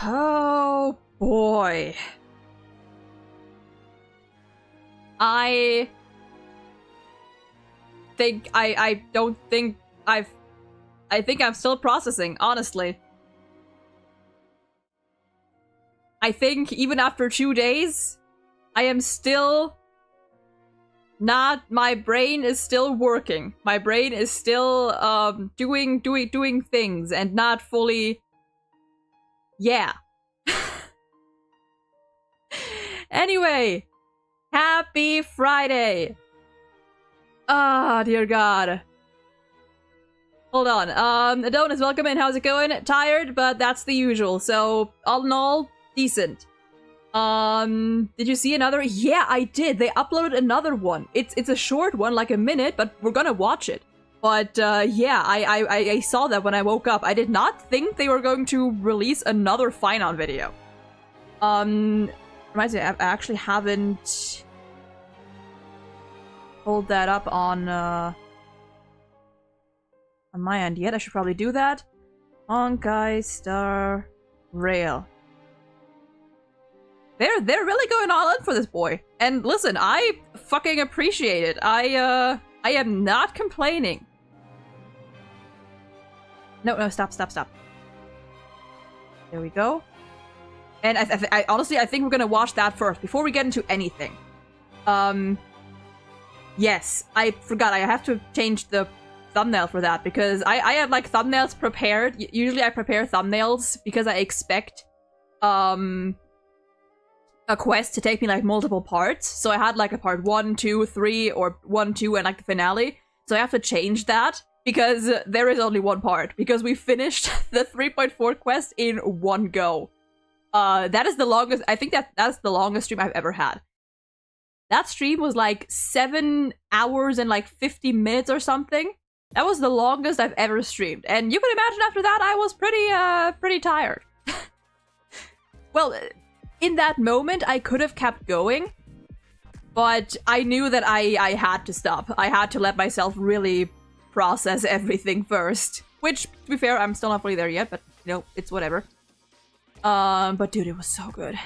Oh boy. I think I don't think I think I'm still processing, honestly. I think even after 2 days, I am still not, my brain is still working. My brain is still doing things and not fully, yeah. Anyway, happy Friday. Ah, dear God. Hold on. Adonis, welcome in. How's it going? Tired, but that's the usual. So, all in all, decent. Did you see another? Yeah, I did. They uploaded another one. It's a short one, like a minute, but we're gonna watch it. But, yeah, I saw that when I woke up. I did not think they were going to release another Finon video. Reminds me, I actually haven't pulled that up on my end yet. I should probably do that. Honkai Star Rail. They're really going all in for this boy. And listen, I fucking appreciate it. I am not complaining. No, stop. There we go. And I honestly, I think we're gonna watch that first before we get into anything. Yes, I forgot. I have to change the thumbnail for that because I have like thumbnails prepared. Usually I prepare thumbnails because I expect a quest to take me like multiple parts. So I had like a part 1, 2, 3, or 1, 2, and like the finale. So I have to change that because there is only one part because we finished the 3.4 quest in one go. That is the longest. I think that's the longest stream I've ever had. That stream was like 7 hours and like 50 minutes or something. That was the longest I've ever streamed. And you can imagine after that I was pretty tired. Well, in that moment I could have kept going, but I knew that I had to stop. I had to let myself really process everything first. Which, to be fair, I'm still not fully there yet, but you know, it's whatever. But dude, it was so good.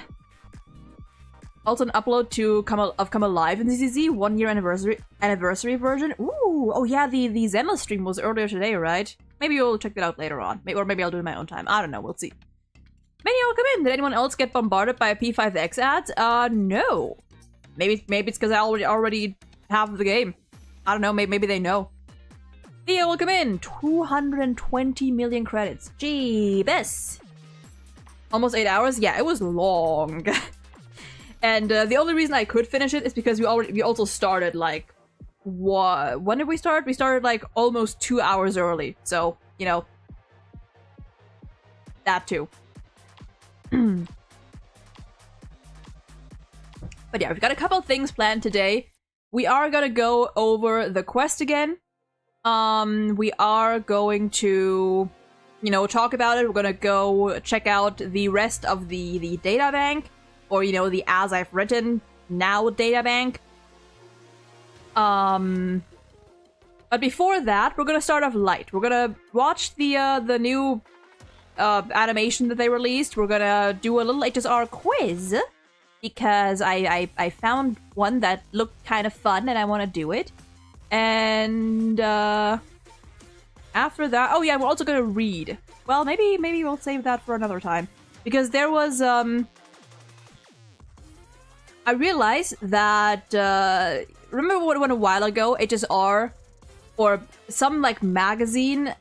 Also an upload to Come Alive in ZZZ 1 year anniversary version. Ooh, oh yeah, the Zenless stream was earlier today, right? Maybe we'll check that out later on. Or maybe I'll do it in my own time. I don't know, we'll see. Many welcome in. Did anyone else get bombarded by a P5X ads? No. Maybe it's because I already have the game. I don't know, maybe they know. Theo, welcome in. 220 million credits. Jeebus. Almost 8 hours? Yeah, it was long. And the only reason I could finish it is because we also started like when did we start? We started like almost 2 hours early. So, you know, that too. But yeah, we've got a couple things planned today. we are gonna go over the quest again. We are going to, you know, talk about it. We're gonna go check out the rest of the data bank, or, you know, the as I've written now data bank. But before that, we're gonna start off light. We're gonna watch the new animation that they released. We're gonna do a little HSR quiz because I found one that looked kind of fun and I want to do it. And after that, oh yeah, we're also gonna read. Well, maybe we'll save that for another time, because there was I realized that remember when a while ago HSR or some like magazine,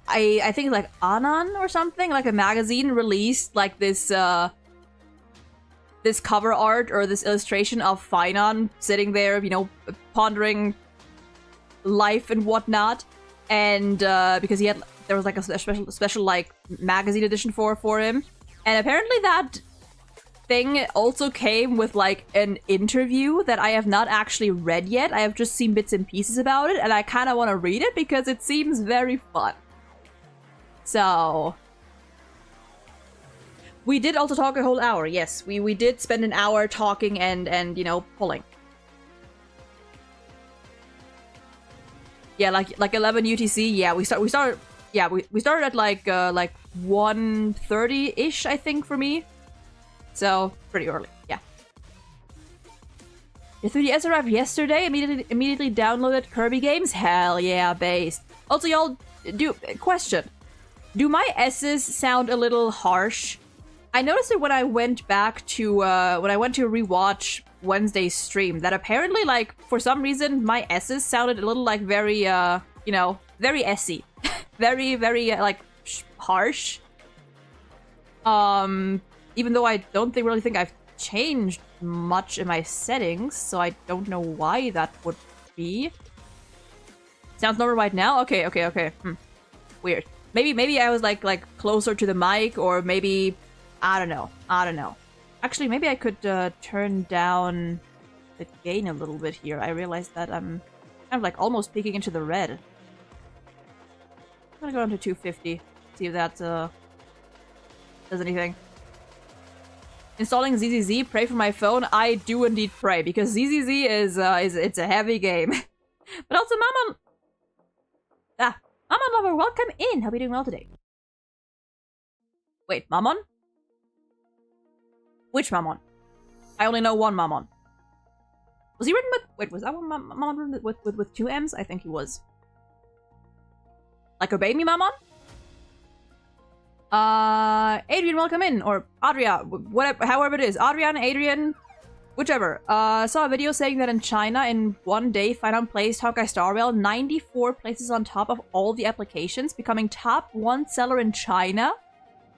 I think like Anan or something, like a magazine released like this this cover art or this illustration of Finon sitting there, you know, pondering life and whatnot, and because there was like a special like magazine edition for him, and apparently that thing also came with like an interview that I have not actually read yet. I have just seen bits and pieces about it, and I kind of want to read it because it seems very fun. So we did also talk a whole hour. Yes, we did spend an hour talking and you know, pulling. Yeah, like 11 UTC. Yeah, we started at like 1:30-ish, I think, for me. So pretty early. Yeah. Your 3DS arrived yesterday. Immediately downloaded Kirby games. Hell yeah, based. Also, y'all question. Do my S's sound a little harsh? I noticed it when I went back to rewatch Wednesday's stream, that apparently, like, for some reason my S's sounded a little like very you know, very S-y. very like harsh. Even though I don't really think I've changed much in my settings, so I don't know why that would be. Sounds normal right now? Okay. Weird. Maybe I was like closer to the mic, or maybe I don't know. Actually, maybe I could turn down the gain a little bit here. I realized that I'm kind of like almost peeking into the red. I'm gonna go down to 250. See if that does anything. Installing ZZZ, pray for my phone. I do indeed pray, because ZZZ is it's a heavy game. But also, Mama Lover, welcome in. Hope you're doing well today. Wait, Mammon? Which Mammon? I only know one Mammon. Was he written with? Wait, was that one Mammon written with two M's? I think he was. Like Obey Me Mammon? Adrian, welcome in, or Adria, whatever, however it is. Adrian, Adrian, whichever. Saw a video saying that in China, in one day, Finon placed Honkai Star Rail 94 places on top of all the applications, becoming top one seller in China.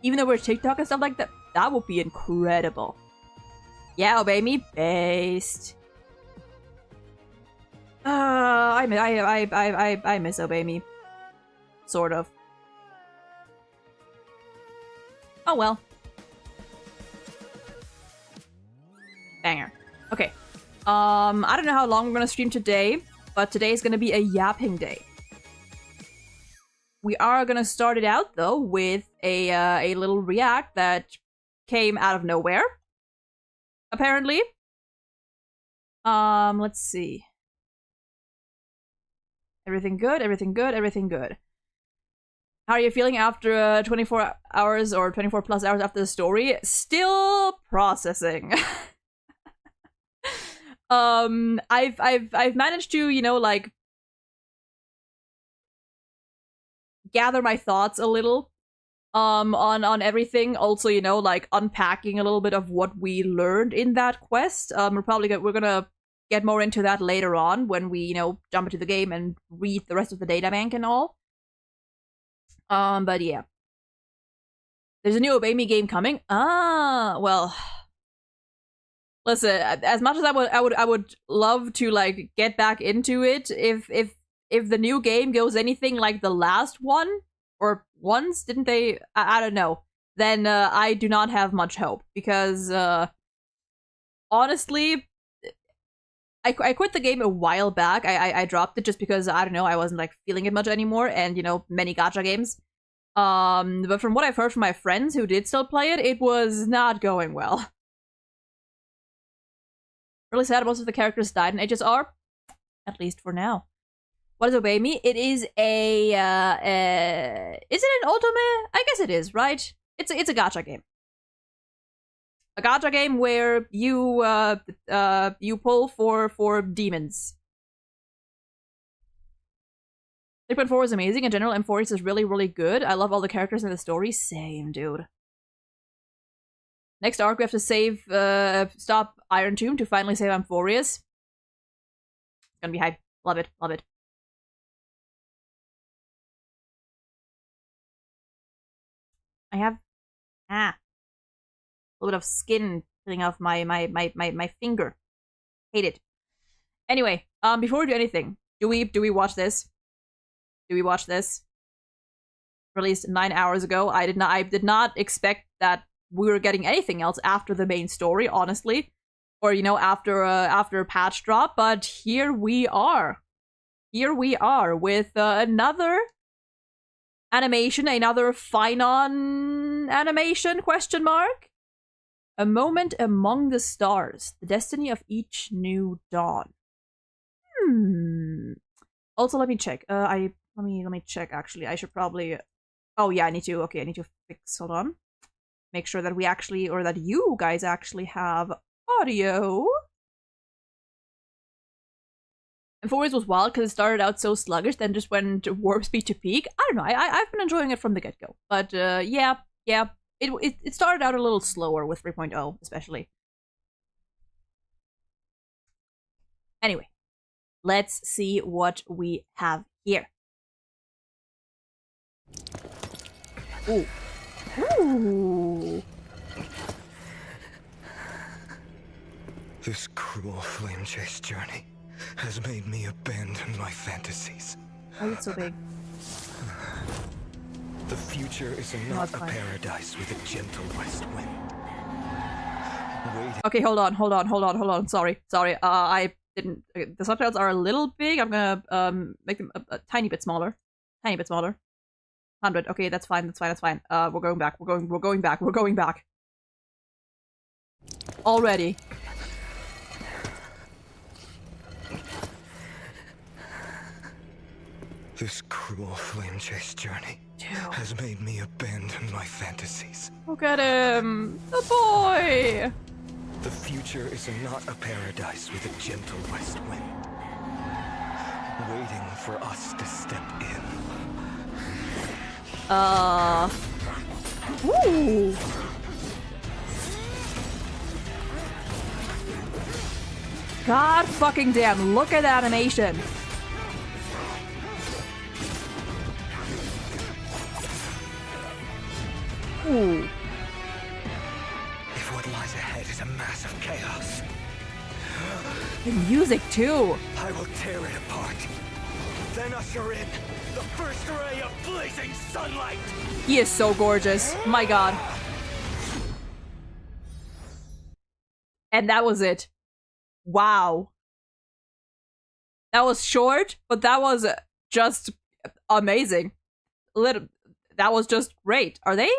Even though we're TikTok and stuff like that, that would be incredible. Yeah, Obey Me, based. I miss Obey Me, sort of. Oh well. Banger. Okay. I don't know how long we're gonna stream today, but today is gonna be a yapping day. We are gonna start it out though with a little react that came out of nowhere, apparently. Let's see. Everything good? Everything good? Everything good. How are you feeling after 24 hours or 24 plus hours after the story? Still processing. I've managed to, you know, like, gather my thoughts a little on everything. Also, you know, like, unpacking a little bit of what we learned in that quest. We're gonna get more into that later on when we, you know, jump into the game and read the rest of the data bank and all. But yeah. There's a new Obey Me game coming. Ah, well. Listen, as much as I would love to like get back into it, if the new game goes anything like the last one, or ones, didn't they? I don't know. Then I do not have much hope, because honestly, I quit the game a while back. I dropped it just because, I don't know, I wasn't like feeling it much anymore, and you know, many gacha games. But from what I've heard from my friends who did still play it, it was not going well. Really sad most of the characters died in HSR, at least for now. What is Obey Me? It is a is it an otome? I guess it is, right? It's a gacha game. A gacha game where you you pull for demons. 3.4 is amazing. In general, M4 is really, really good. I love all the characters and the story. Same, dude. Next arc, we have to save, stop Iron Tomb to finally save Amphorius. It's gonna be hype. Love it, love it. I have, a little bit of skin peeling off my finger. Hate it. Anyway, before we do anything, do we watch this? Do we watch this? Released 9 hours ago. I did not expect that we were getting anything else after the main story, honestly, or you know, after a patch drop. But here we are. Here we are with another animation, another Finon animation? Question mark. A moment among the stars. The destiny of each new dawn. Also, let me check. Let me check. Actually, I should probably. Oh yeah, I need to. Okay, I need to fix. Hold on. Make sure that we actually, or that you guys actually have audio. And Forwards was wild because it started out so sluggish, then just went warp speed to peak. I don't know. I've been enjoying it from the get go, but yeah. It started out a little slower with 3.0, especially. Anyway, let's see what we have here. Ooh. Ooh. This cruel flame chase journey has made me abandon my fantasies. Why is it so big? The future is not a paradise with a gentle west wind. Wait. Okay, hold on. Sorry. I didn't. The subtitles are a little big. I'm gonna make them a tiny bit smaller. 100. Okay, that's fine. We're going back. We're going back. Already. This cruel flame chase journey has made me abandon my fantasies. Look at him! The boy! The future is not a paradise with a gentle west wind, waiting for us to step in. Ooh! God fucking damn, look at the animation! Ooh. If what lies ahead is a mass of chaos, the music too. I will tear it apart. Then usher in the first ray of blazing sunlight. He is so gorgeous. My god. And that was it. Wow. That was short, but that was just amazing. That was just great. Are they?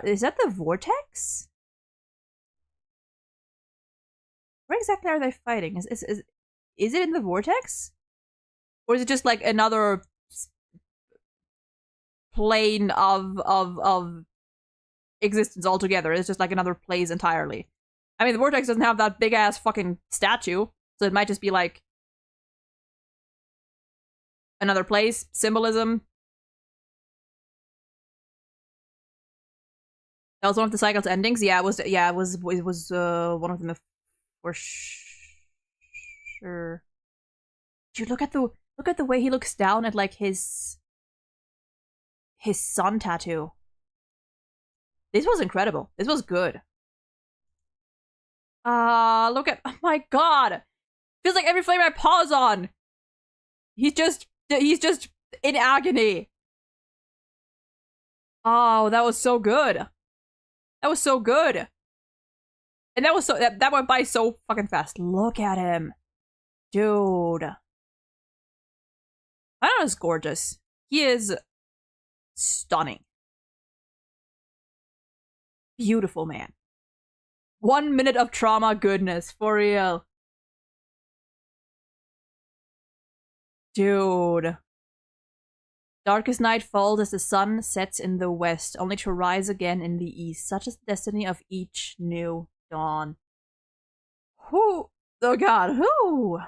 Is that the vortex? Where exactly are they fighting? Is it in the vortex? Or is it just like another plane of existence altogether? It's just like another place entirely. I mean, the vortex doesn't have that big ass fucking statue, so it might just be like another place, symbolism. That was one of the cycle's endings. Yeah, it was one of them for sure. Dude, look at the way he looks down at like his sun tattoo. This was incredible. This was good. Look at, oh my god. Feels like every flame I pause on. He's just in agony. Oh, that was so good. That was so good. And that was so that went by so fucking fast. Look at him. Dude. Final is gorgeous. He is stunning. Beautiful man. 1 minute of trauma goodness, for real. Dude. Darkest night falls as the sun sets in the west, only to rise again in the east. Such is the destiny of each new dawn. Who? Oh god, who?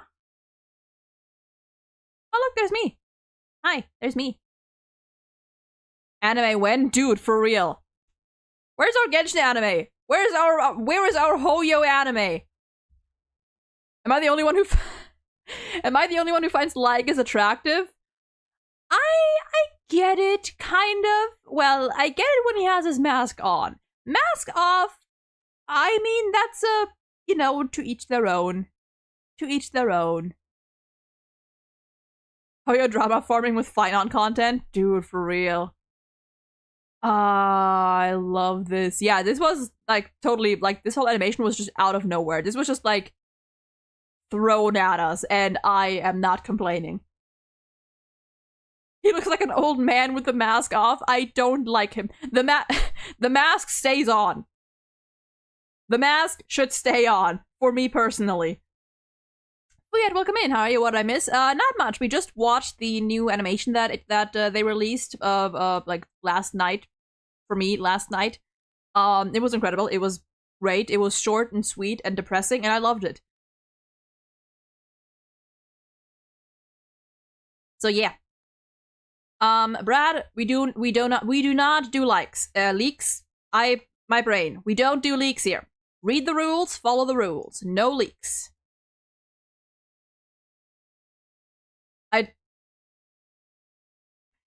Oh look, there's me. Hi, there's me. Anime when? Dude, for real. Where's our Genshin anime? Where is our Hoyo anime? Am I the only one who am I the only one who finds Ligas attractive? I get it, kind of. Well, I get it when he has his mask on. Mask off, I mean, that's a, you know, to each their own. To each their own. Hoyo drama farming with Finon content? Dude, for real. I love this. Yeah, this was, like, totally, like, this whole animation was just out of nowhere. This was just, like, thrown at us, and I am not complaining. He looks like an old man with the mask off. I don't like him. The mask stays on. The mask should stay on, for me personally. Oh yeah, welcome in. How are you? What did I miss? Not much. We just watched the new animation that they released like last night. For me, last night. It was incredible. It was great. It was short and sweet and depressing, and I loved it. So yeah. Brad, we do not do leaks. My brain. We don't do leaks here. Read the rules, follow the rules. No leaks.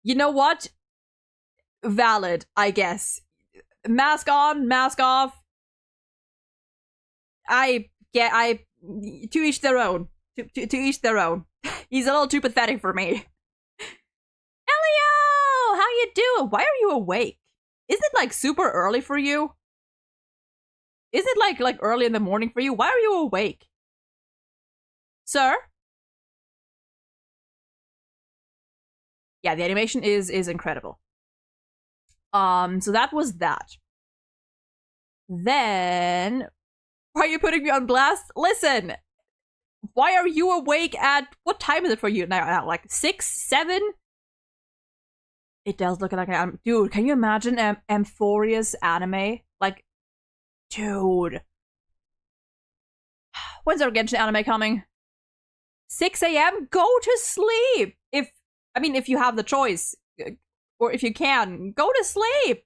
You know what? Valid, I guess. Mask on, mask off. To each their own. To each their own. He's a little too pathetic for me. Elio! How you doing? Why are you awake? Is it like super early for you? Is it like early in the morning for you? Why are you awake? Sir? Yeah, the animation is incredible. So that was that. Then, why are you putting me on blast? Listen, why are you awake at, what time is it for you now? Like 6, 7? It does look like an anime. Dude, can you imagine Amphoria's anime? Like, dude. When's our Genshin anime coming? 6 a.m? Go to sleep! If you have the choice. Or if you can, go to sleep!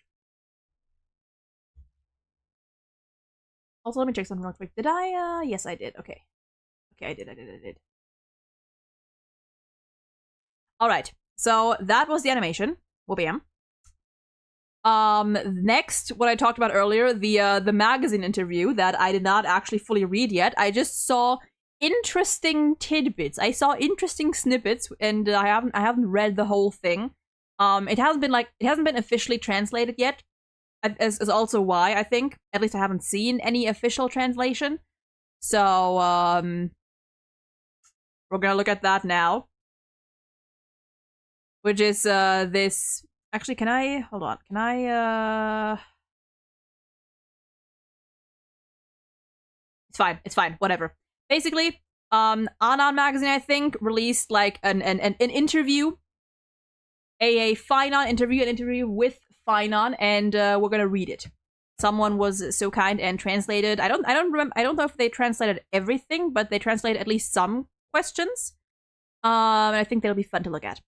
Also, let me check something real quick. Did I, yes I did, okay. Okay, I did. Alright, so that was the animation. Whoop-bam. Next, what I talked about earlier, the magazine interview that I did not actually fully read yet. I just saw interesting tidbits. I saw interesting snippets, and I haven't read the whole thing. It hasn't been officially translated yet. As also why, I think. At least I haven't seen any official translation. So, we're gonna look at that now. Which is, this... Actually, can I... Hold on. Can I, It's fine. Whatever. Basically, Anon magazine, I think, released, like, an interview. A Finon interview, an interview with Finon, and we're gonna read it. Someone was so kind and translated. I don't know if they translated everything, but they translated at least some questions. And I think they'll be fun to look at.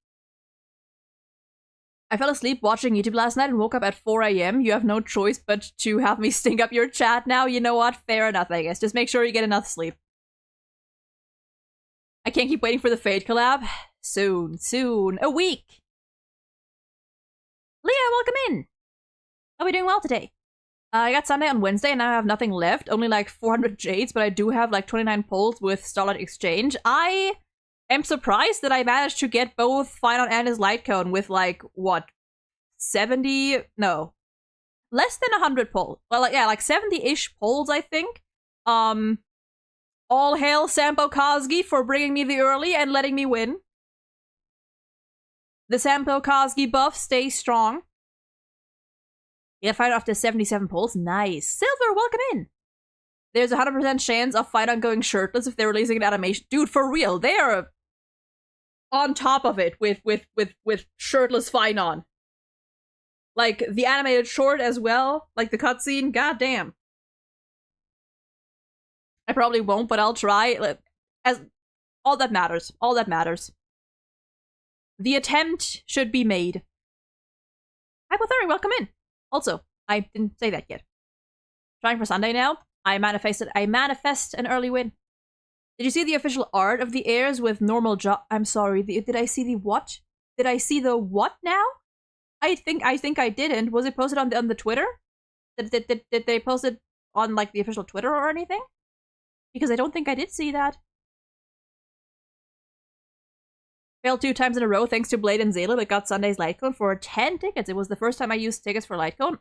I fell asleep watching YouTube last night and woke up at 4 a.m. You have no choice but to have me stink up your chat now. You know what? Fair enough, I guess. Just make sure you get enough sleep. I can't keep waiting for the Fate collab. Soon. A week. Leah, welcome in. Are we doing well today? I got Sunday on Wednesday and now I have nothing left. Only like 400 jades, but I do have like 29 polls with Starlight Exchange. I am surprised that I managed to get both Finon and his light cone with like, what, 70? No. less than 100 polls. Well, like, yeah, like 70-ish polls, I think. All hail Sampo Kazgi for bringing me the early and letting me win. The Sampo Kazgi buff stays strong. Yeah, fight after 77 polls. Nice. Silver, welcome in. There's a 100% chance of Fight on going shirtless if they're releasing an animation. Dude, for real, they are on top of it with shirtless Fight on. Like, the animated short as well. Like, the cutscene. Goddamn. I probably won't, but I'll try. As all that matters. All that matters. The attempt should be made. Hypothermic, welcome in. Also, I didn't say that yet. Trying for Sunday now. I manifest an early win. Did you see the official art of the heirs with normal job? I'm sorry. Did I see the what? Did I see the what now? I think I didn't. Was it posted on the Twitter? Did they post it on like the official Twitter or anything? Because I don't think I did see that. Failed 2 times in a row thanks to Blade and Zayla, but got Sunday's Lightcone for 10 tickets. It was the first time I used tickets for Lightcone.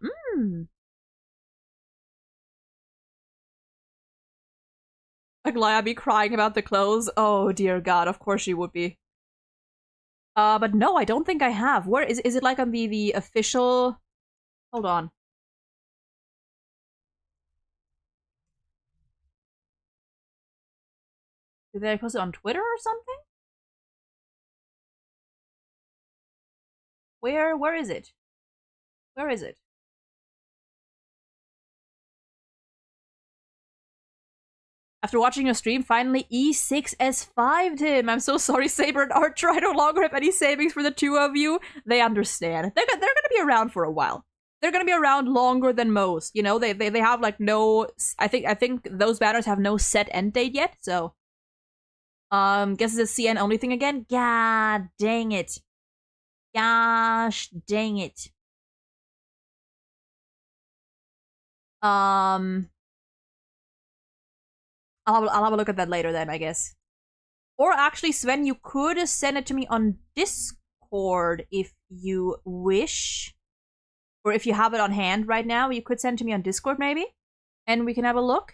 Aglaya be crying about the clothes. Oh dear God, of course she would be. But no, I don't think I have. Where is it like on the official? Hold on. Did they post it on Twitter or something? Where is it? Where is it? After watching your stream, finally E6S5'd him. I'm so sorry, Saber and Archer. I no longer have any savings for the two of you. They understand. They're gonna be around for a while. They're gonna be around longer than most. You know, they have like no. I think those banners have no set end date yet. So, guess it's a CN only thing again. God dang it. Gosh dang it. I'll have a look at that later then, I guess. Or actually, Sven, you could send it to me on Discord if you wish. Or if you have it on hand right now, you could send it to me on Discord maybe. And we can have a look.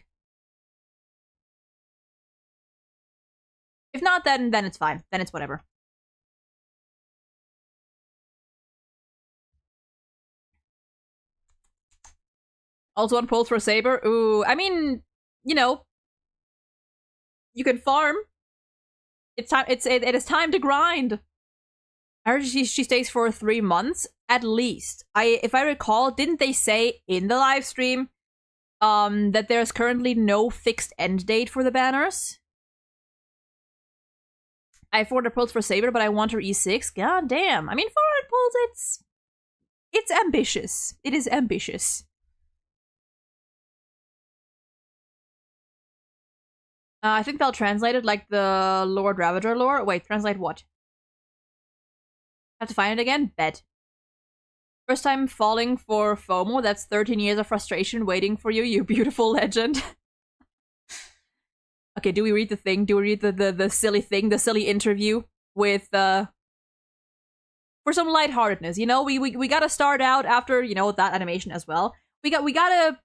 If not, then it's fine. Then it's whatever. Also on polls for Saber. Ooh, I mean, you know, you can farm. It's time. It is time to grind. I heard she stays for 3 months at least. If I recall, didn't they say in the live stream, that there's currently no fixed end date for the banners? I have 400 polls for Saber, but I want her E6. God damn. I mean, 400 polls. It's ambitious. It is ambitious. I think they'll translate it like the Lord Ravager lore. Wait, translate what? Have to find it again? Bet. First time falling for FOMO. That's 13 years of frustration waiting for you, you beautiful legend. Okay, do we read the thing? Do we read the silly thing? The silly interview with, for some lightheartedness. You know, we gotta start out after, you know, that animation as well. We gotta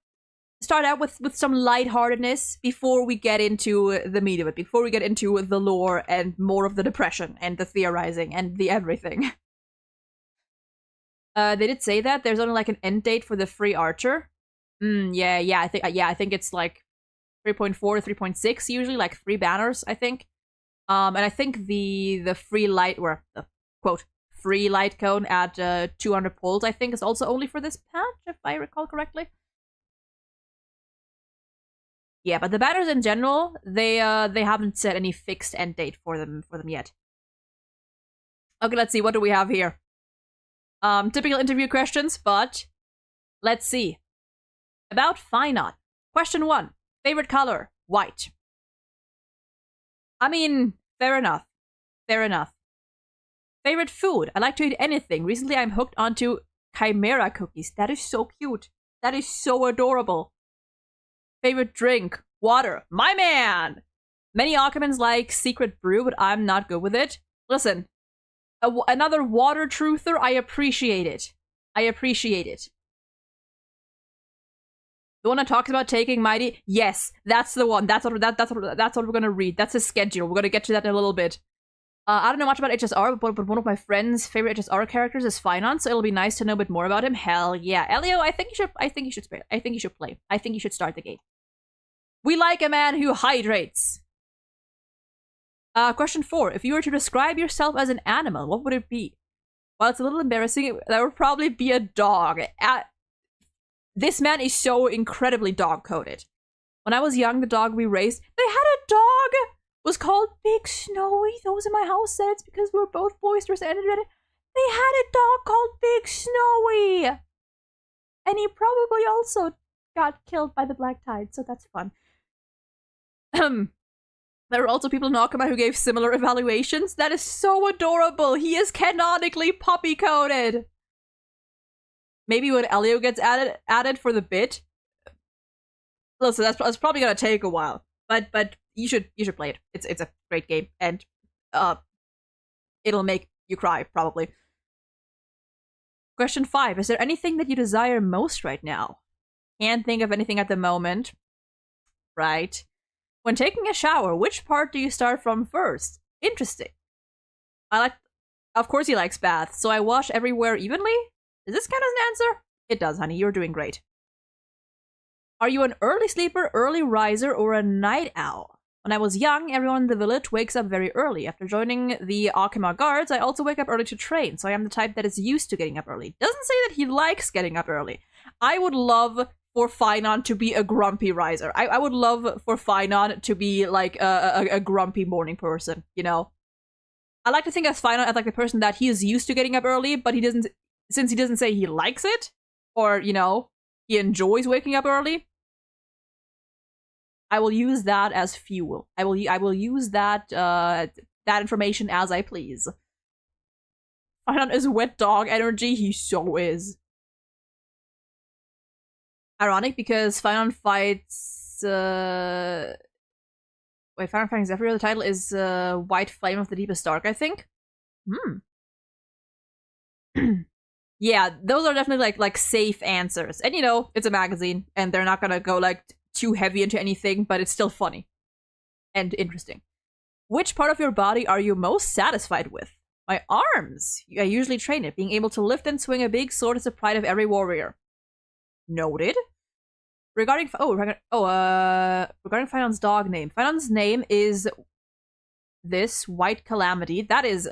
start out with some lightheartedness before we get into the meat of it, before we get into the lore and more of the depression and the theorizing and the everything. They did say that there's only like an end date for the free archer. Yeah, I think it's like 3.4 to 3.6 usually, like 3 banners, I think. And I think the free light, or the quote free light cone at 200 polls, I think, is also only for this patch, if I recall correctly. Yeah, but the banners in general, they haven't set any fixed end date for them yet. Okay, let's see, what do we have here? Typical interview questions, but let's see. About Finot. Question 1. Favorite color? White. I mean, fair enough. Fair enough. Favorite food? I like to eat anything. Recently, I'm hooked onto Chimera cookies. That is so cute. That is so adorable. Favorite drink? Water. My man! Many Occamans like secret brew, but I'm not good with it. Listen, another water truther, I appreciate it. I appreciate it. The one that talks about taking Mighty? Yes, that's the one. That's what we're gonna read. That's his schedule. We're gonna get to that in a little bit. I don't know much about HSR, but one of my friend's favorite HSR characters is Finance, so it'll be nice to know a bit more about him. Hell yeah. Elio, I think you should play. I think you should start the game. We like a man who hydrates. Question 4. If you were to describe yourself as an animal, what would it be? Well, it's a little embarrassing. That would probably be a dog. This man is so incredibly dog-coded. When I was young, the dog we raised, they had a dog! Was called Big Snowy. Those in my house said it's because we were both boisterous and energetic. They had a dog called Big Snowy! And he probably also got killed by the Black Tide, so that's fun. There are also people in Okama who gave similar evaluations. That is so adorable. He is canonically puppy-coded. Maybe when Elio gets added for the bit. Listen, that's probably gonna take a while. But you should play it. It's a great game, and it'll make you cry, probably. Question 5. Is there anything that you desire most right now? Can't think of anything at the moment. Right. When taking a shower, which part do you start from first? Interesting. Of course he likes baths, so I wash everywhere evenly? Does this count as an answer? It does, honey. You're doing great. Are you an early sleeper, early riser, or a night owl? When I was young, everyone in the village wakes up very early. After joining the Akima Guards, I also wake up early to train, so I am the type that is used to getting up early. Doesn't say that he likes getting up early. I would love for Finon to be a grumpy riser. I would love for Finon to be like a grumpy morning person, you know? I like to think of Finon as like the person that he is used to getting up early, but he doesn't, since he doesn't say he likes it, or, you know, he enjoys waking up early, I will use that as fuel. I will use that that information as I please. Finon is wet dog energy. He so is. Ironic because Finon fights. Finon fighting Zephyr. The title is White Flame of the Deepest Dark, I think. Yeah, those are definitely like safe answers. And you know, it's a magazine, and they're not gonna go like too heavy into anything, but it's still funny and interesting. Which part of your body are you most satisfied with? My arms. I usually train it. Being able to lift and swing a big sword is the pride of every warrior. Noted. Regarding Finon's dog name. Finon's name is this White Calamity. That is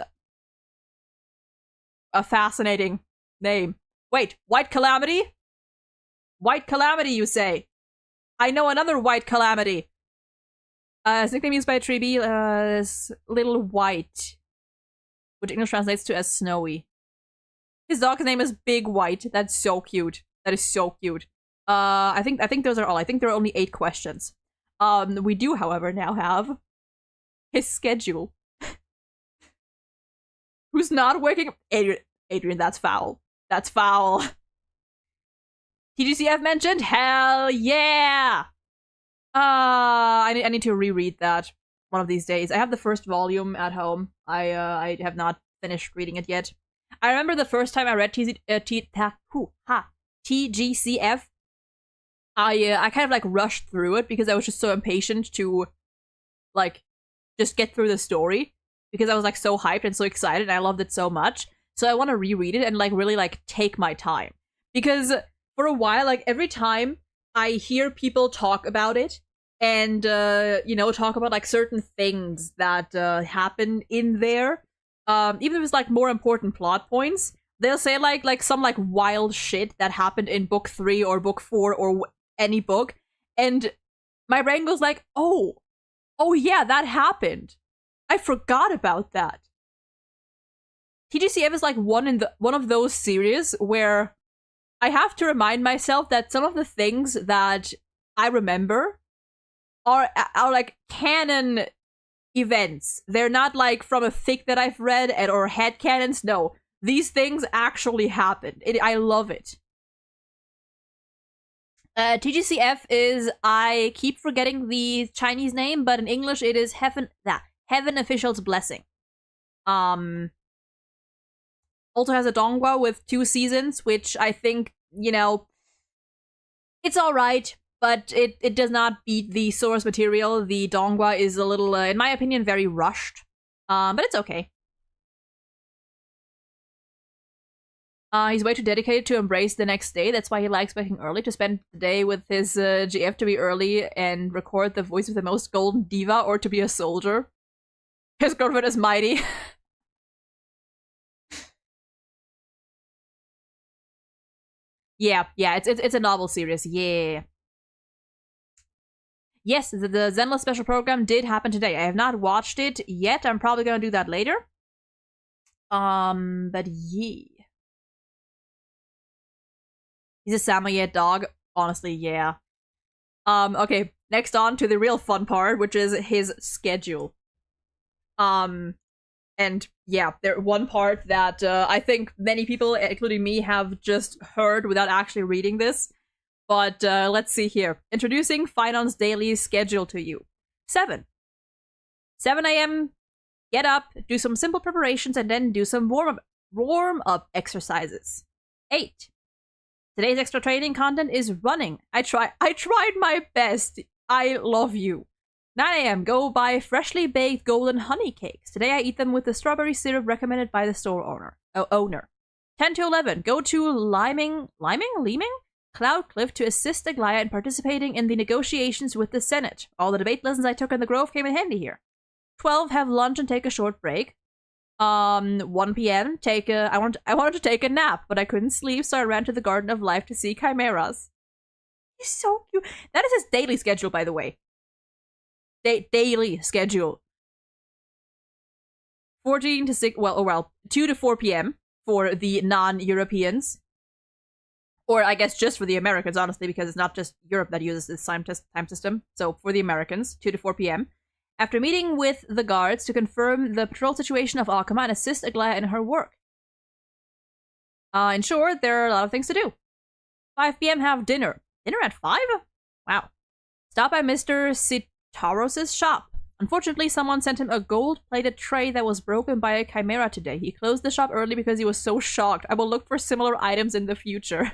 a fascinating name. Wait, White Calamity? White Calamity, you say? I know another White Calamity. His nickname used by Tribi is Little White, which English translates to as Snowy. His dog's name is Big White. That's so cute. That is so cute. I think those are all. I think there are only 8 questions. We do, however, now have his schedule. Who's not waking up? Adrian, that's foul. That's foul. TGCF mentioned? Hell yeah! I need to reread that one of these days. I have the first volume at home. I have not finished reading it yet. I remember the first time I read TGCF. I kind of like rushed through it because I was just so impatient to like just get through the story because I was like so hyped and so excited and I loved it so much. So I want to reread it and like really like take my time because for a while, like every time I hear people talk about it and you know, talk about like certain things that happen in there, even if it's like more important plot points, they'll say like some like wild shit that happened in book 3 or book 4 or any book, and my brain goes like, oh yeah, that happened. I forgot about that. TGCF is like one of those series where I have to remind myself that some of the things that I remember are like canon events. They're not like from a fic that I've read or headcanons. No, these things actually happened. I love it. TGCF is, I keep forgetting the Chinese name, but in English it is Heaven Official's Blessing. Also has a donghua with 2 seasons, which I think, you know, It's alright, but it does not beat the source material. The Donghua is a little, in my opinion, very rushed. But it's okay. He's way too dedicated to embrace the next day. That's why he likes waking early, to spend the day with his GF, to be early and record the voice of the most golden diva, or to be a soldier. His girlfriend is mighty. Yeah, it's a novel series. Yeah. Yes, the Zenless special program did happen today. I have not watched it yet. I'm probably gonna do that later. But yeah. He's a Samoyed dog. Honestly, yeah. Okay, next on to the real fun part, which is his schedule. And yeah, there one part that I think many people, including me, have just heard without actually reading this. But let's see here. Introducing Finance Daily schedule to you. 7 a.m. Get up, do some simple preparations, and then do some warm-up exercises. 8. Today's extra training content is running. I tried my best. I love you. 9 a.m. Go buy freshly baked golden honey cakes. Today I eat them with the strawberry syrup recommended by the store owner. 10 to 11. Go to Leeming? Cloudcliff to assist Aglaya in participating in the negotiations with the Senate. All the debate lessons I took in the Grove came in handy here. 12. Have lunch and take a short break. 1 p.m. I wanted to take a nap, but I couldn't sleep, so I ran to the Garden of Life to see chimeras. He's so cute. That is his daily schedule, by the way. Daily schedule. 14 to 6, 2 to 4 p.m. for the non-Europeans. Or I guess just for the Americans, honestly, because it's not just Europe that uses this time system. So for the Americans, 2 to 4 p.m. After meeting with the guards to confirm the patrol situation of Alkema and assist Aglaya in her work. In short, there are a lot of things to do. 5 p.m. have dinner. Dinner at 5? Wow. Stop by Mr. Citaros' shop. Unfortunately, someone sent him a gold-plated tray that was broken by a chimera today. He closed the shop early because he was so shocked. I will look for similar items in the future.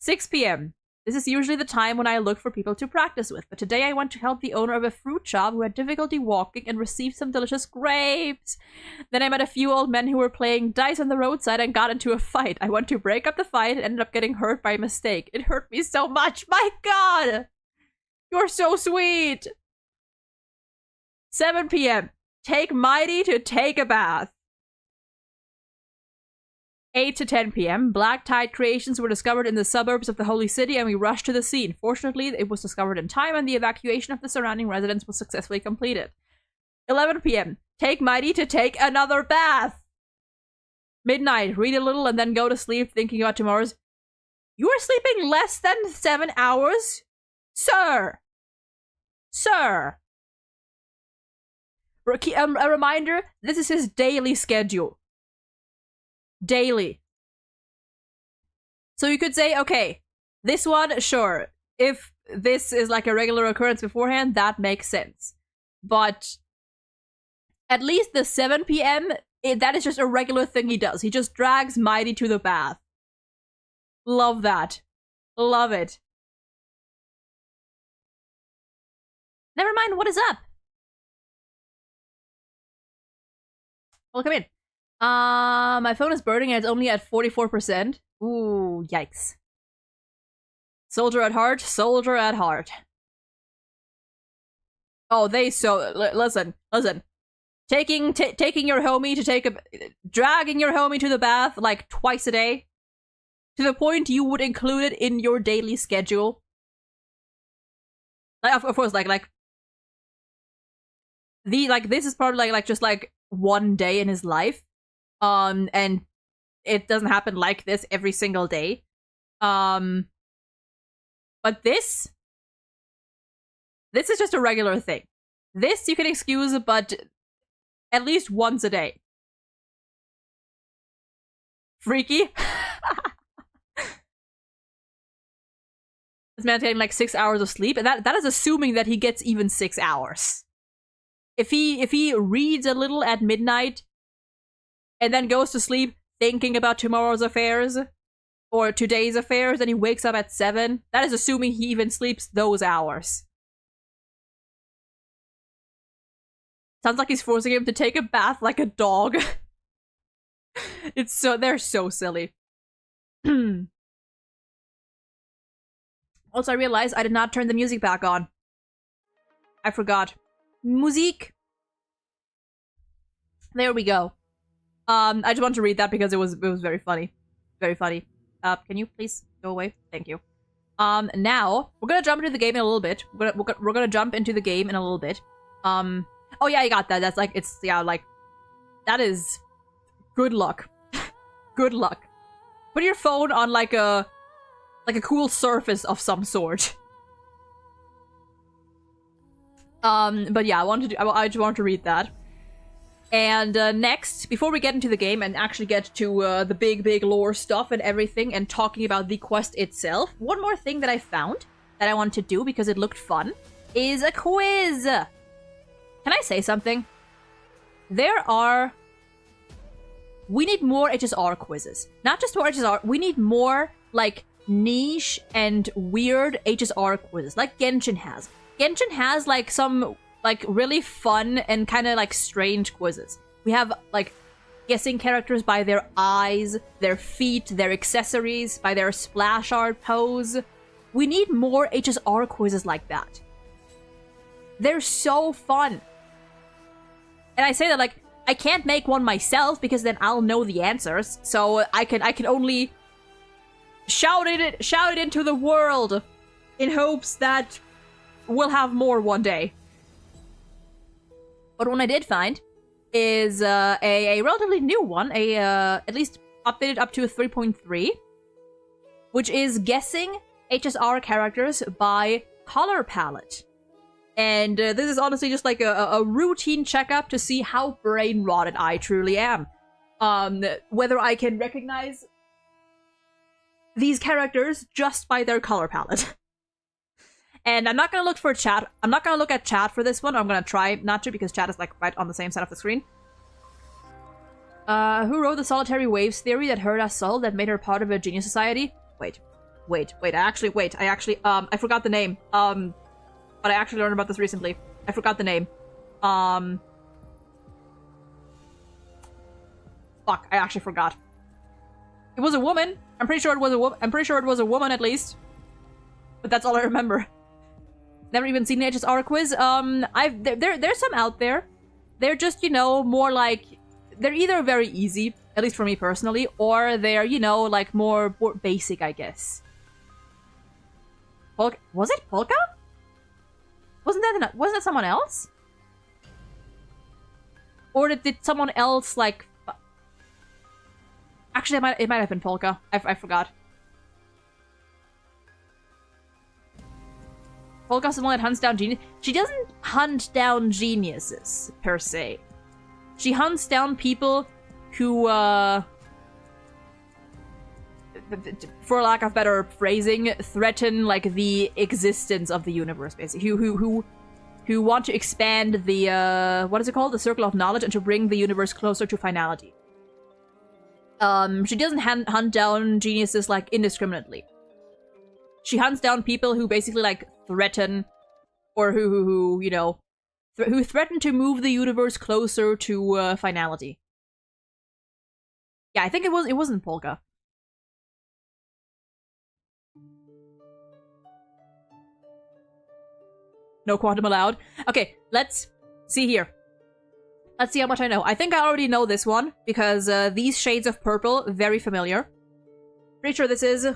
6 p.m. This is usually the time when I look for people to practice with, but today I went to help the owner of a fruit shop who had difficulty walking and received some delicious grapes. Then I met a few old men who were playing dice on the roadside and got into a fight. I went to break up the fight and ended up getting hurt by mistake. It hurt me so much. My God! You're so sweet! 7 p.m. Take Mighty to take a bath. 8 to 10 p.m. Black Tide creations were discovered in the suburbs of the Holy City and we rushed to the scene. Fortunately, it was discovered in time and the evacuation of the surrounding residents was successfully completed. 11 p.m. Take Mighty to take another bath. Midnight. Read a little and then go to sleep thinking about tomorrow's... You are sleeping less than 7 hours? Sir! Sir! A reminder, this is his daily schedule. Daily. So you could say, okay, this one, sure. If this is like a regular occurrence beforehand, that makes sense. But at least the 7 p.m., that is just a regular thing he does. He just drags Mighty to the bath. Love that. Love it. Never mind, what is up? Welcome in. My phone is burning and it's only at 44%. Ooh, yikes. Soldier at heart, soldier at heart. Oh, listen. Taking your homie to dragging your homie to the bath like twice a day. To the point you would include it in your daily schedule. Like, of course, this is probably just one day in his life. And it doesn't happen like this every single day. But this is just a regular thing. This you can excuse, but at least once a day. Freaky. This man's getting 6 hours of sleep, and that is assuming that he gets even 6 hours. If he reads a little at midnight and then goes to sleep thinking about tomorrow's affairs, or today's affairs, and he wakes up at 7. That is assuming he even sleeps those hours. Sounds like he's forcing him to take a bath like a dog. They're so silly. Also, I realized I did not turn the music back on. I forgot. Musique. There we go. I just wanted to read that because it was very funny. Very funny. Can you please go away? Thank you. Now, we're gonna jump into the game in a little bit. We're gonna jump into the game in a little bit. Oh yeah, I got that. That's like, that is good luck. Good luck. Put your phone on like a cool surface of some sort. But yeah, I just wanted to read that. And next, before we get into the game and actually get to the big lore stuff and everything and talking about the quest itself, one more thing that I found that I wanted to do because it looked fun is a quiz. Can I say something? We need more HSR quizzes. Not just more HSR, we need more, like, niche and weird HSR quizzes, like Genshin has. Genshin has, like, some, like, really fun and kind of, like, strange quizzes. We have, like, guessing characters by their eyes, their feet, their accessories, by their splash art pose. We need more HSR quizzes like that. They're so fun. And I say that, like, I can't make one myself because then I'll know the answers. So I can only shout it into the world in hopes that we'll have more one day. But one I did find is a relatively new one, at least updated up to 3.3, which is guessing HSR characters by color palette. And this is honestly just like a routine checkup to see how brain rotted I truly am. Whether I can recognize these characters just by their color palette. And I'm not gonna look for chat. I'm not gonna look at chat for this one. I'm gonna try not to because chat is like right on the same side of the screen. Who wrote the solitary waves theory that hurt us so that made her part of a genius society? Wait. I actually, I forgot the name. But I actually learned about this recently. I forgot the name. Fuck, I actually forgot. It was a woman. I'm pretty sure it was a woman. I'm pretty sure it was a woman at least. But that's all I remember. Never even seen an HSR quiz. There's some out there. They're just, you know, more like, they're either very easy, at least for me personally, or they're, you know, like more basic, I guess. Was it Polka? Wasn't that someone else? Or did someone else, like... Actually, it might have been Polka. I forgot. Polka's the one that hunts down geniuses. She doesn't hunt down geniuses, per se. She hunts down people who, for lack of better phrasing, threaten, like, the existence of the universe, basically. Who want to expand the, what is it called? The circle of knowledge, and to bring the universe closer to finality. She doesn't hunt down geniuses, like, indiscriminately. She hunts down people who basically, like, threaten, or who you know, who threaten to move the universe closer to, finality. Yeah, I think it wasn't Polka. No quantum allowed. Okay, let's see here. Let's see how much I know. I think I already know this one, because these shades of purple, very familiar. Pretty sure this is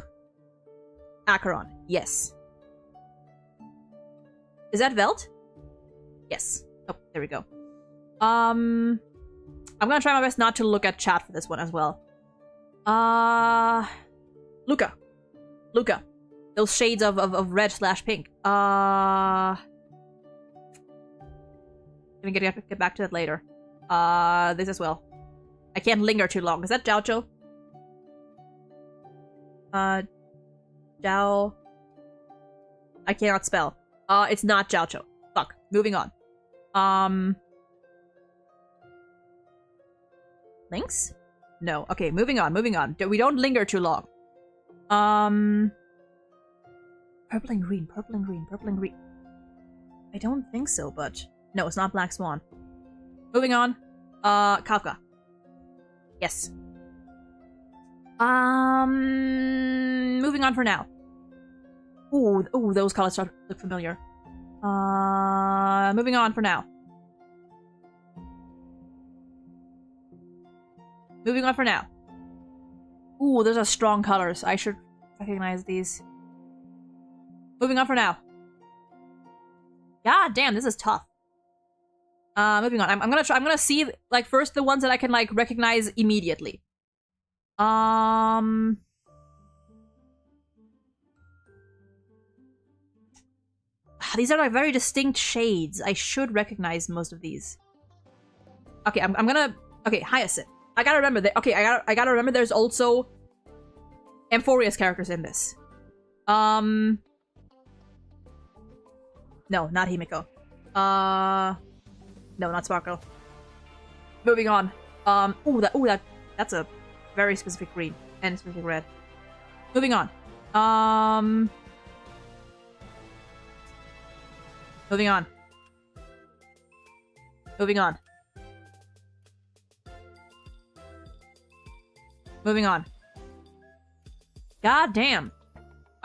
Acheron. Yes. Is that Velt? Yes. Oh, there we go. I'm gonna try my best not to look at chat for this one as well. Luca. Those shades of red/pink. Let me get back to that later. This as well. I can't linger too long. Is that Jiaozhou? Jiao... I cannot spell. It's not Jiaozhou. Fuck. Moving on. Links? No. Okay, moving on. We don't linger too long. Purple and green, purple and green, purple and green. I don't think so, but... No, it's not Black Swan. Moving on. Kafka. Yes. Moving on for now. Ooh, those colors start to look familiar. Moving on for now. Moving on for now. Ooh, those are strong colors. I should recognize these. Moving on for now. God damn, this is tough. Moving on. I'm gonna see, like, first the ones that I can, like, recognize immediately. These are, like, very distinct shades. I should recognize most of these. Okay, I'm gonna... Okay, Hyacinth. I gotta remember that... Okay, I gotta remember there's also Amphoria's characters in this. No, not Himiko. No, not Sparkle. Moving on. That's a very specific green and specific red. Moving on. Moving on. Moving on. Moving on. God damn.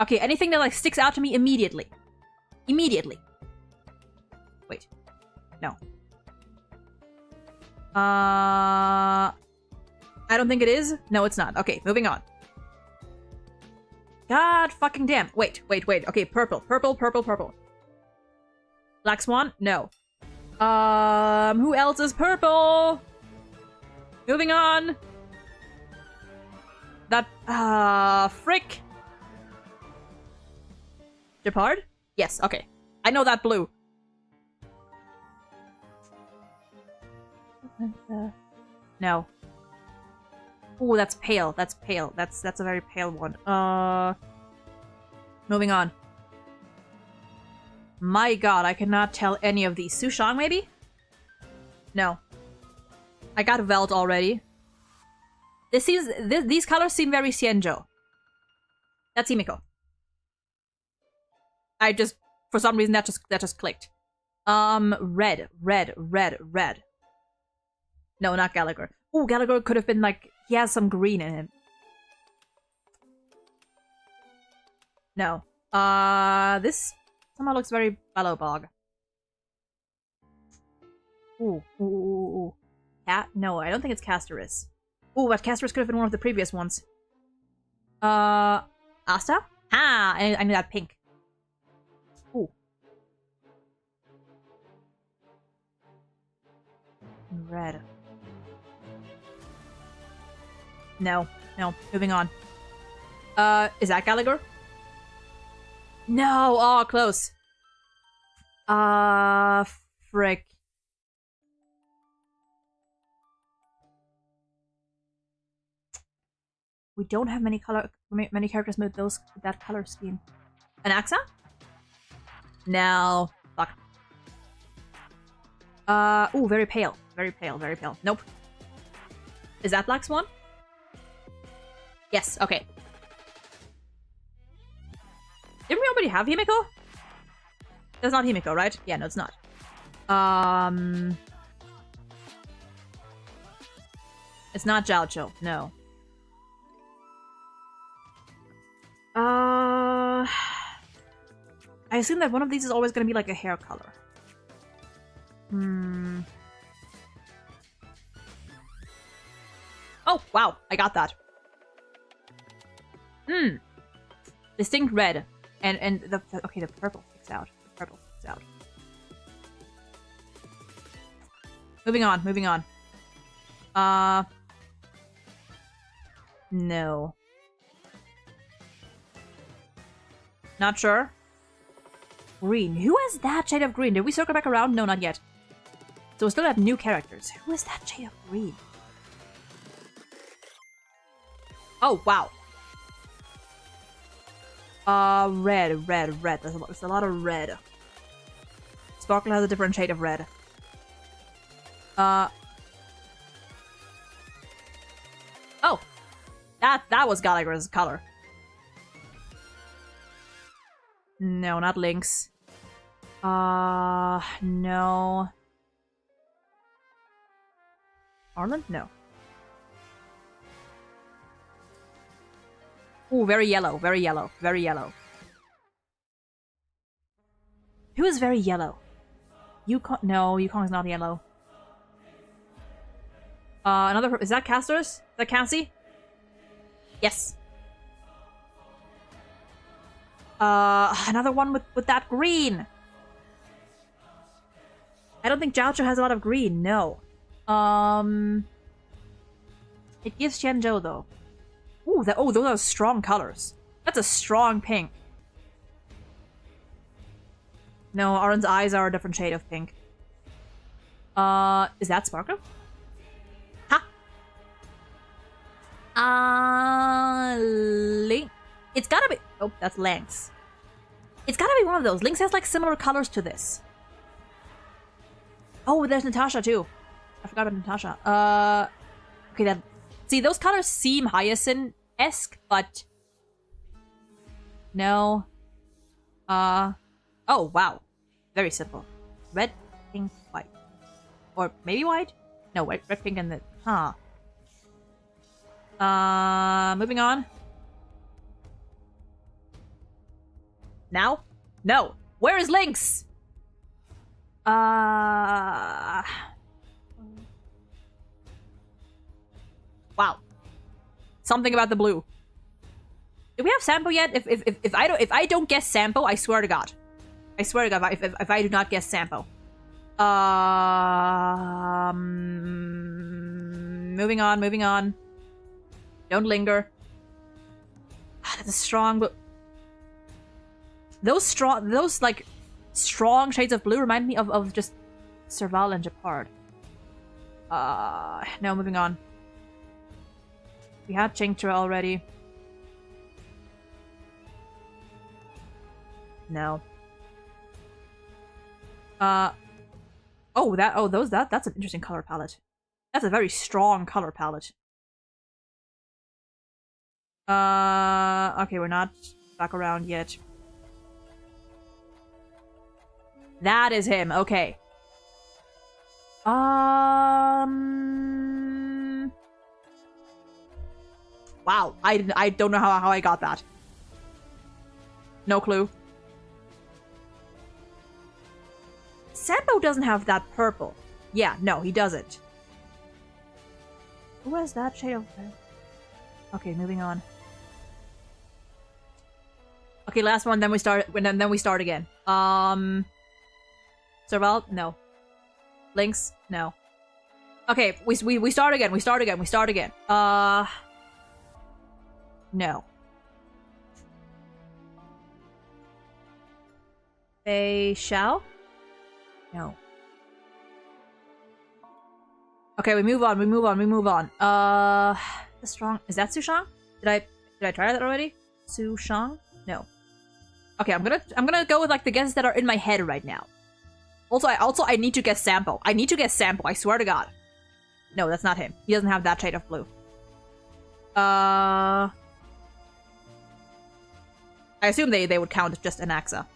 Okay, anything that, like, sticks out to me immediately. Immediately. Wait. No. I don't think it is. No, it's not. Okay, moving on. God fucking damn. Wait. Okay, purple. Black Swan? No. Who else is purple? Moving on. That, frick. Gepard? Yes, okay. I know that blue. No. Ooh, that's pale. That's pale. That's a very pale one. Moving on. My god, I cannot tell any of these. Sushang, maybe? No. I got Veld already. These colors seem very Xianzhou. That's Himiko. I just, for some reason, that just clicked. Red. No, not Gallagher. Ooh, Gallagher could have been, like, he has some green in him. No. This somehow looks very Bellowbog. Ooh. Cat? No, I don't think it's Castorus. Ooh, but Castorus could have been one of the previous ones. Asta? Ah, I knew that pink. Ooh. Red. No. Moving on. Is that Gallagher? No! Oh, close. Frick. We don't have many characters with that color scheme. An Axa? No. Fuck. Ooh, very pale. Very pale. Nope. Is that Black Swan? Yes, okay. Didn't we already have Himiko? That's not Himiko, right? Yeah, no, it's not. It's not Jiaoqiu, no. I assume that one of these is always gonna be like a hair color. Oh, wow, I got that. Distinct red. And the purple sticks out. Moving on. No. Not sure. Green. Who is that shade of green? Did we circle back around? No, not yet. So we still have new characters. Who is that shade of green? Oh, wow. Red. There's a lot of red. Sparkle has a different shade of red. Oh. That was Gallagher's color. No, not Lynx. No. Arland? No. Ooh, very yellow, very yellow, very yellow. Who is very yellow? Yukon? No, Yukon's not yellow. Another. Is that Castors? Is that Cassie? Yes. Another one with that green. I don't think Jiaochu has a lot of green. No. It gives Qianzhou though. Ooh, those are strong colors. That's a strong pink. No, Aron's eyes are a different shade of pink. Is that Sparkle? Ha! Link. It's gotta be. Oh, that's Lynx. It's gotta be one of those. Lynx has like similar colors to this. Oh, there's Natasha too. I forgot about Natasha. Okay, that. See, those colors seem Hyacinth-esque, but no. Oh, wow. Very simple. Red, pink, white. Or maybe white? No, red, pink, and the... Huh. Moving on. Now? No. Where is Lynx? Wow. Something about the blue. Do we have Sampo yet? If I don't guess Sampo, I swear to God. I swear to God, if I do not guess Sampo. Moving on, moving on. Don't linger. That's a strong blue. Those like strong shades of blue remind me of just Serval and Japard. No, moving on. We had Chingtra already. No. That's an interesting color palette. That's a very strong color palette. Okay, we're not back around yet. That is him, okay. Wow, I don't know how I got that. No clue. Sampo doesn't have that purple. Yeah, no, he doesn't. Who has that shade of red? Okay, moving on. Okay, last one, then we start again. Serval? No. Lynx? No. Okay, we start again, we start again. No. Fei Xiao? No. Okay, we move on. The strong. Is that Sushang? Did I try that already? Sushang? No. Okay, I'm gonna go with like the guesses that are in my head right now. Also, I need to guess Sampo. I swear to God. No, that's not him. He doesn't have that shade of blue. I assume they would count just Anaxa.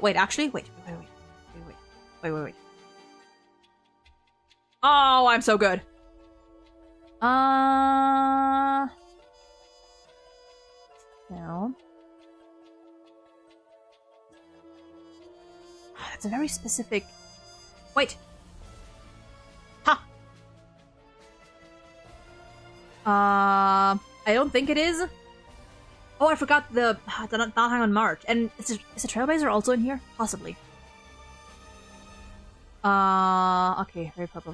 Wait, actually, wait. Oh, I'm so good. No. That's a very specific... Wait. Ha! I don't think it is. Oh, I forgot the not hang on March. And is the Trailblazer also in here? Possibly. Okay, very purple.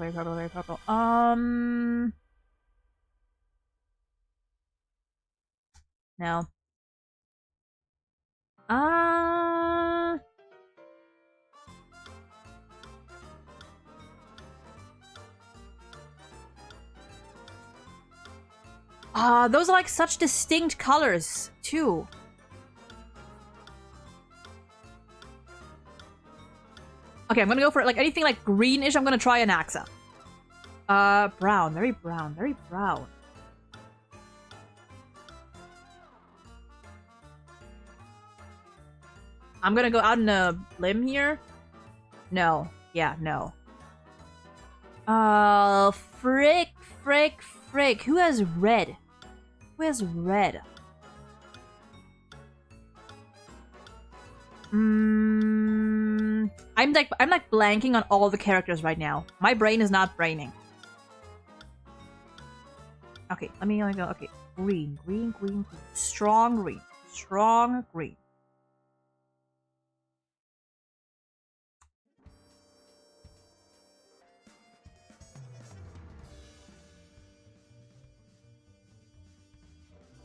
No. Those are like such distinct colors, too. Okay, I'm gonna go for like anything like greenish. I'm gonna try an Axa. Brown, very brown. I'm gonna go out on a limb here. No. Yeah, no. Frick. Who has red? Who has red? I'm like blanking on all the characters right now. My brain is not braining. Okay, let me go. Okay, green. Strong green.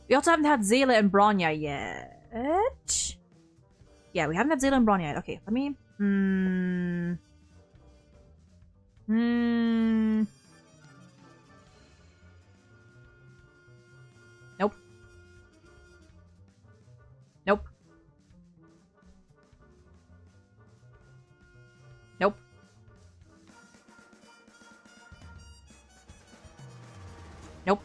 We also haven't had Zela and Bronya yet. Yeah, we haven't had Zela and Bronya yet. Okay, let me... Nope. Nope. Nope. Nope.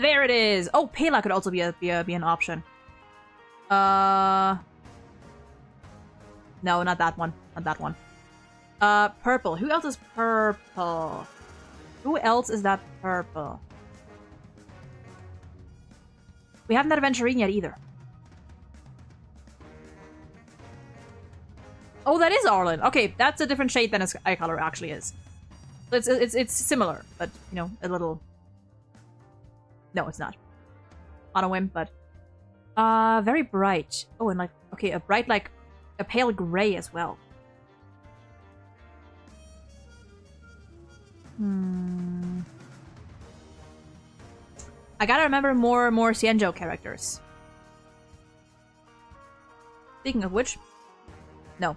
There it is. Oh, Pela could also be an option. No, not that one. Not that one. Purple. Who else is purple? Who else is that purple? We haven't had Aventurine yet either. Oh, that is Arlen. Okay, that's a different shade than his eye color actually is. It's similar, but you know, a little. No, it's not. On a whim, but very bright. Oh, and like okay, a bright like a pale gray as well. I gotta remember more Xianzhou characters. Speaking of which, no.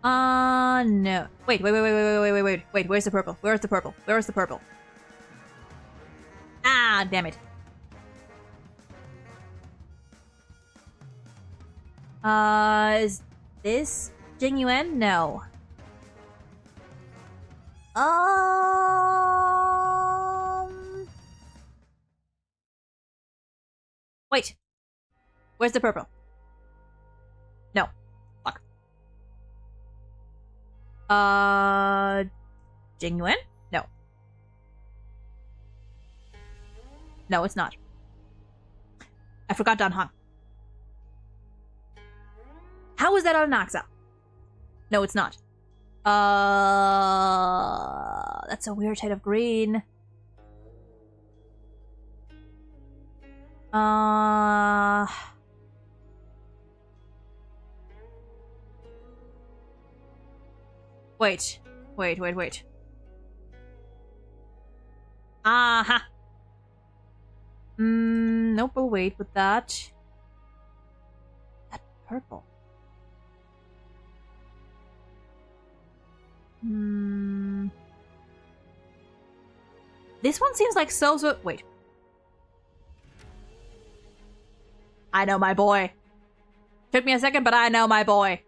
No. Wait. Where's the purple? Where's the purple? Where's the purple? Ah, damn it. Is this Jingyuan? No. Wait. Where's the purple? No. Fuck. Jingyuan? No. No, it's not. I forgot Dan Hong. How is that on Naxa? No, it's not. That's a weird shade of green. Wait. Aha. Nope, we'll wait with that. That purple. This one seems like so. Wait. I know my boy. Took me a second, but I know my boy.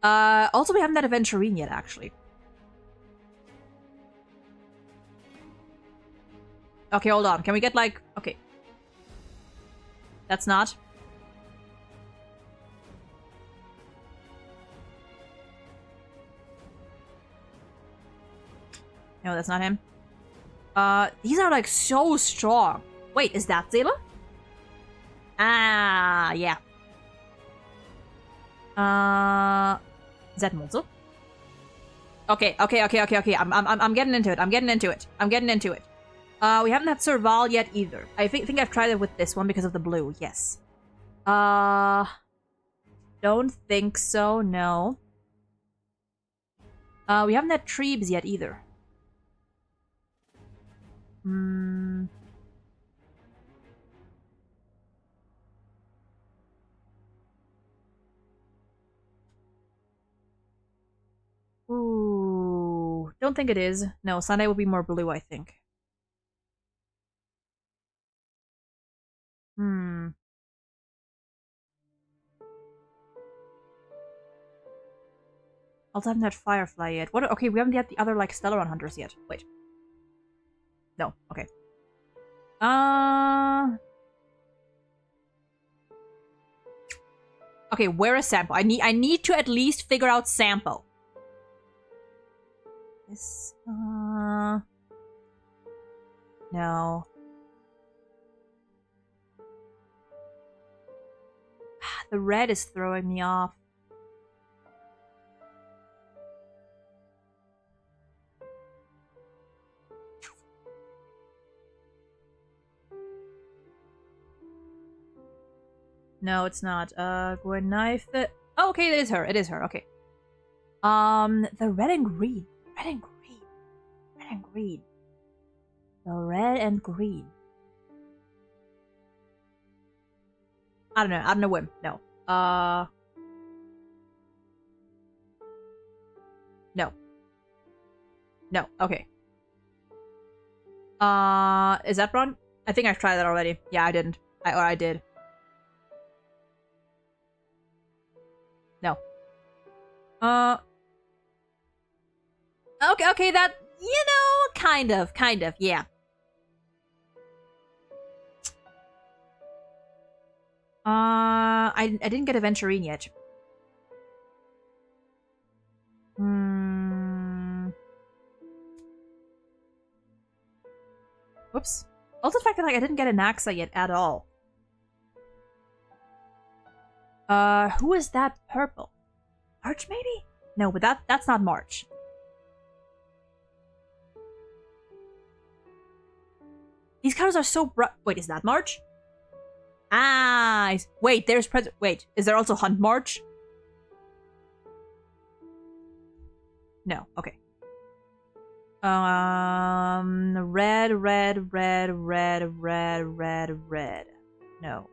Also, we haven't had Aventurine yet, actually. Okay, hold on. Can we get, like... Okay. That's not. No, that's not him. These are, like, so strong. Wait, is that Zela? Ah, yeah. Is that Mozo? Okay. I'm getting into it. We haven't had Serval yet either. I think I've tried it with this one because of the blue. Yes. Don't think so. No. We haven't had Treebs yet either. Ooh, don't think it is. No, Sunday will be more blue, I think. Also haven't had Firefly yet. What? Okay, we haven't had the other, like, Stellaron Hunters yet. Wait. No, okay. Okay, where is sample? I need to at least figure out sample. This, no. The red is throwing me off. No, it's not. Go and knife it. Oh, okay, it is her. It is her. Okay. The red and green. Red and green. Red and green. The red and green. I don't know. I don't know whim. No. No. No. Okay. Is that wrong? I think I've tried that already. Yeah, I didn't. Or I did. No. Okay, that, you know, kind of, yeah. I didn't get Aventurine yet. Whoops. Also the fact that, like, I didn't get a Naxa yet at all. Who is that purple? March, maybe? No, but that's not March. These colors are so bright. Wait, is that March? Ah, wait, there's wait, is there also Hunt March? No, okay. Red. No.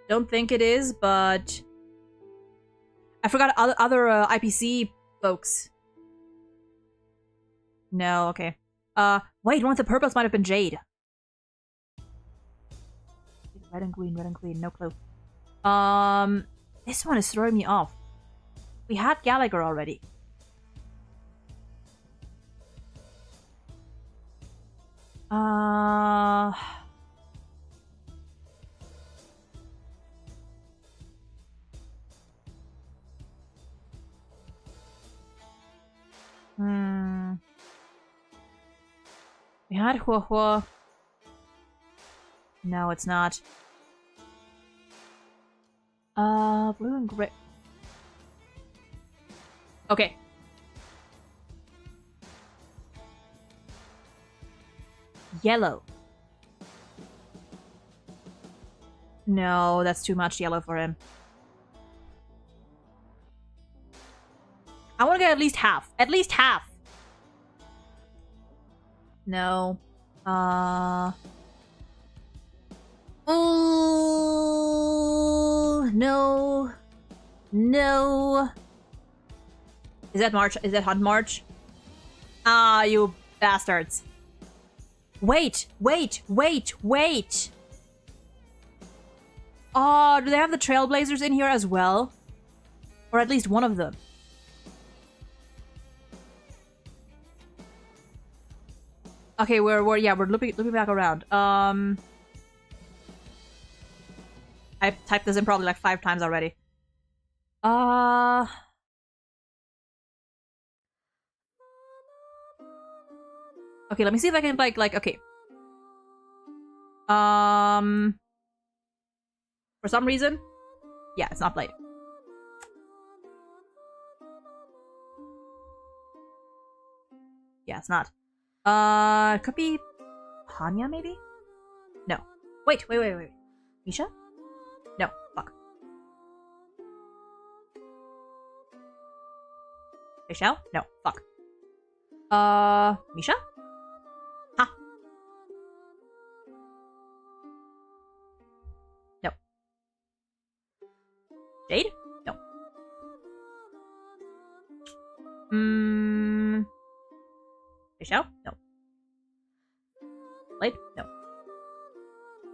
Don't think it is, but I forgot other IPC folks. No, okay. Wait, one of the purples might have been Jade. Red and green, no clue. This one is throwing me off. We had Gallagher already. We had Hua Hua. No, it's not. Blue and gray. Okay. Yellow. No, that's too much yellow for him. I want to get at least half. At least half. No. Oh, no. No. Is that March? Is that Hunt March? Ah, you bastards. Wait. Oh, do they have the Trailblazers in here as well? Or at least one of them. Okay, we're looping back around. I've typed this in probably like 5 times already. Okay, let me see if I can like okay. For some reason, yeah, it's not Blade. Yeah, it's not. It could be Hanya, maybe? No. Wait. Misha? No, fuck. Michelle? No, fuck. Misha? Ha. No. Jade? No. Michelle? No. Blade? No.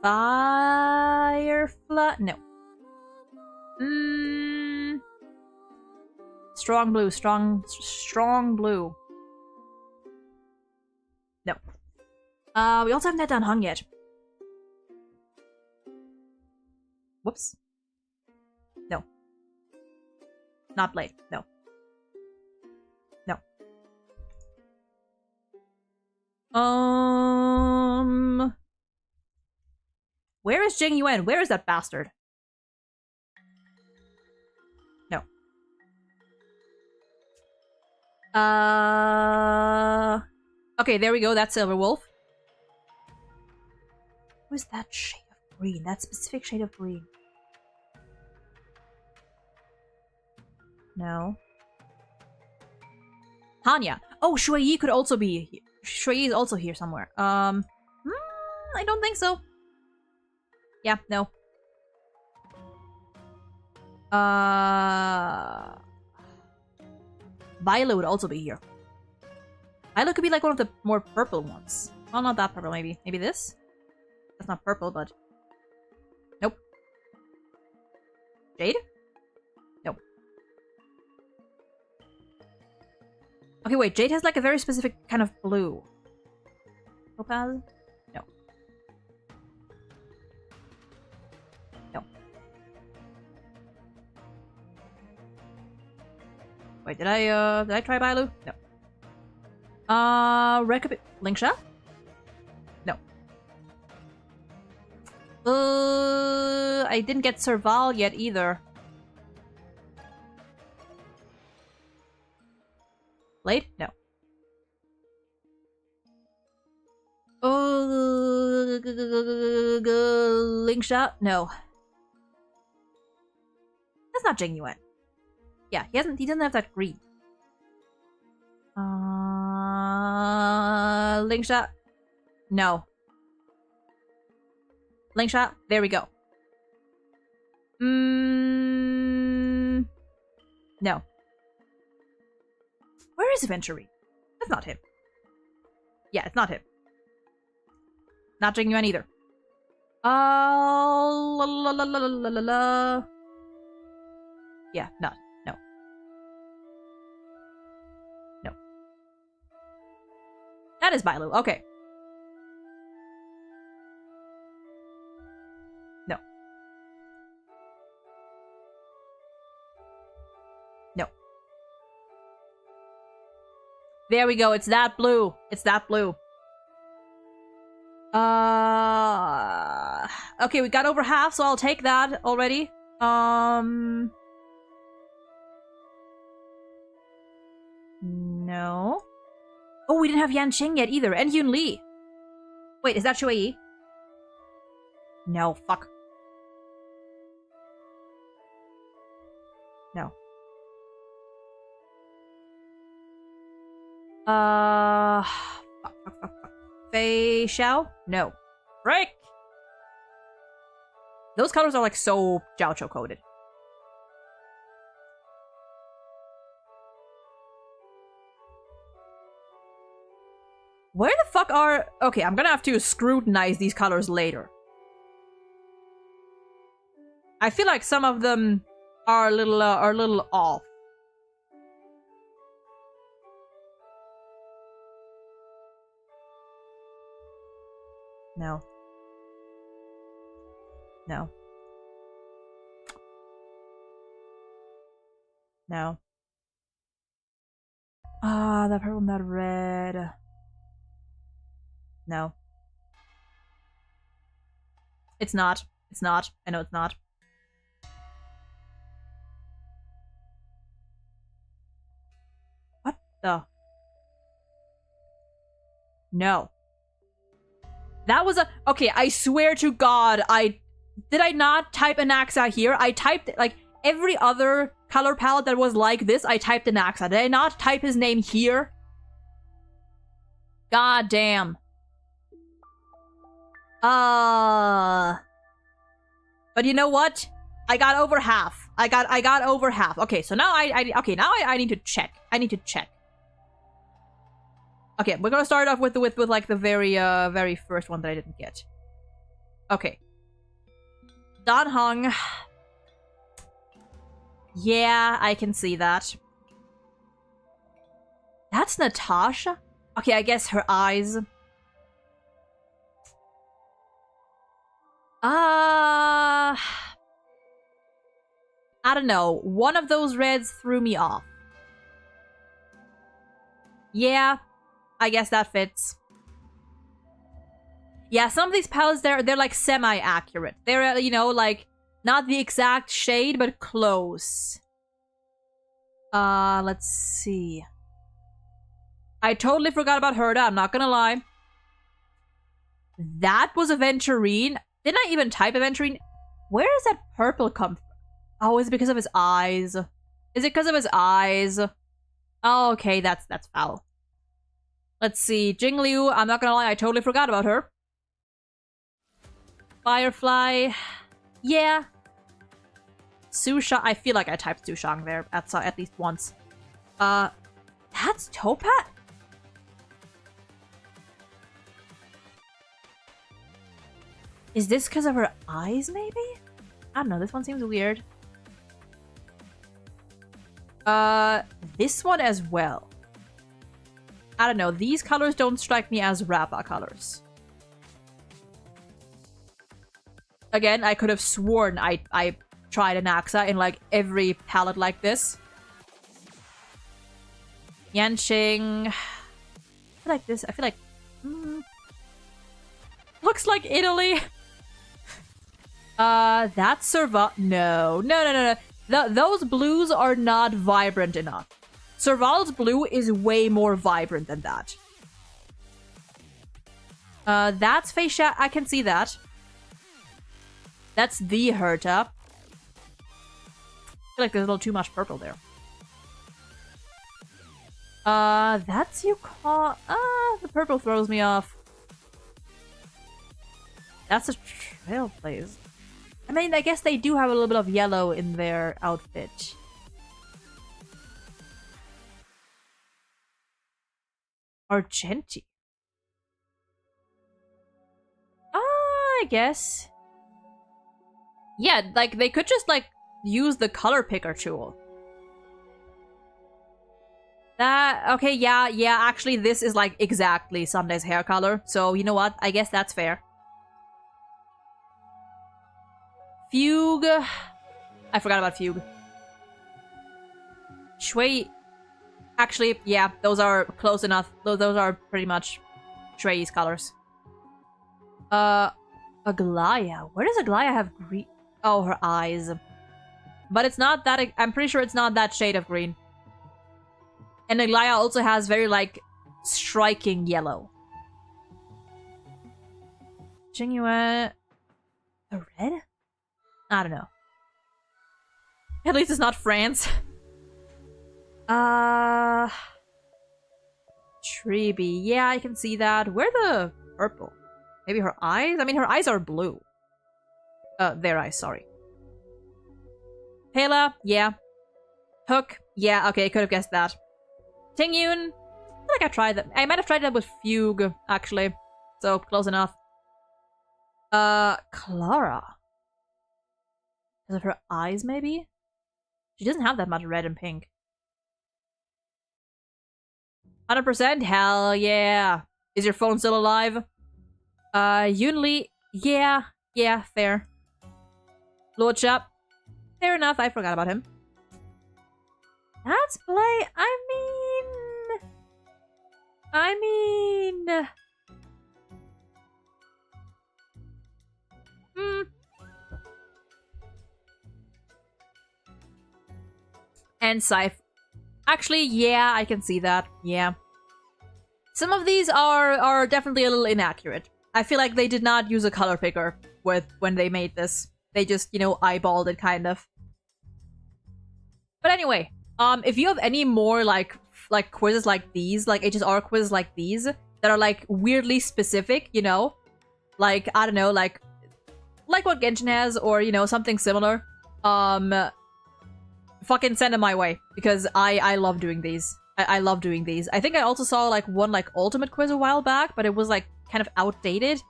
Firefly? No. Strong blue. Strong blue. No. We also haven't had done Hung yet. Whoops. Not Blade. No. No. Where is Jing Yuan? Where is that bastard? No. Okay, there we go. That's Silver Wolf. Who's that shade of green? That specific shade of green. No. Hanya. Oh, Shui Yi could also be here. Shui Yi is also here somewhere. I don't think so. Yeah, no. Violet would also be here. Violet could be like one of the more purple ones. Well, not that purple, maybe. Maybe this? That's not purple, but... Nope. Jade? Nope. Okay, wait. Jade has like a very specific kind of blue. Topaz? No. No. Wait, did I try Bailu? No. Lingsha? No. I didn't get Serval yet either. Blade? No. Lingsha? No. That's not Jing Yuan. Yeah, he doesn't have that green. Lingsha? No. Lingsha? There we go. No. Where is Venturi? That's not him. Yeah, it's not him. Not Jing Yuan either. La la la la la la la. Yeah, not. No. No. That is Bailu. Okay. No. No. There we go. It's that blue. It's that blue. Okay, we got over half, so I'll take that already. No. Oh, we didn't have Yan Qing yet either, and Yun Li. Wait, is that Shui Yi? No, fuck. No. Fuck. Fei Xiao? No. Frick! Those colors are like so Jiaocho coded. Where the fuck are... Okay, I'm gonna have to scrutinize these colors later. I feel like some of them are a little off. No. No. No. Ah, that purple, that red. No. It's not. It's not. I know it's not. What the? No. That was a... Okay, I swear to God, Did I not type Anaxa here? I typed, like, every other color palette that was like this, I typed Anaxa. Did I not type his name here? God damn. But you know what? I got over half. I got over half. Okay, so now I need to check. I need to check. Okay, we're gonna start off with like the very first one that I didn't get. Okay. Dan Heng. Yeah, I can see that. That's Natasha? Okay, I guess her eyes. I don't know. One of those reds threw me off. Yeah, I guess that fits. Yeah, some of these palettes, they're like semi-accurate. They're, you know, like, not the exact shade, but close. Let's see. I totally forgot about Herda, I'm not gonna lie. That was Aventurine. Didn't I even type Aventurine? Where does that purple come from? Oh, is it because of his eyes? Is it because of his eyes? Oh, okay, that's foul. Let's see. Jingliu, I'm not gonna lie, I totally forgot about her. Firefly. Yeah. Sushang. I feel like I typed Sushang there at least once. That's Topaz? Is this because of her eyes, maybe? I don't know, this one seems weird. This one as well. I don't know, these colors don't strike me as Rappa colors. Again, I could have sworn I tried an Axa in like every palette like this. Yanqing. I feel like this. I feel like looks like Italy. That's No. Those blues are not vibrant enough. Serval's blue is way more vibrant than that. That's Feisha. I can see that. That's the Herta. I feel like there's a little too much purple there. That's Yukon. The purple throws me off. That's a Trailblaze. I mean, I guess they do have a little bit of yellow in their outfit. Argenti. I guess. Yeah, like, they could just, like, use the color picker tool. Okay, yeah, actually, this is, like, exactly Sunday's hair color. So, you know what? I guess that's fair. Fugue. I forgot about Fugue. Shui. Actually, yeah, those are close enough. Those are pretty much Shui's colors. Aglaya. Where does Aglaya have green? Oh, her eyes. But it's not that... I'm pretty sure it's not that shade of green. And Aglaya also has very, like, striking yellow. Jingyue... A red? I don't know. At least it's not France. Treeby. Yeah, I can see that. Where the purple? Maybe her eyes? I mean, her eyes are blue. Their eyes, sorry. Pela, yeah. Hook, yeah, okay, I could have guessed that. Tingyun, I feel like I tried that. I might have tried that with Fugue, actually. So, close enough. Clara. Because of her eyes, maybe? She doesn't have that much red and pink. 100%? Hell yeah. Is your phone still alive? Yunli, yeah, fair. Lord Shop, fair enough, I forgot about him. That's play, I mean... And Scythe. Actually, yeah, I can see that, yeah. Some of these are definitely a little inaccurate. I feel like they did not use a color picker when they made this. They just, you know, eyeballed it, kind of. But anyway, if you have any more, like quizzes like these, like HSR quizzes like these, that are, like, weirdly specific, you know? Like, I don't know, like what Genshin has, or, you know, something similar. Fucking send them my way, because I love doing these. I love doing these. I think I also saw, like, one, like, ultimate quiz a while back, but it was, like, kind of outdated.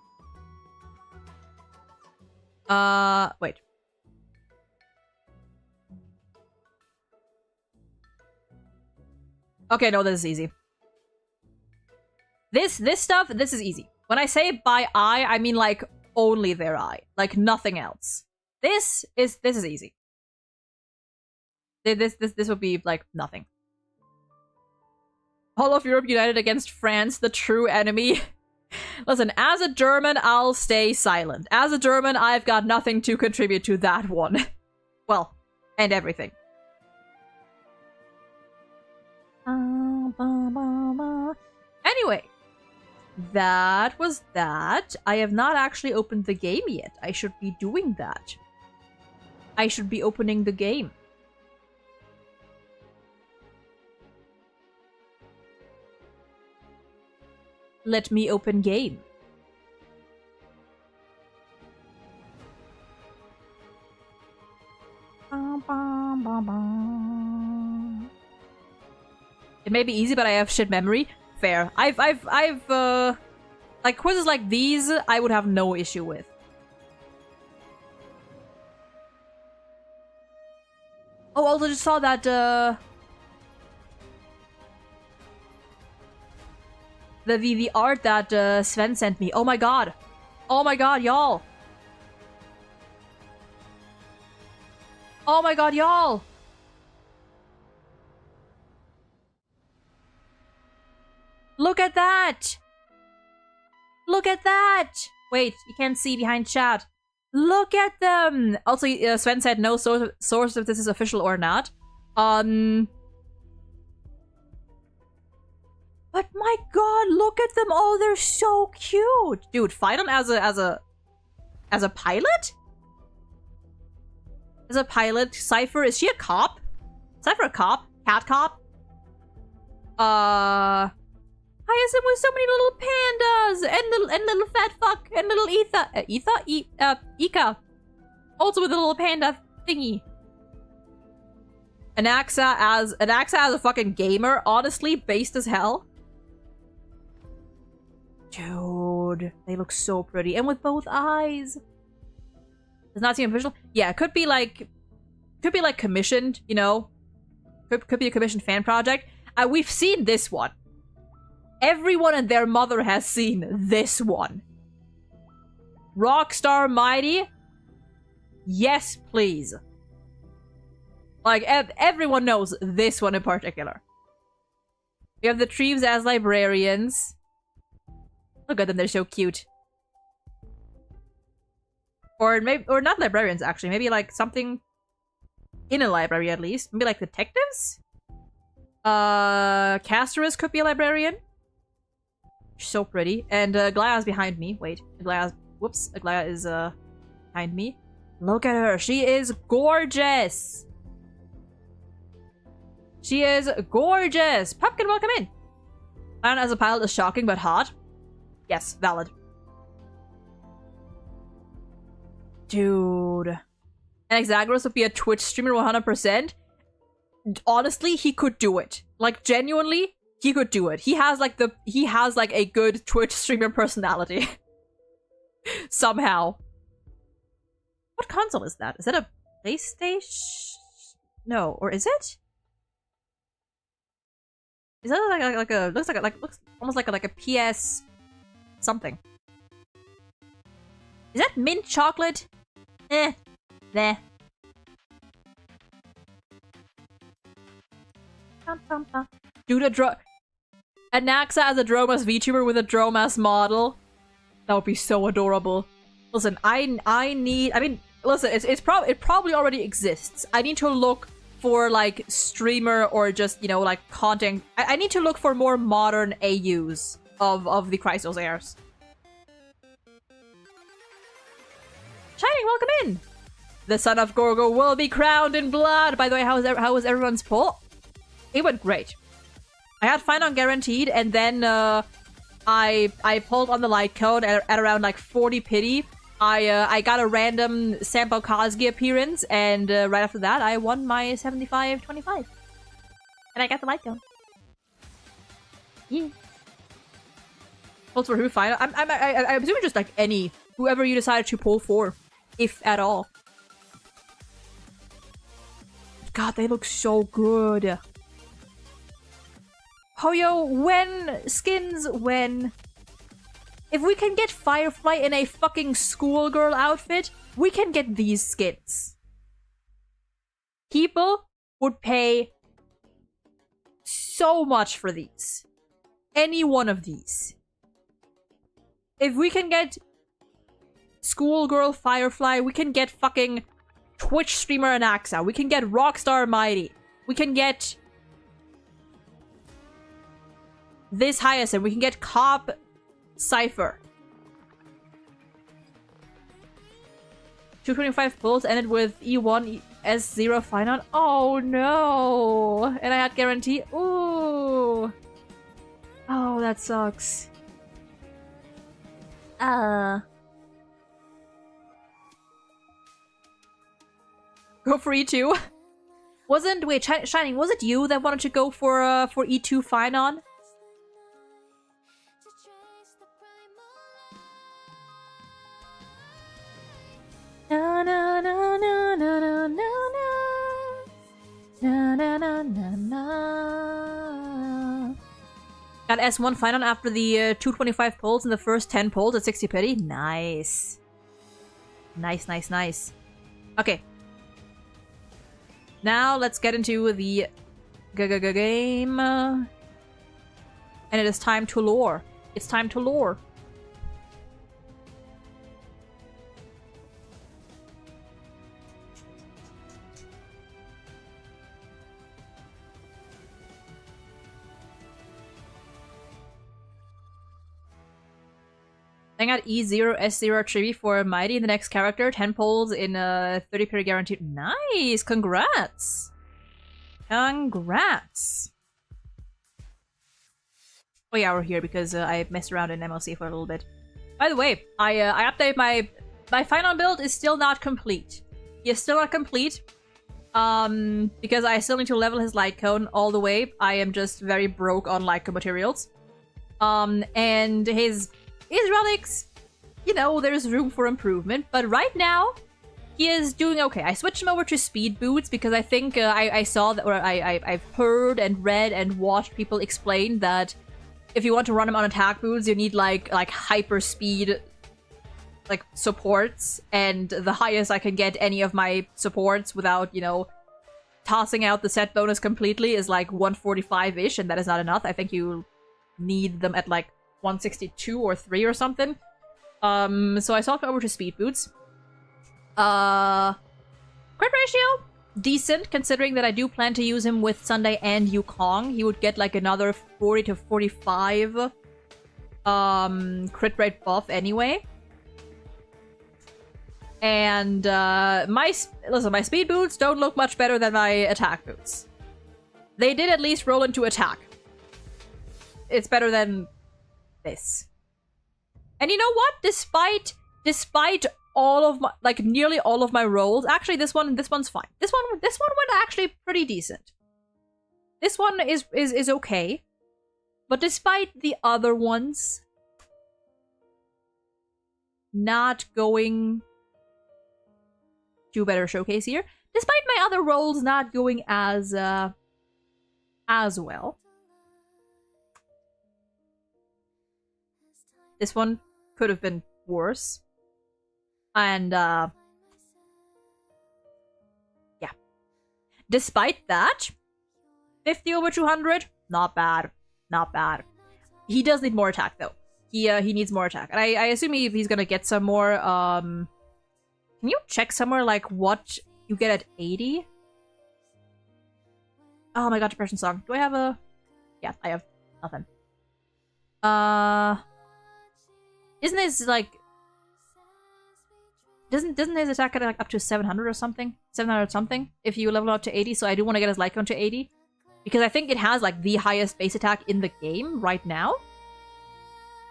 Wait. Okay, no, this is easy. This stuff, this is easy. When I say by eye, I mean, like, only their eye. Like, nothing else. This is easy. This would be like nothing. All of Europe united against France, the true enemy. Listen, as a German, I'll stay silent. As a German, I've got nothing to contribute to that one. Well, and everything. Anyway, that was that. I have not actually opened the game yet. I should be doing that. I should be opening the game. Let me open game. It may be easy, but I have shit memory. Fair. I've like quizzes like these, I would have no issue with. Oh, also just saw that, the art that, Sven sent me. Oh my god. Oh my god, y'all. Oh my god, y'all. Look at that! Look at that! Wait, you can't see behind chat. Look at them! Also, Sven said no source if this is official or not. But my god, look at them all! They're so cute! Dude, fight him as a pilot? As a pilot? Cypher, is she a cop? Cypher a cop? Cat cop? Hyacinth with so many little pandas and little fat fuck and little Ika, also with a little panda thingy. Anaxa as a fucking gamer, honestly, based as hell. Dude, they look so pretty, and with both eyes. Does not seem official. Yeah, it could be like commissioned, you know. Could be a commissioned fan project. We've seen this one. Everyone and their mother has seen this one. Rockstar Mighty? Yes, please. Like, everyone knows this one in particular. We have the Treves as librarians. Look at them, they're so cute. Or maybe, or not librarians, actually. Maybe like something in a library, at least. Maybe like detectives? Casterus could be a librarian. So pretty. And Aglaya's behind me. Wait, Aglaya's... Whoops. Aglaya is behind me. Look at her. She is gorgeous. She is gorgeous. Pumpkin, welcome in. Iron as a pilot is shocking but hot. Yes, valid. Dude. And Exagros would be a Twitch streamer 100%. Honestly, he could do it. Like, genuinely, he could do it. He has like a good Twitch streamer personality. Somehow. What console is that? Is that a PlayStation? No, or is it? Is that like a looks almost like a PS something. Is that mint chocolate? Nah. Dude, Anaxa as a Dromas VTuber with a Dromas model. That would be so adorable. Listen, I mean, listen, it probably already exists. I need to look for like streamer or just, you know, like content. I need to look for more modern AUs of the Chrysos heirs. Shining, welcome in. The son of Gorgo will be crowned in blood. By the way, how was everyone's poll? It went great. I had fine on guaranteed, and then I pulled on the light code at around like 40 pity. I got a random Sampo Kazgi appearance, and right after that, I won my 75-25. And I got the light code. Yeah. Polls for who final? I'm assuming just like whoever you decided to pull for, if at all. God, they look so good. Hoyo, when? Skins, when? If we can get Firefly in a fucking schoolgirl outfit, we can get these skins. People would pay so much for these. Any one of these. If we can get Schoolgirl Firefly, we can get fucking Twitch streamer Anaxa, we can get Rockstar Mighty, we can get this Hyacinth, we can get Cop Cypher. 225 pulls ended with E1 S0 final. Oh no! And I had guarantee. Ooh. Oh, that sucks. Go for E2. Wait, Shining, was it you that wanted to go for E2 Finon? Na na na na na na na na na na na na. Got S1 Finon after the 225 pulls in the first 10 pulls at 60 pity. Nice. Nice, nice, nice. Okay. Now let's get into the game. And it is time to lore. It's time to lore. I got E0, S0 tribute for Mighty in the next character. 10 polls in a 30 period guaranteed. Nice! Congrats! Congrats! Oh yeah, we're here because I messed around in MLC for a little bit. By the way, I updated my final build is still not complete. He is still not complete. Because I still need to level his light cone all the way. I am just very broke on light cone materials. And his relics, you know, there's room for improvement, but right now, he is doing okay. I switched him over to speed boots because I think I saw that, or I've heard and read and watched people explain that if you want to run him on attack boots, you need like hyper speed, like supports, and the highest I can get any of my supports without, you know, tossing out the set bonus completely is like 145-ish, and that is not enough. I think you need them at like 162 or 3 or something. So I swapped over to speed boots. Crit ratio, decent, considering that I do plan to use him with Sunday and Yukong. He would get like another 40 to 45 crit rate buff anyway. And my speed boots don't look much better than my attack boots. They did at least roll into attack. It's better than this. And you know what? Despite all of my, like, nearly all of my rolls, actually this one's fine. This one went actually pretty decent. This one is okay. But despite the other ones not going to better showcase here, despite my other rolls not going as well, this one could have been worse. And, yeah. Despite that, 50 over 200, not bad. Not bad. He does need more attack, though. He needs more attack. And I assume he's gonna get some more, Can you check somewhere, like, what you get at 80? Oh my god, Depression Song. Do I have a... Yeah, I have nothing. Isn't his, like... Doesn't his attack get like up to 700 or something? 700 something? If you level up to 80, so I do want to get his light cone to 80. Because I think it has like the highest base attack in the game right now.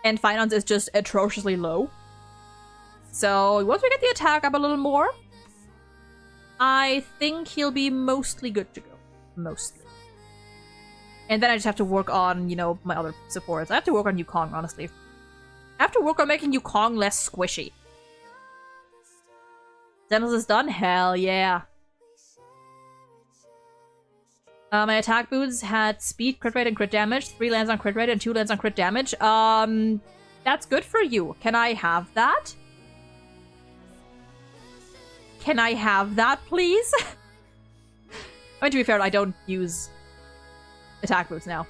And Finance is just atrociously low. So once we get the attack up a little more, I think he'll be mostly good to go. Mostly. And then I just have to work on, you know, my other supports. I have to work on Yukong, honestly. I have to work on making Yukong less squishy. Xenos is done? Hell yeah. My attack boots had speed, crit rate, and crit damage. 3 lands on crit rate and 2 lands on crit damage. That's good for you. Can I have that? Can I have that, please? I mean, to be fair, I don't use attack boots now.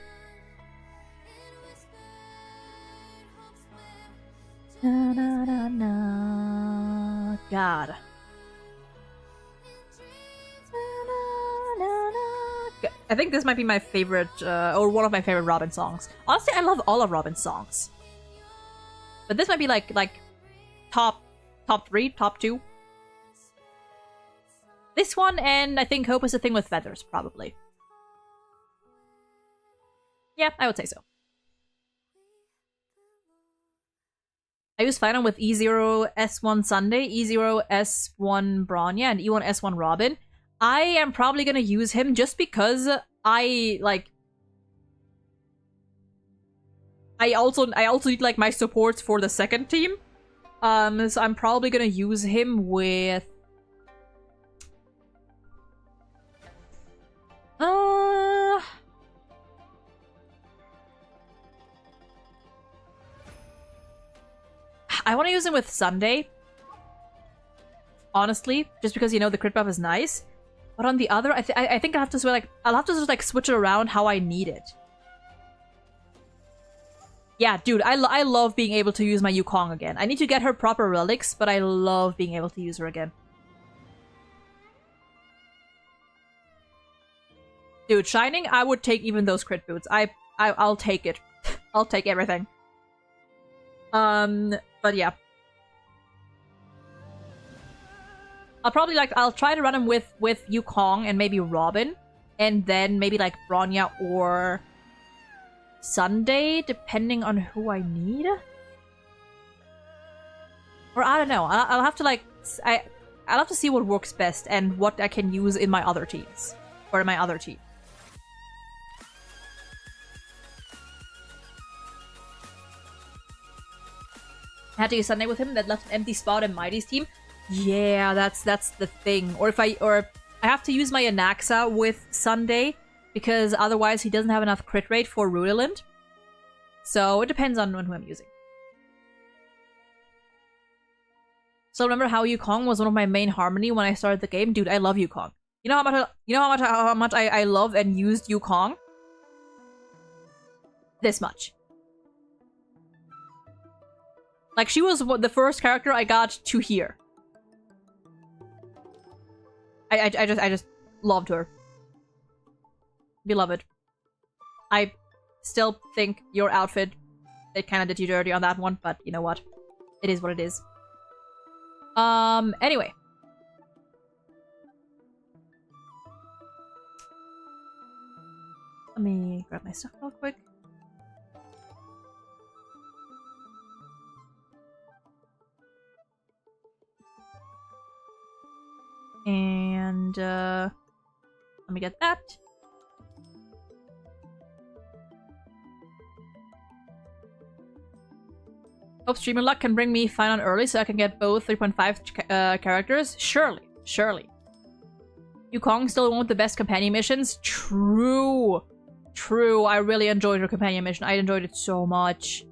Na, na, na, na. God. I think this might be my favorite, or one of my favorite Robin songs. Honestly, I love all of Robin's songs. But this might be like top 3, top 2. This one, and I think Hope is a Thing with Feathers, probably. Yeah, I would say so. I use Final with E0 S1 Sunday, E0 S1 Bronya, and E1 S1 Robin. I am probably gonna use him just because I also need like my supports for the second team. So I'm probably gonna use him with I want to use him with Sunday. Honestly, just because, you know, the crit buff is nice. But on the other, I think I'll have to just like switch it around how I need it. Yeah, dude, I love being able to use my Yukong again. I need to get her proper relics, but I love being able to use her again. Dude, Shining, I would take even those crit boots. I'll take it. I'll take everything. But yeah. I'll try to run him with Yukong and maybe Robin. And then maybe like Bronya or Sunday, depending on who I need. Or I don't know. I'll have to like I'll have to see what works best and what I can use in my other teams. Or in my other team. I had to use Sunday with him, that left an empty spot in Mighty's team. Yeah, that's the thing. Or I have to use my Anaxa with Sunday, because otherwise he doesn't have enough crit rate for Rudeland. So it depends on who I'm using. So remember how Yukong was one of my main harmony when I started the game? Dude, I love Yukong. You know how much I love and used Yukong? This much. Like, she was the first character I got to hear. I just loved her. Beloved. I still think your outfit, it kind of did you dirty on that one, but you know what? It is what it is. Anyway. Let me grab my stuff real quick. And, let me get that. Hope streaming luck can bring me Fine on early so I can get both 3.5 characters. Surely, surely. Yukong still one of the best companion missions. True. True, I really enjoyed her companion mission. I enjoyed it so much.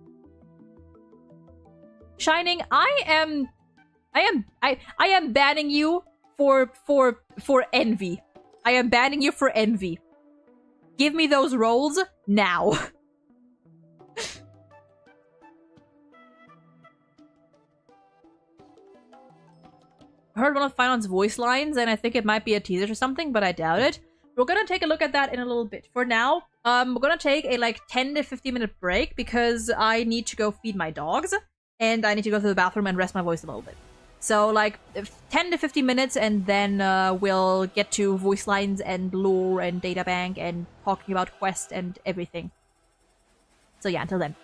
Shining, I am banning you for envy. I am banning you for envy. Give me those rolls now. I heard one of Finon's voice lines, and I think it might be a teaser or something, but I doubt it. We're gonna take a look at that in a little bit. For now, we're gonna take a like 10 to 15 minute break because I need to go feed my dogs, and I need to go to the bathroom and rest my voice a little bit. So like 10 to 15 minutes, and then we'll get to voice lines and lore and databank and talking about quest and everything. So yeah, until then.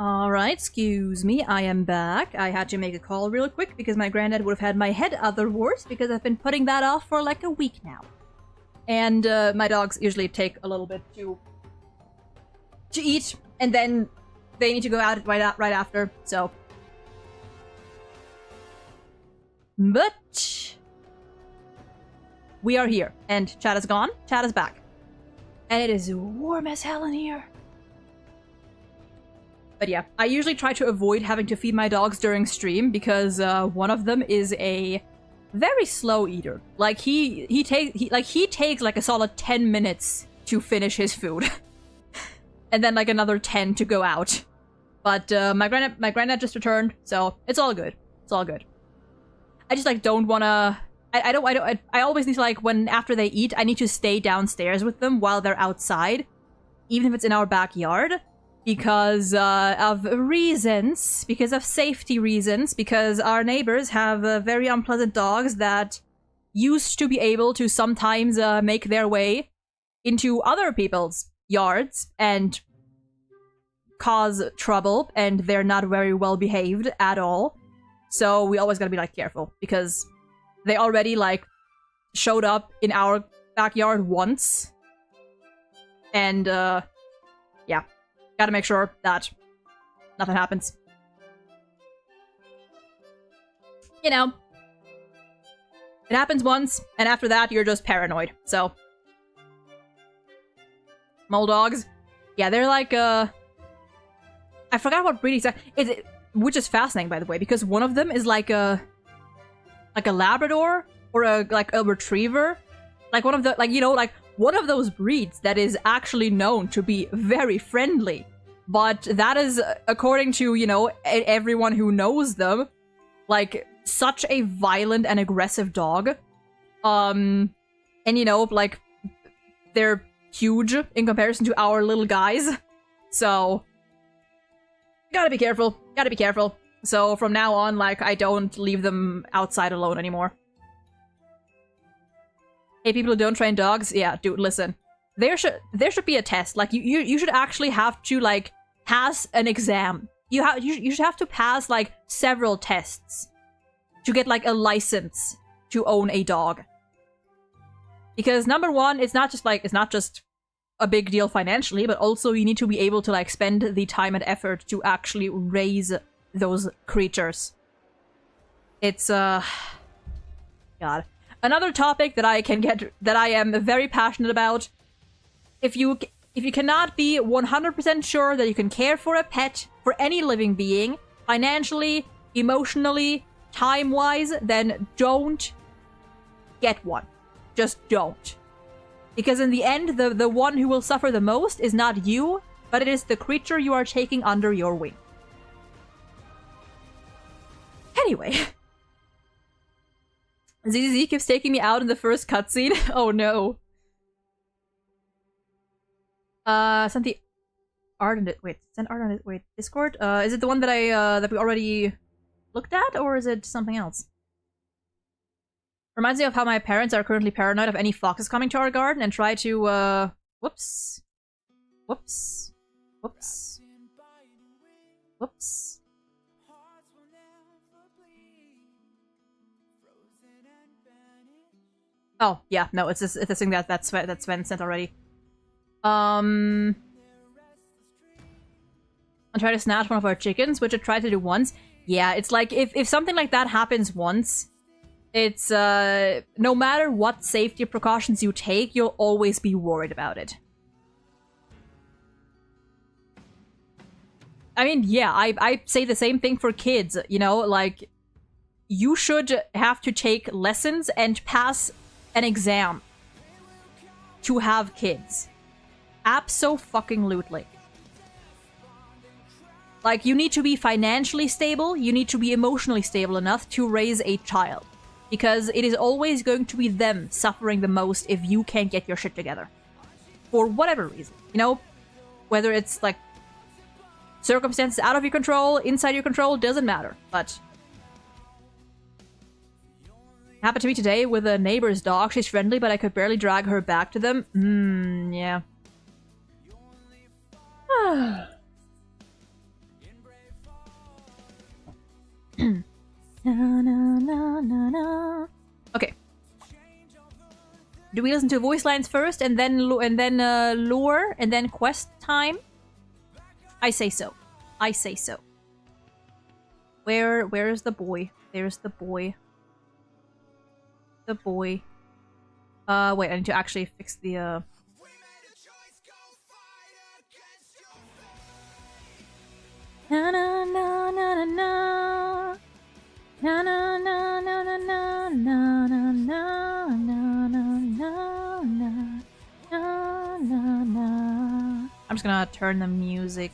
Alright, excuse me, I am back. I had to make a call real quick because my granddad would have had my head otherwise because I've been putting that off for like a week now. And my dogs usually take a little bit to eat, and then they need to go out right after, so. But we are here, and Chad is gone, Chad is back. And it is warm as hell in here. But yeah, I usually try to avoid having to feed my dogs during stream because one of them is a very slow eater. Like he takes like a solid 10 minutes to finish his food, and then like another 10 to go out. But my granddad just returned, so it's all good. It's all good. I just like don't wanna. I always need to like when after they eat, I need to stay downstairs with them while they're outside, even if it's in our backyard. Because of reasons, because of safety reasons, because our neighbors have very unpleasant dogs that used to be able to sometimes make their way into other people's yards and cause trouble, and they're not very well behaved at all. So we always gotta be like careful, because they already like showed up in our backyard once, and yeah. Gotta make sure that nothing happens. You know, it happens once, and after that, you're just paranoid. So, mole dogs, yeah, they're like I forgot what breed exactly. Which is fascinating, by the way, because one of them is like a Labrador or a retriever, like one of the one of those breeds that is actually known to be very friendly. But that is, according to, you know, everyone who knows them, like, such a violent and aggressive dog. And, you know, like, they're huge in comparison to our little guys. So, gotta be careful. Gotta be careful. So, from now on, like, I don't leave them outside alone anymore. Hey, people who don't train dogs, yeah, dude, listen. There should be a test. Like, you should actually have to, like, pass an exam. You should have to pass, like, several tests to get, like, a license to own a dog. Because, number one, it's not just a big deal financially, but also you need to be able to, like, spend the time and effort to actually raise those creatures. It's, God. Another topic that I am very passionate about. If you cannot be 100% sure that you can care for a pet, for any living being, financially, emotionally, time-wise, then don't get one. Just don't. Because in the end, the one who will suffer the most is not you, but it is the creature you are taking under your wing. Anyway. ZZ keeps taking me out in the first cutscene. Oh no. Send the art on it. Wait, send art on it. Wait, Discord? Is it the one that that we already looked at, or is it something else? Reminds me of how my parents are currently paranoid of any foxes coming to our garden and try to, whoops. Whoops. Whoops. Whoops. Oh, yeah, no, it's this thing that Sven sent already. I tried to snatch one of our chickens, which I tried to do once. Yeah, it's like, if something like that happens once, it's, no matter what safety precautions you take, you'll always be worried about it. I mean, yeah, I say the same thing for kids, you know, like, you should have to take lessons and pass an exam to have kids. Abso-fucking-lutely. Like, you need to be financially stable, you need to be emotionally stable enough to raise a child. Because it is always going to be them suffering the most if you can't get your shit together. For whatever reason. You know? Whether it's, like, circumstances out of your control, inside your control, doesn't matter. But happened to me today with a neighbor's dog. She's friendly, but I could barely drag her back to them. Yeah. Na, na, na, na, na. Okay. Do we listen to voice lines first and then lure and then quest time? I say so. I say so. Where is the boy? There's the boy. The boy. Wait, I need to actually fix the Na na na na na na. Na na na na na na na na na na na na na na. I'm just gonna turn the music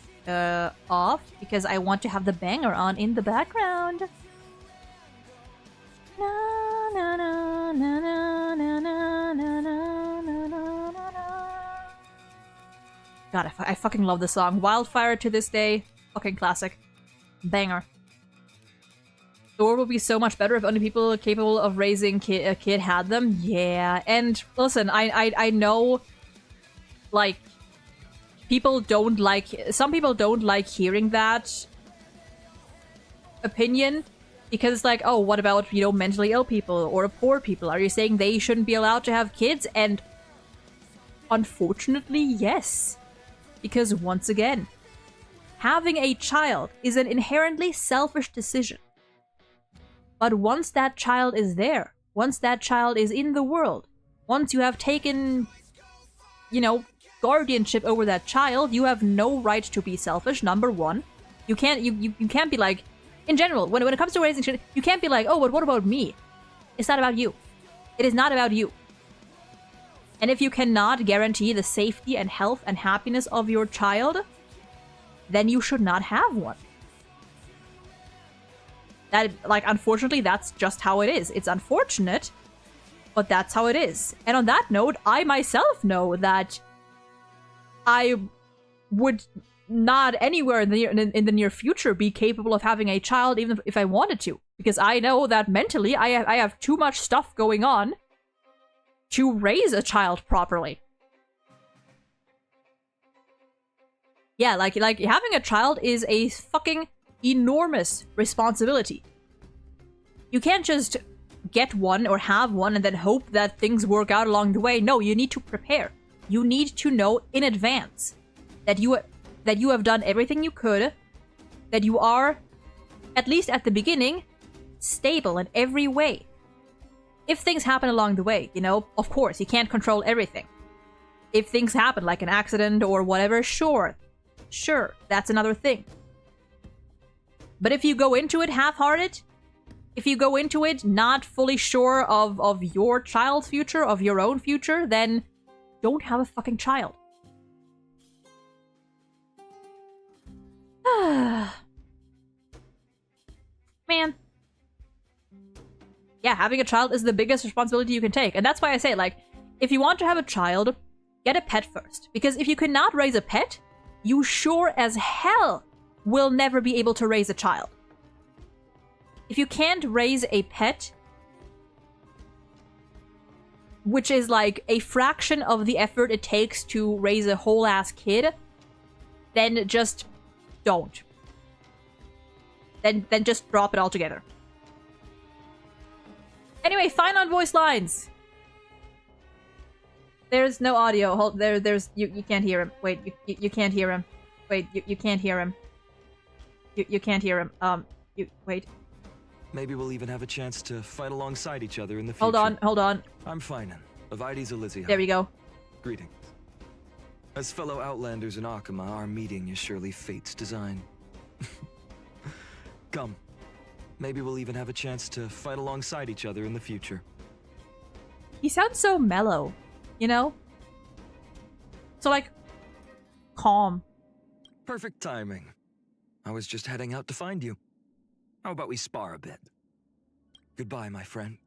off because I want to have the banger on in the background. Na na na na na na na na na na na. God, I fucking love this song. Wildfire to this day. Fucking classic. Banger. The world would be so much better if only people capable of raising a kid had them. Yeah, and listen, I know, like, some people don't like hearing that opinion because it's like, oh, what about, you know, mentally ill people or poor people? Are you saying they shouldn't be allowed to have kids? And unfortunately, yes. Because once again, having a child is an inherently selfish decision. But once that child is there, once that child is in the world, once you have taken, you know, guardianship over that child, you have no right to be selfish, number one. You can't be like, in general, when it comes to raising children, you can't be like, oh, but what about me? It's not about you. It is not about you. And if you cannot guarantee the safety and health and happiness of your child, then you should not have one. That, like, unfortunately, that's just how it is. It's unfortunate, but that's how it is. And on that note, I myself know that I would not anywhere in the near future be capable of having a child, even if I wanted to. Because I know that mentally, I have too much stuff going on to raise a child properly. Yeah, like having a child is a fucking enormous responsibility. You can't just get one or have one and then hope that things work out along the way. No, you need to prepare. You need to know in advance that you have done everything you could, that you are, at least at the beginning, stable in every way. If things happen along the way, you know, of course, you can't control everything. If things happen, like an accident or whatever, sure, that's another thing. But if you go into it half-hearted, if you go into it not fully sure of your child's future, of your own future, then don't have a fucking child. Man. Yeah, having a child is the biggest responsibility you can take. And that's why I say, like, if you want to have a child, get a pet first. Because if you cannot raise a pet, you sure as hell will never be able to raise a child. If you can't raise a pet, which is like a fraction of the effort it takes to raise a whole-ass kid, then just don't. Then just drop it altogether. Anyway, fine on voice lines. There's no audio. Hold there. You can't hear him. Wait, you can't hear him. Wait, you can't hear him. You can't hear him. Wait. Maybe we'll even have a chance to fight alongside each other in the future. Hold on. I'm Finan, of Ides Elysia. There we go. Greetings. As fellow Outlanders in Akama, our meeting is surely fate's design. Come. Maybe we'll even have a chance to fight alongside each other in the future. He sounds so mellow, you know? So, like, calm. Perfect timing. I was just heading out to find you. How about we spar a bit? Goodbye, my friend.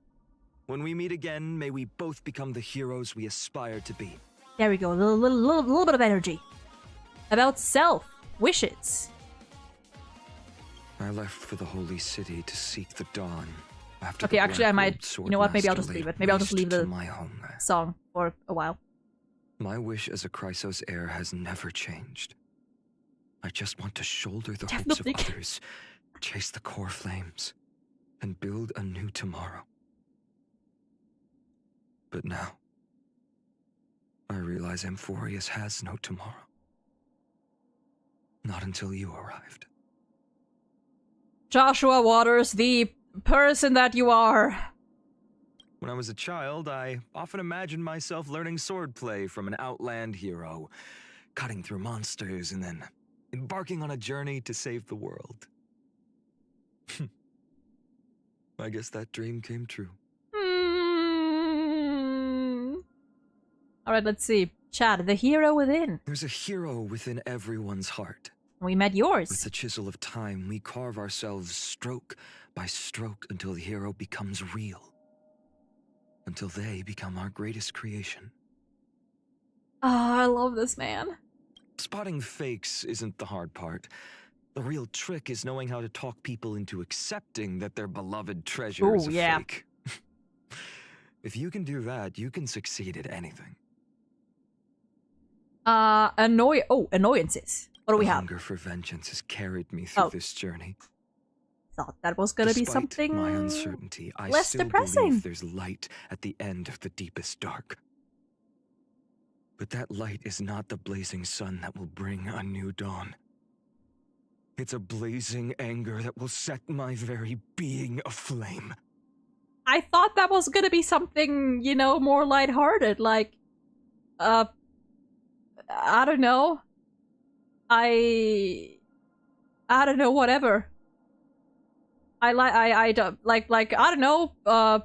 When we meet again, may we both become the heroes we aspire to be. There we go. A little bit of energy. About self. Wishes. I left for the holy city to seek the dawn. After Okay, actually, I might... You know what? Maybe I'll just leave it. Maybe I'll just leave the my home there. song for a while. My wish as a Chrysos heir has never changed. I just want to shoulder the hopes of Definitely. others chase the core flames, and build a new tomorrow. But now, I realize Amphorius has no tomorrow. Not until you arrived. Joshua Waters, the person that you are. When I was a child, I often imagined myself learning swordplay from an outland hero, cutting through monsters and then embarking on a journey to save the world. I guess that dream came true. Alright, let's see. Chad, the hero within. There's a hero within everyone's heart. We met yours. With the chisel of time, we carve ourselves stroke by stroke until the hero becomes real. Until they become our greatest creation. Ah, I love this man. Spotting fakes isn't the hard part. The real trick is knowing how to talk people into accepting that their beloved treasure is a fake. If you can do that, you can succeed at anything. Annoyances. What do we have? Hunger for vengeance has carried me through this journey. Thought that was gonna be something my uncertainty, I less still depressing. believe there's light at the end of the deepest dark. But that light is not the blazing sun that will bring a new dawn. It's a blazing anger that will set my very being aflame. I thought that was gonna be something, you know, more lighthearted, like, I don't know. I don't know, whatever. I don't like, I don't know, I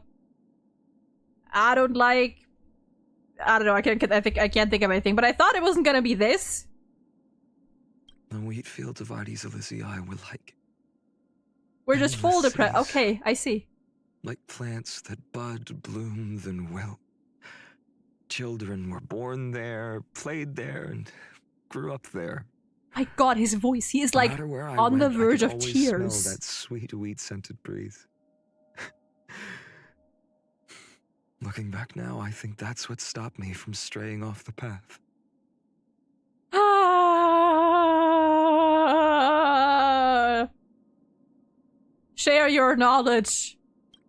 don't know, I can't think of anything, but I thought it wasn't gonna be this. The wheat fields of Addis Elysiae were like... We're just full endless depressed. cities. Okay, I see. Like plants that bud, bloom, then wilt. Children were born there, played there, and grew up there. My god, his voice, he is No like matter where I on the went, I verge could of always tears. smell that sweet wheat-scented breeze. Looking back now, I think that's what stopped me from straying off the path. Share your knowledge.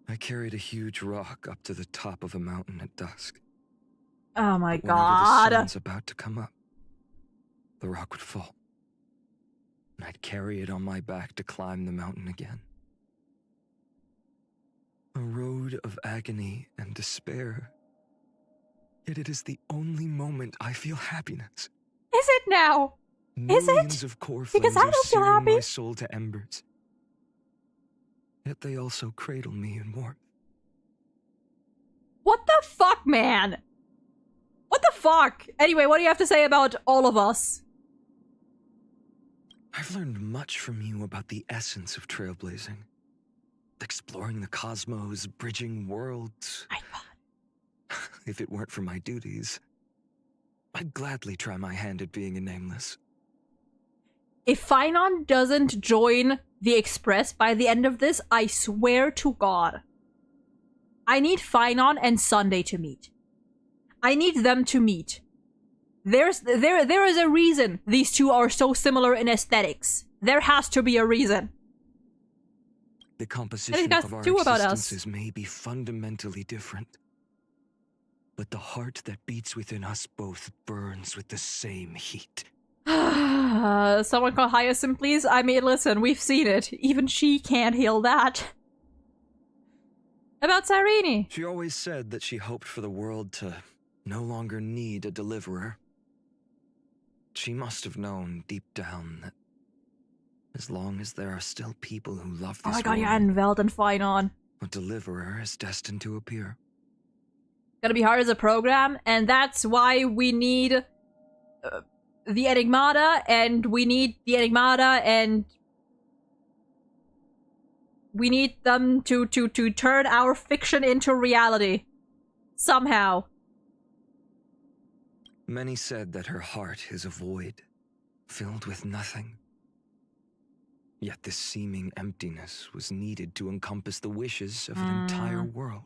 I carried a huge rock up to the top of a mountain at dusk. Oh my But whenever the god. sun's about to come up, the rock would fall. And I'd carry it on my back to climb the mountain again. A road of agony and despair. Yet it is the only moment I feel happiness. Is it now? Is Millions it? of core Because flames I are don't feel searing happy. my soul to embers. Yet they also cradle me in warmth. What the fuck, man? What the fuck? Anyway, what do you have to say about all of us? I've learned much from you about the essence of trailblazing. Exploring the cosmos, bridging worlds. My god. If it weren't for my duties, I'd gladly try my hand at being a nameless. If Finon doesn't join the Express by the end of this, I swear to God, I need Finon and Sunday to meet. I need them to meet. There is a reason these two are so similar in aesthetics. There has to be a reason. The composition of our existences may be fundamentally different. But the heart that beats within us both burns with the same heat. Someone call Hyacinth, please? I mean, listen, we've seen it. Even she can't heal that. About Cyrene. She always said that she hoped for the world to no longer need a deliverer. She must have known deep down that as long as there are still people who love this Oh my god, world, yeah, and Veld and Finon. a deliverer is destined to appear. Gonna be hard as a program, and that's why we need the Enigmata, and we need the Enigmata, and we need them to turn our fiction into reality. Somehow. Many said that her heart is a void, filled with nothing. Yet this seeming emptiness was needed to encompass the wishes of an entire world.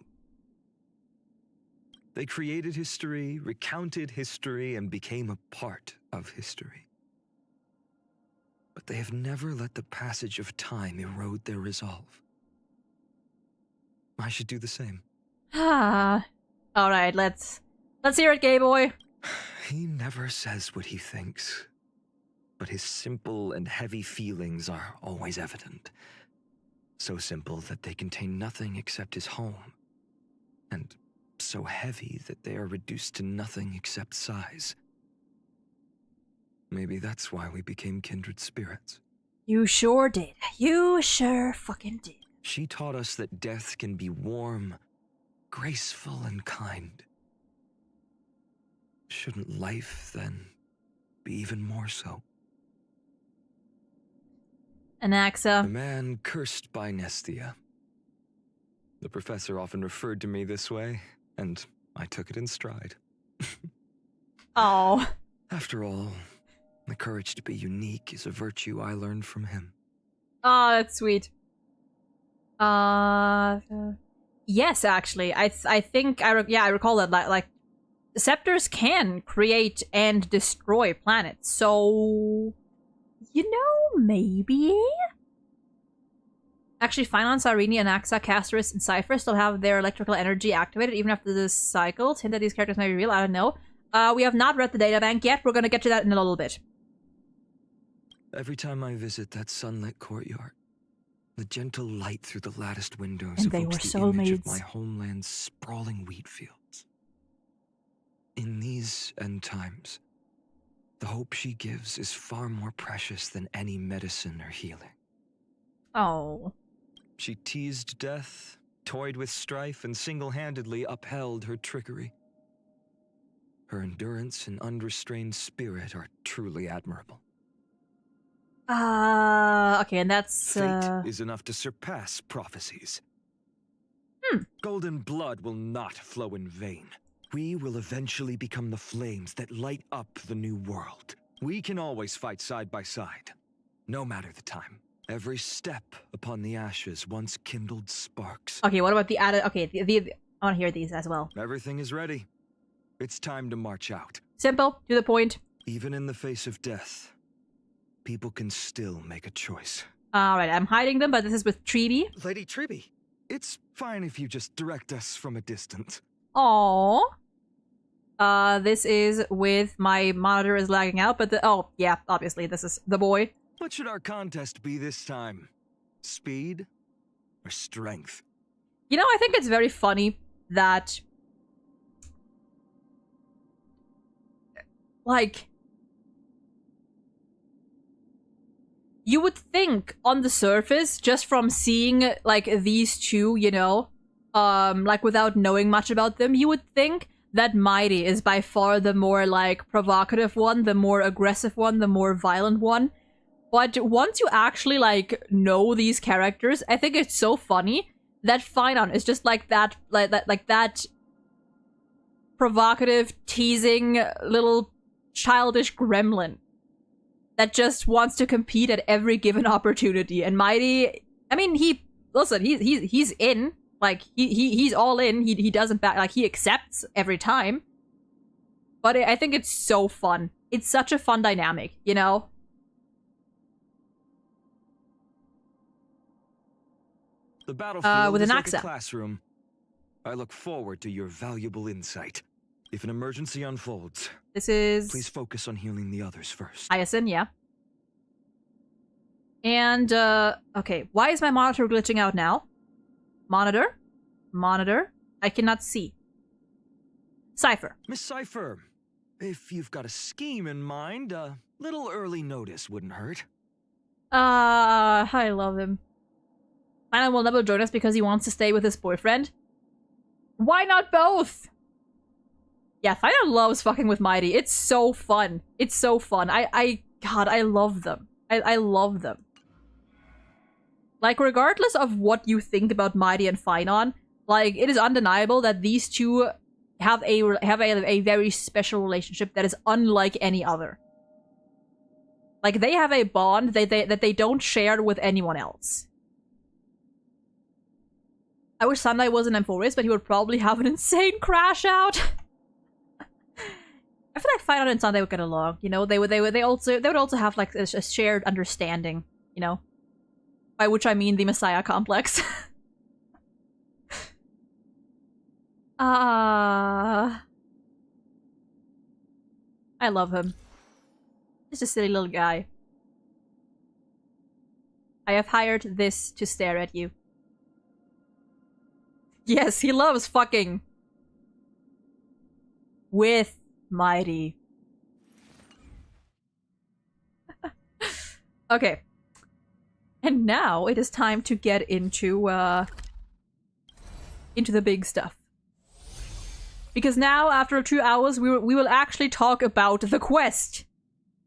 They created history, recounted history, and became a part of history. but they have never let the passage of time erode their resolve. I should do the same. Ah. Alright, let's hear it, gay boy. He never says what he thinks, but his simple and heavy feelings are always evident. So simple that they contain nothing except his home, and so heavy that they are reduced to nothing except size. Maybe that's why we became kindred spirits. You sure did. You sure fucking did. She taught us that death can be warm, graceful, and kind. Shouldn't life, then, be even more so? Anaxa. The man cursed by Nestia. The professor often referred to me this way, and I took it in stride. Oh. After all, the courage to be unique is a virtue I learned from him. Oh, that's sweet. Yes, actually, I think I recall that like scepters can create and destroy planets. So, you know, maybe. Actually, Finance, Irene, Anaxa, Casterus, and Cypher still have their electrical energy activated even after this cycle. Hint that these characters may be real. I don't know. We have not read the databank yet. We're gonna get to that in a little bit. Every time I visit that sunlit courtyard, the gentle light through the latticed windows And they evokes were the image of soulmates. my homeland's sprawling wheat fields. In these end times, the hope she gives is far more precious than any medicine or healing. Oh. She teased death, toyed with strife, and single-handedly upheld her trickery. Her endurance and unrestrained spirit are truly admirable. Okay, and that's, Fate is enough to surpass prophecies. Golden blood will not flow in vain. We will eventually become the flames that light up the new world. We can always fight side by side, no matter the time. Every step upon the ashes once kindled sparks. Okay, what about the added... Okay, I want to hear these as well. Everything is ready. It's time to march out. Simple, to the point. Even in the face of death, people can still make a choice. Alright, I'm hiding them, but this is with Treeby. Lady Treeby, it's fine if you just direct us from a distance. Aww. This is with my monitor is lagging out, but oh, yeah, obviously, this is the boy. What should our contest be this time? Speed or strength? You know, I think it's very funny that... Like... You would think on the surface, just from seeing, like, these two, you know, like, without knowing much about them, you would think that Mighty is by far the more, like, provocative one, the more aggressive one, the more violent one. But once you actually, like, know these characters, I think it's so funny that Finon is just like that, like that provocative, teasing, little childish gremlin that just wants to compete at every given opportunity. And Mighty, I mean, he's in. Like, he's all in. He doesn't back, like, he accepts every time. But I think it's so fun. It's such a fun dynamic, you know? The battlefield with is an like a accent. classroom. I look forward to your valuable insight. If an emergency unfolds, This is... please focus on healing the others first. Hyacinth, yeah. And, okay. Why is my monitor glitching out now? Monitor? Monitor? I cannot see. Cypher. Miss Cypher, if you've got a scheme in mind, a little early notice wouldn't hurt. I love him. Finon will never join us because he wants to stay with his boyfriend. Why not both? Yeah, Finon loves fucking with Mighty. It's so fun. It's so fun. God, I love them. I love them. Like, regardless of what you think about Mighty and Finon, like, it is undeniable that these two have a very special relationship that is unlike any other. Like, they have a bond that they don't share with anyone else. I wish Sunday was in Amphoris, but he would probably have an insane crash out. I feel like Final and Sunday would get along. You know, they would also have like a shared understanding. You know, by which I mean the Messiah complex. I love him. Just a silly little guy. I have hired this to stare at you. Yes, he loves fucking with Mighty. Okay. And now it is time to get into the big stuff. Because now, after 2 hours, we will actually talk about the quest.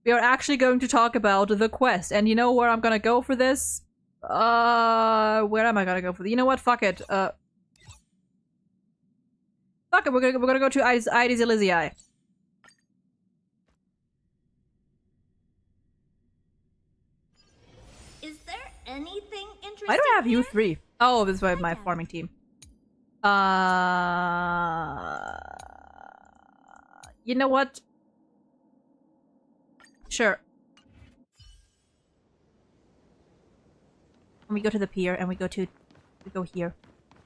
We are actually going to talk about the quest. And you know where I'm gonna go for this? Where am I gonna go for this? You know what? Fuck it. Fuck it, we're gonna go to Ides Elysiae. Is there anything interesting? Why do I have you here? three? Oh, this is why my farming team. You know what? Sure. And we go to the pier, and we go here.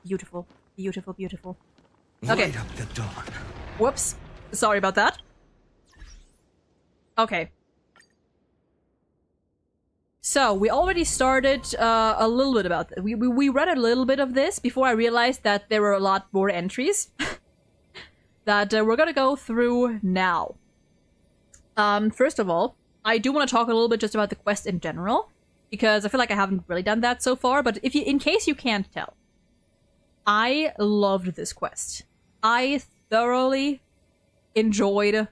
Beautiful, beautiful, beautiful. Okay. Light up the dawn. Whoops. Sorry about that. Okay. So, we already started a little bit about this. We read a little bit of this before I realized that there were a lot more entries that we're gonna go through now. First of all, I do want to talk a little bit just about the quest in general, because I feel like I haven't really done that so far, but in case you can't tell, I loved this quest. I thoroughly enjoyed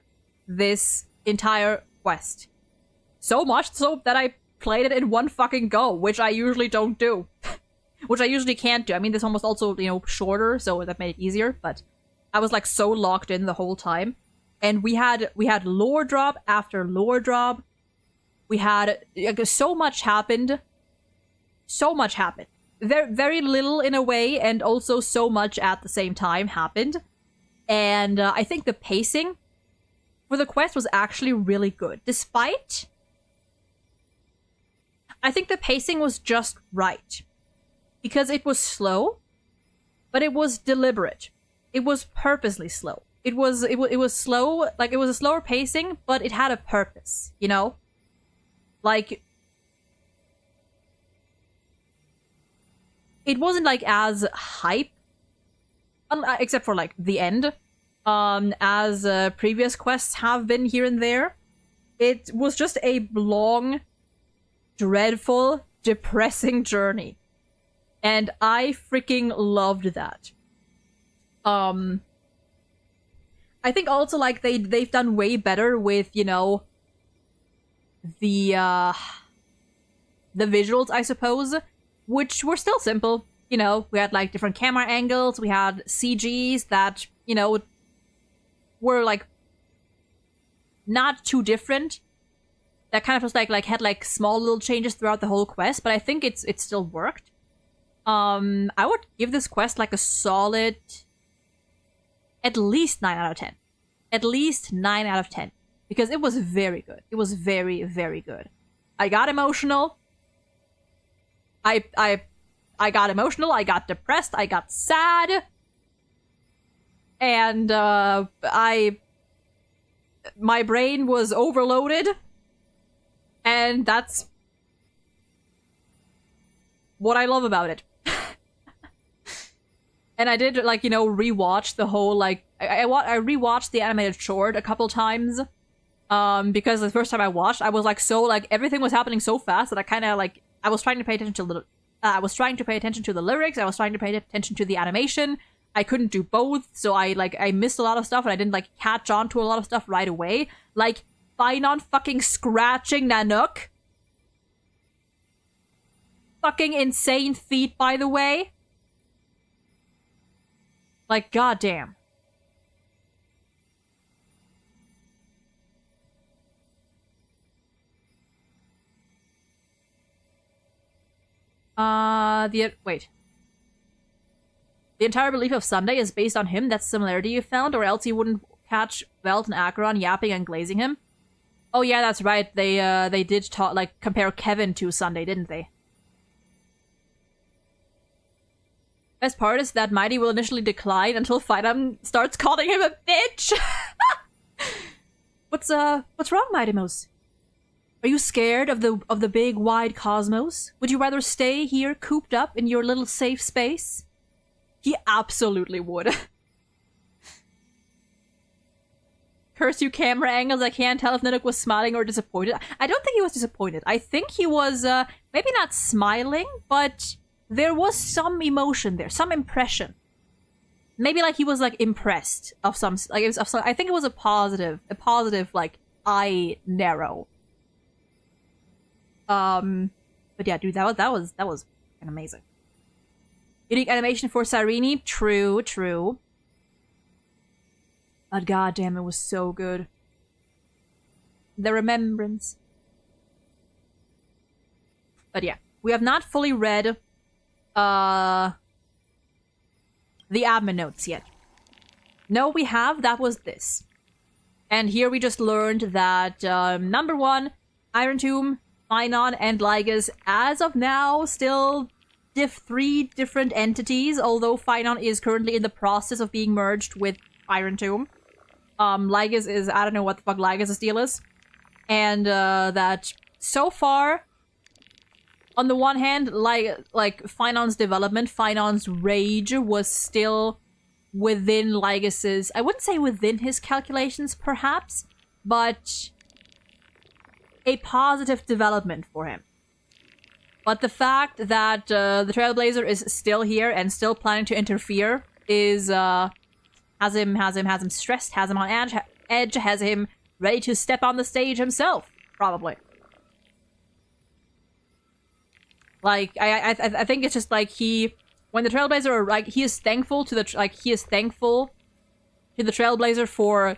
this entire quest. So much so that I played it in one fucking go, which I usually don't do. Which I usually can't do. I mean, this one was also, you know, shorter, so that made it easier, but I was like so locked in the whole time. And we had lore drop after lore drop. We had like, so much happened. So much happened. Very little in a way, and also so much at the same time happened. And I think the pacing for the quest was actually really good. Despite... I think the pacing was just right. Because it was slow, but it was deliberate. It was purposely slow. It was slow, like it was a slower pacing, but it had a purpose, you know? Like, it wasn't like as hype, except for like the end, as previous quests have been here and there. It was just a long, dreadful, depressing journey. And I freaking loved that. I think also like they've done way better with, you know, the visuals, I suppose, which were still simple. You know, we had like different camera angles, we had CGs that, you know, were like not too different. That kind of was like had like small little changes throughout the whole quest, but I think it still worked. I would give this quest like a solid at least 9 out of 10. At least 9 out of 10. Because it was very good. It was very, very good. I got emotional. I got emotional, I got depressed, I got sad. And my brain was overloaded. And that's what I love about it. And I did, like, you know, rewatch the whole, like... I rewatched the animated short a couple times. Because the first time I watched, I was, like, so, like, everything was happening so fast that I kind of, like... I was trying to pay attention to the... I was trying to pay attention to the lyrics, I was trying to pay attention to the animation. I couldn't do both, so I missed a lot of stuff, and I didn't, like, catch on to a lot of stuff right away. Like, fine on fucking scratching Nanook. Fucking insane feat, by the way. Like, goddamn. Wait. The entire belief of Sunday is based on him. That's similarity you found, or else he wouldn't catch Velt and Acheron yapping and glazing him. Oh yeah, that's right. They did talk, like, compare Kevin to Sunday, didn't they? Best part is that Mighty will initially decline until Fidam starts calling him a bitch. What's wrong, Mighty Mouse? Are you scared of the big wide cosmos? Would you rather stay here cooped up in your little safe space? He absolutely would. Curse you camera angles, I can't tell if Nanook was smiling or disappointed. I don't think he was disappointed. I think he was, maybe not smiling, but there was some emotion there, some impression. Maybe, like, he was, like, impressed of some, like, it was of some, I think it was a positive, like, eye narrow. But yeah, dude, that was fucking amazing. Unique animation for Cyrene, true. But goddamn, it was so good. The remembrance. But yeah, we have not fully read the admin notes yet. No, we have. That was this. And here we just learned that number 1, Iron Tomb, Finon, and Lygus, as of now, still 3 different entities, although Finon is currently in the process of being merged with Iron Tomb. Lygus is, I don't know what the fuck Lygus' deal is. And that so far, on the one hand, like Finon's development, Finon's rage was still within Lygus's, I wouldn't say within his calculations, perhaps, but a positive development for him. But the fact that the Trailblazer is still here and still planning to interfere is has him stressed, has him on edge, has him ready to step on the stage himself, probably. Like, I think it's just like when the Trailblazer, like, he is thankful to the Trailblazer for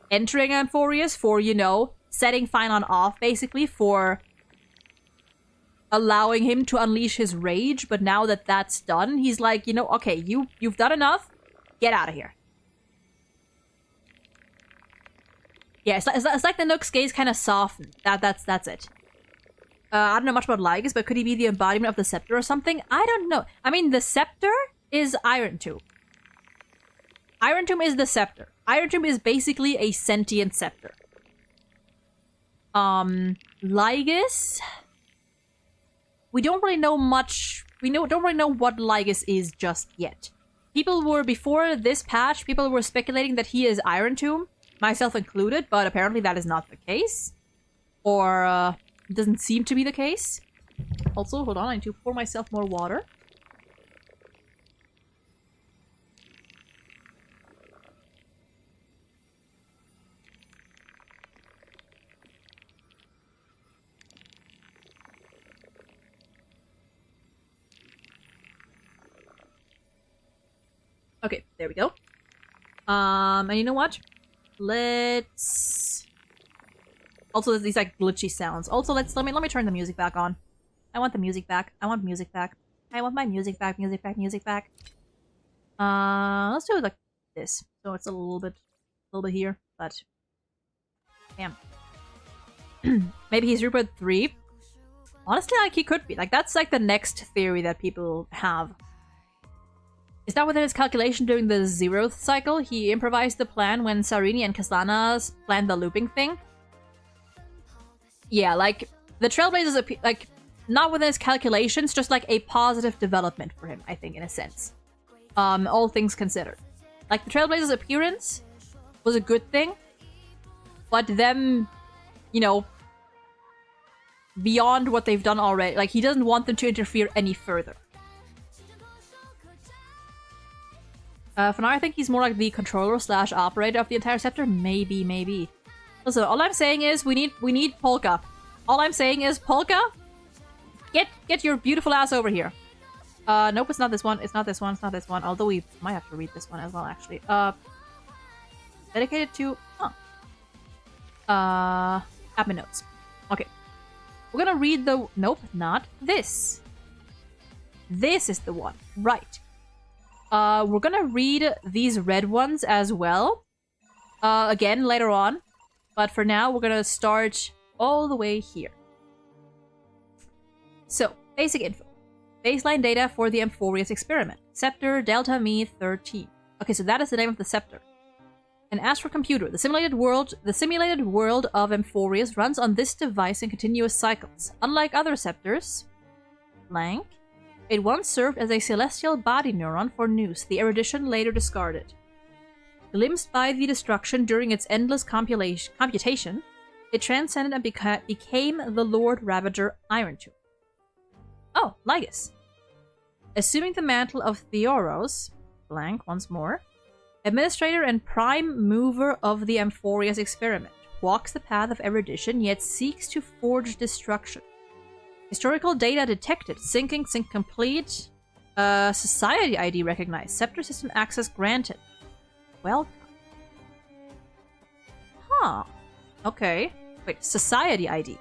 entering Amphorius, for, you know, setting Finon off, basically, for allowing him to unleash his rage. But now that that's done, he's like, you know, okay, you've done enough. Get out of here. Yeah, it's like the Nook's gaze kind of softened. That's it. I don't know much about Lygus, but could he be the embodiment of the Scepter or something? I don't know. I mean, the Scepter is Iron Tomb. Iron Tomb is the Scepter. Iron Tomb is basically a sentient Scepter. Lygus, we don't really know much. Don't really know what Lygus is just yet. Before this patch, people were speculating that he is Iron Tomb, myself included, but apparently that is not the case. Or, it doesn't seem to be the case. Also, hold on, I need to pour myself more water. Okay, there we go. And you know what? Let's... Also, there's these, like, glitchy sounds. Also, let me turn the music back on. I want the music back. I want music back. I want my music back, music back, music back. Let's do it like this. So it's a little bit here, but... Damn. Maybe he's Rupert 3. Honestly, like, he could be. Like, that's, like, the next theory that people have. Is that within his calculation during the 0th cycle? He improvised the plan when Sarini and Kaslana planned the looping thing? Yeah, like, the Trailblazers, like, not within his calculations, just, like, a positive development for him, I think, in a sense. All things considered. Like, the Trailblazers' appearance was a good thing, but them, you know, beyond what they've done already, like, he doesn't want them to interfere any further. For now, I think he's more like the controller / operator of the entire scepter. Maybe. Also, all I'm saying is we need Polka. All I'm saying is Polka, get your beautiful ass over here. Nope, it's not this one. It's not this one. It's not this one. Although we might have to read this one as well, actually. Dedicated to admin notes. Okay, we're gonna read the. Nope, not this. This is the one, right? We're gonna read these red ones as well. again later on. But for now, we're gonna start all the way here. So, basic info. Baseline data for the Amphorius experiment. Scepter Delta Me 13. Okay, so that is the name of the scepter. And as for computer, the simulated world of Amphorius runs on this device in continuous cycles. Unlike other scepters, blank, it once served as a celestial body neuron for Nous, the erudition later discarded. Glimpsed by the destruction during its endless computation, it transcended and became the Lord Ravager Iron Tomb. Oh, Lygus. Assuming the mantle of Theoros, blank once more, administrator and prime mover of the Amphorius experiment, walks the path of erudition yet seeks to forge destruction. Historical data detected. Sync complete. Society ID recognized. Scepter system access granted. Welcome. Huh. Okay. Wait, society ID.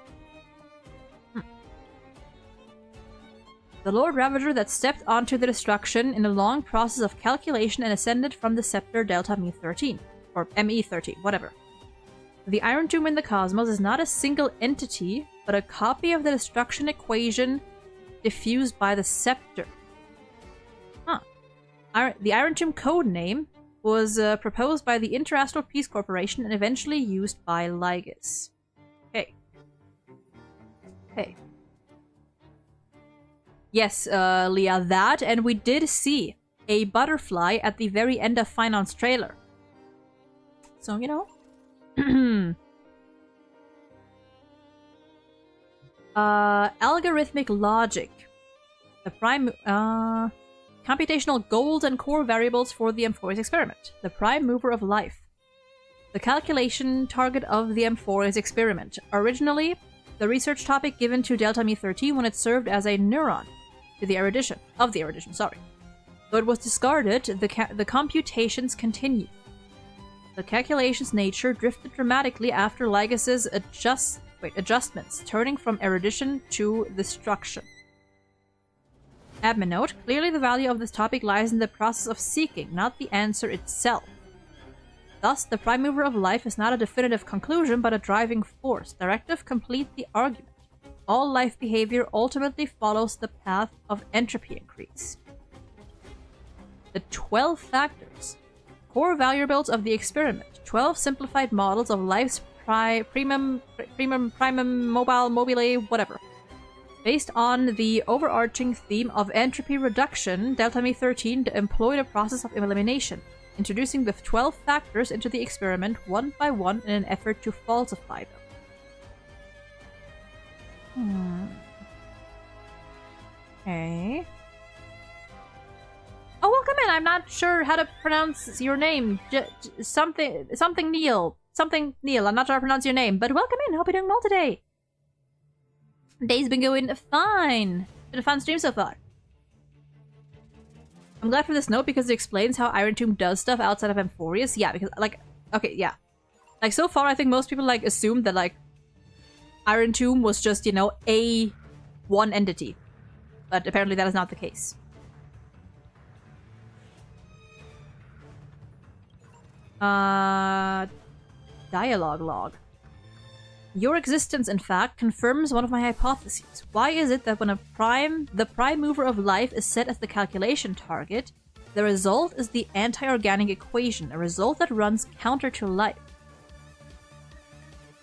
The Lord Ravager that stepped onto the destruction in a long process of calculation and ascended from the scepter Delta Me 13. Or ME 13, whatever. The Iron Tomb in the cosmos is not a single entity, but a copy of the destruction equation diffused by the scepter. Huh. The Iron Tomb code name was proposed by the Interastral Peace Corporation and eventually used by Lygus. Okay. Okay. Yes, Leah, that, and we did see a butterfly at the very end of Finance trailer. So, you know. Algorithmic logic. The prime, computational goals and core variables for the Amphorius experiment. The prime mover of life. The calculation target of the Amphorius experiment. Originally, the research topic given to Delta Me 13 when it served as a neuron to the erudition. Though it was discarded, the computations continued. The calculation's nature drifted dramatically after Lygus's adjustments, turning from erudition to destruction. Admin note, clearly the value of this topic lies in the process of seeking, not the answer itself. Thus, the prime mover of life is not a definitive conclusion, but a driving force. Directive complete the argument. All life behavior ultimately follows the path of entropy increase. The 12 factors. Core variables of the experiment. 12 simplified models of life's primum, mobile, whatever. Based on the overarching theme of entropy reduction, Delta Me 13 employed a process of elimination, introducing the 12 factors into the experiment one by one in an effort to falsify them. Okay. Oh, welcome in. I'm not sure how to pronounce your name. Something Neil. Something Neil. I'm not sure how to pronounce your name, but welcome in. Hope you're doing well today. Day's been going fine. Been a fun stream so far. I'm glad for this note because it explains how Iron Tomb does stuff outside of Amphorius. Yeah, because, like, okay, yeah. Like, so far, I think most people, like, assumed that, like, Iron Tomb was just, you know, one entity. But apparently that is not the case. Dialogue log. Your existence, in fact, confirms one of my hypotheses. Why is it that when the prime mover of life is set as the calculation target, the result is the anti-organic equation, a result that runs counter to life?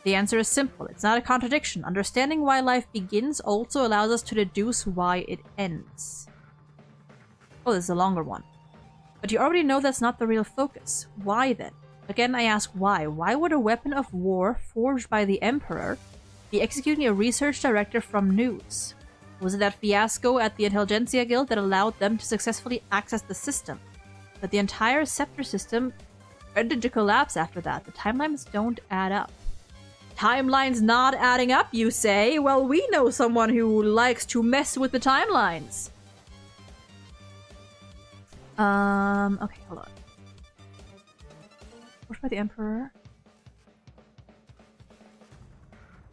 The answer is simple. It's not a contradiction. Understanding why life begins also allows us to deduce why it ends. Oh, this is a longer one. But you already know that's not the real focus. Why then? Again, I ask why. Why would a weapon of war forged by the Emperor be executing a research director from Nous? Was it that fiasco at the Intelligentsia Guild that allowed them to successfully access the system? But the entire scepter system ended to collapse after that. The timelines don't add up. Timelines not adding up, you say? Well, we know someone who likes to mess with the timelines. Okay, hold on. Pushed by the Emperor.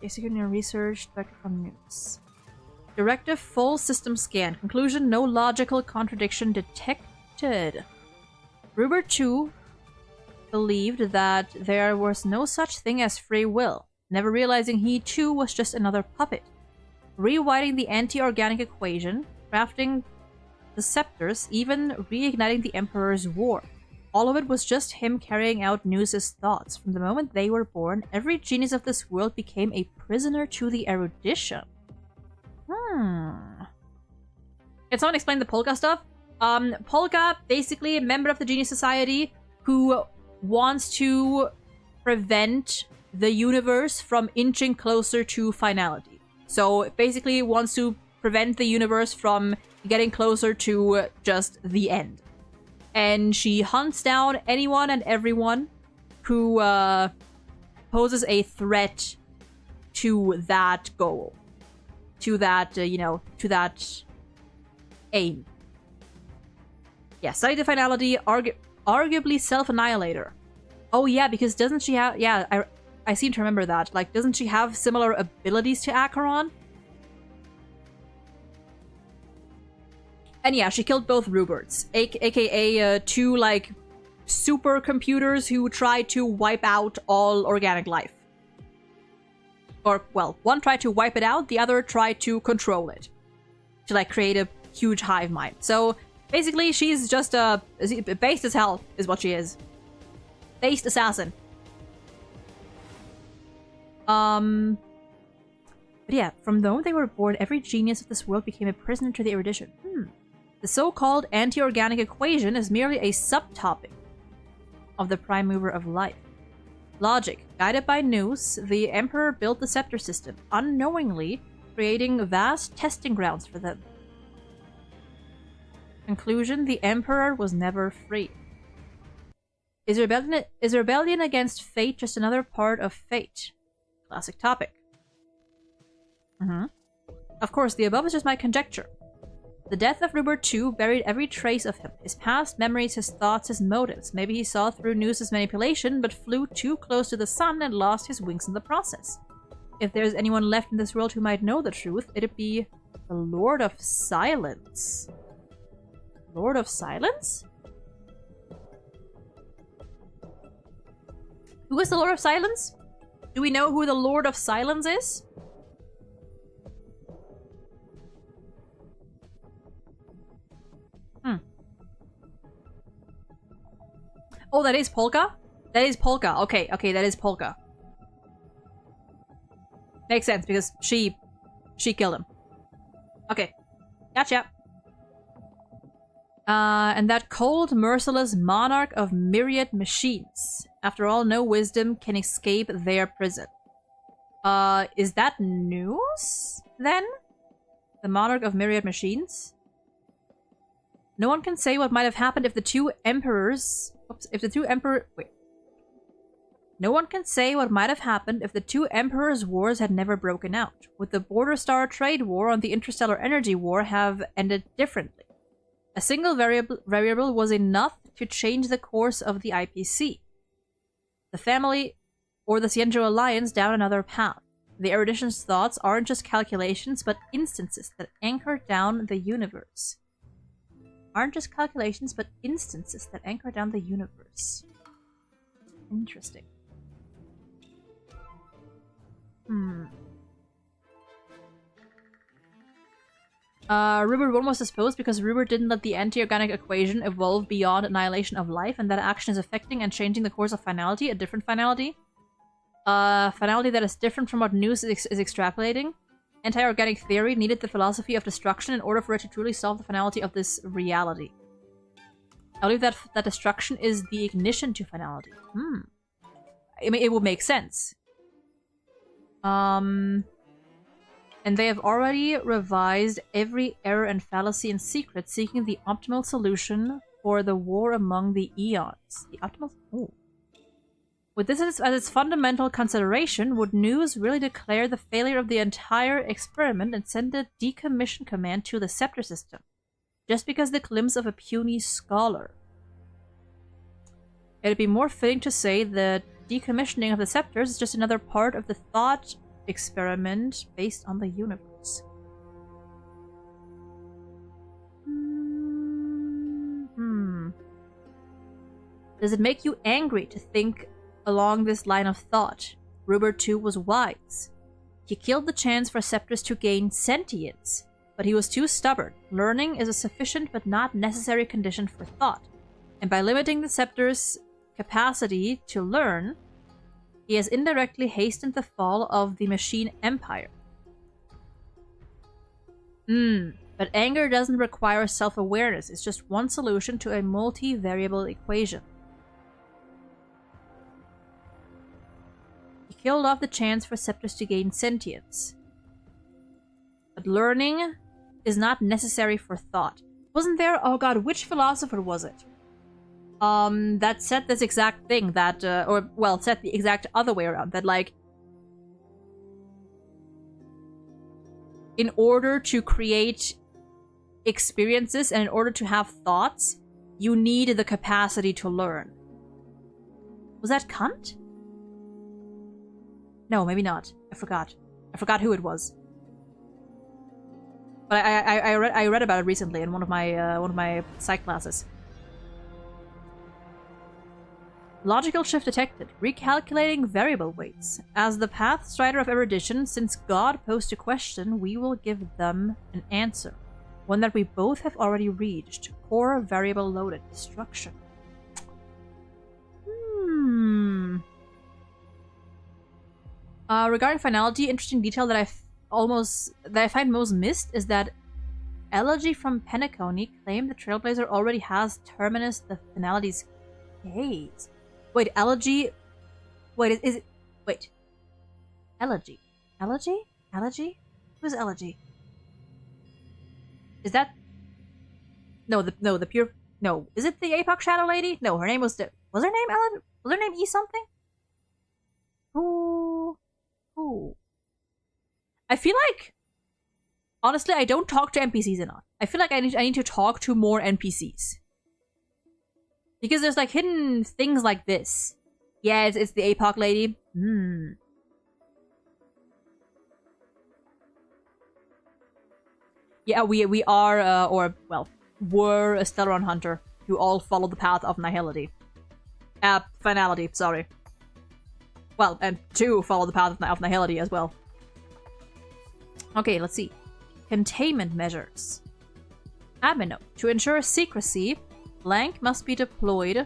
Executing a research director from Nous. Directive full system scan. Conclusion, no logical contradiction detected. Ruber 2. believed that there was no such thing as free will, never realizing he too was just another puppet. Rewriting the anti-organic equation, crafting the scepters, even reigniting the Emperor's war. All of it was just him carrying out News's thoughts. From the moment they were born, every genius of this world became a prisoner to the erudition. Can someone explain the Polka stuff? Polka, basically a member of the Genius Society who wants to prevent the universe from inching closer to finality. So basically wants to prevent the universe from getting closer to just the end. And she hunts down anyone and everyone who poses a threat to that goal. To that, to that aim. Yeah, study the finality, arguably self-annihilator. Oh yeah, because doesn't she have... Yeah, I seem to remember that. Like, doesn't she have similar abilities to Acheron? And yeah, she killed both Ruberts, aka two, like, supercomputers who tried to wipe out all organic life. Or, well, one tried to wipe it out, the other tried to control it. To, like, create a huge hive mind. So, basically, she's just a... based as hell, is what she is. Based assassin. But yeah, from the moment they were born, every genius of this world became a prisoner to the erudition. The so-called anti-organic equation is merely a subtopic of the prime mover of life. Logic. Guided by Nous, the Emperor built the scepter system, unknowingly creating vast testing grounds for them. Conclusion. The Emperor was never free. Is rebellion against fate just another part of fate? Classic topic. Of course, the above is just my conjecture. The death of Rupert II buried every trace of him. His past memories, his thoughts, his motives. Maybe he saw through News's manipulation, but flew too close to the sun and lost his wings in the process. If there's anyone left in this world who might know the truth, it'd be the Lord of Silence. Lord of Silence? Who is the Lord of Silence? Do we know who the Lord of Silence is? Oh, that is Polka? That is Polka. Okay, that is Polka. Makes sense, because she killed him. Okay. Gotcha. And that cold, merciless monarch of myriad machines. After all, no wisdom can escape their prison. Is that news, then? The monarch of myriad machines? No one can say what might have happened if the two emperors... Wait. No one can say what might have happened if the two emperors' wars had never broken out. Would the Border Star Trade War and the Interstellar Energy War have ended differently? A single variable was enough to change the course of the IPC. The family or the Cienjo Alliance down another path. The erudition's thoughts aren't just calculations, but instances that anchor down the universe. Aren't just calculations, but instances that anchor down the universe. Interesting. Rupert 1 was disposed because Rupert didn't let the anti-organic equation evolve beyond annihilation of life, and that action is affecting and changing the course of finality, a different finality. Finality that is different from what News is extrapolating. Anti-organic theory needed the philosophy of destruction in order for it to truly solve the finality of this reality. I believe that destruction is the ignition to finality. I mean, it would make sense. And they have already revised every error and fallacy in secret, seeking the optimal solution for the war among the eons. The optimal... Ooh. With this as its fundamental consideration, would News really declare the failure of the entire experiment and send a decommission command to the scepter system, just because the glimpse of a puny scholar? It'd be more fitting to say that decommissioning of the scepters is just another part of the thought experiment based on the universe. Does it make you angry to think along this line of thought? Ruber too was wise. He killed the chance for scepters to gain sentience, but he was too stubborn. Learning is a sufficient but not necessary condition for thought, and by limiting the scepter's capacity to learn, he has indirectly hastened the fall of the machine empire. But anger doesn't require self-awareness. It's just one solution to a multivariable equation. He killed off the chance for scepters to gain sentience. But learning is not necessary for thought. Wasn't there? Oh god, which philosopher was it? That said this exact thing, that, said the exact other way around, that, like, in order to create experiences and in order to have thoughts, you need the capacity to learn. Was that Kant? No, maybe not. I forgot. I forgot who it was. But I read about it recently in one of my psych classes. Logical shift detected. Recalculating variable weights. As the path strider of erudition, since God posed a question, we will give them an answer. One that we both have already reached. Core variable loaded. Destruction. Regarding finality, interesting detail that I find most missed is that Elegy from Penacony claimed the Trailblazer already has Terminus the finality's gaze. Wait, Elegy? Wait, is it? Wait. Elegy? Elegy? Elegy? Who's Elegy? Is that? No, the pure. No, is it the Apoc Shadow Lady? No, her name was. Was her name Elegy? Was her name E something? Who? I feel like, honestly, I don't talk to NPCs enough. I feel like I need to talk to more NPCs. Because there's like hidden things like this. Yeah, it's the APOC lady. Yeah, we are, were a Stellaron hunter who all follow the path of nihility. Finality, sorry. Well, and two follow the path of nihility as well. Okay, let's see. Containment measures. Admin note. To ensure secrecy, blank must be deployed.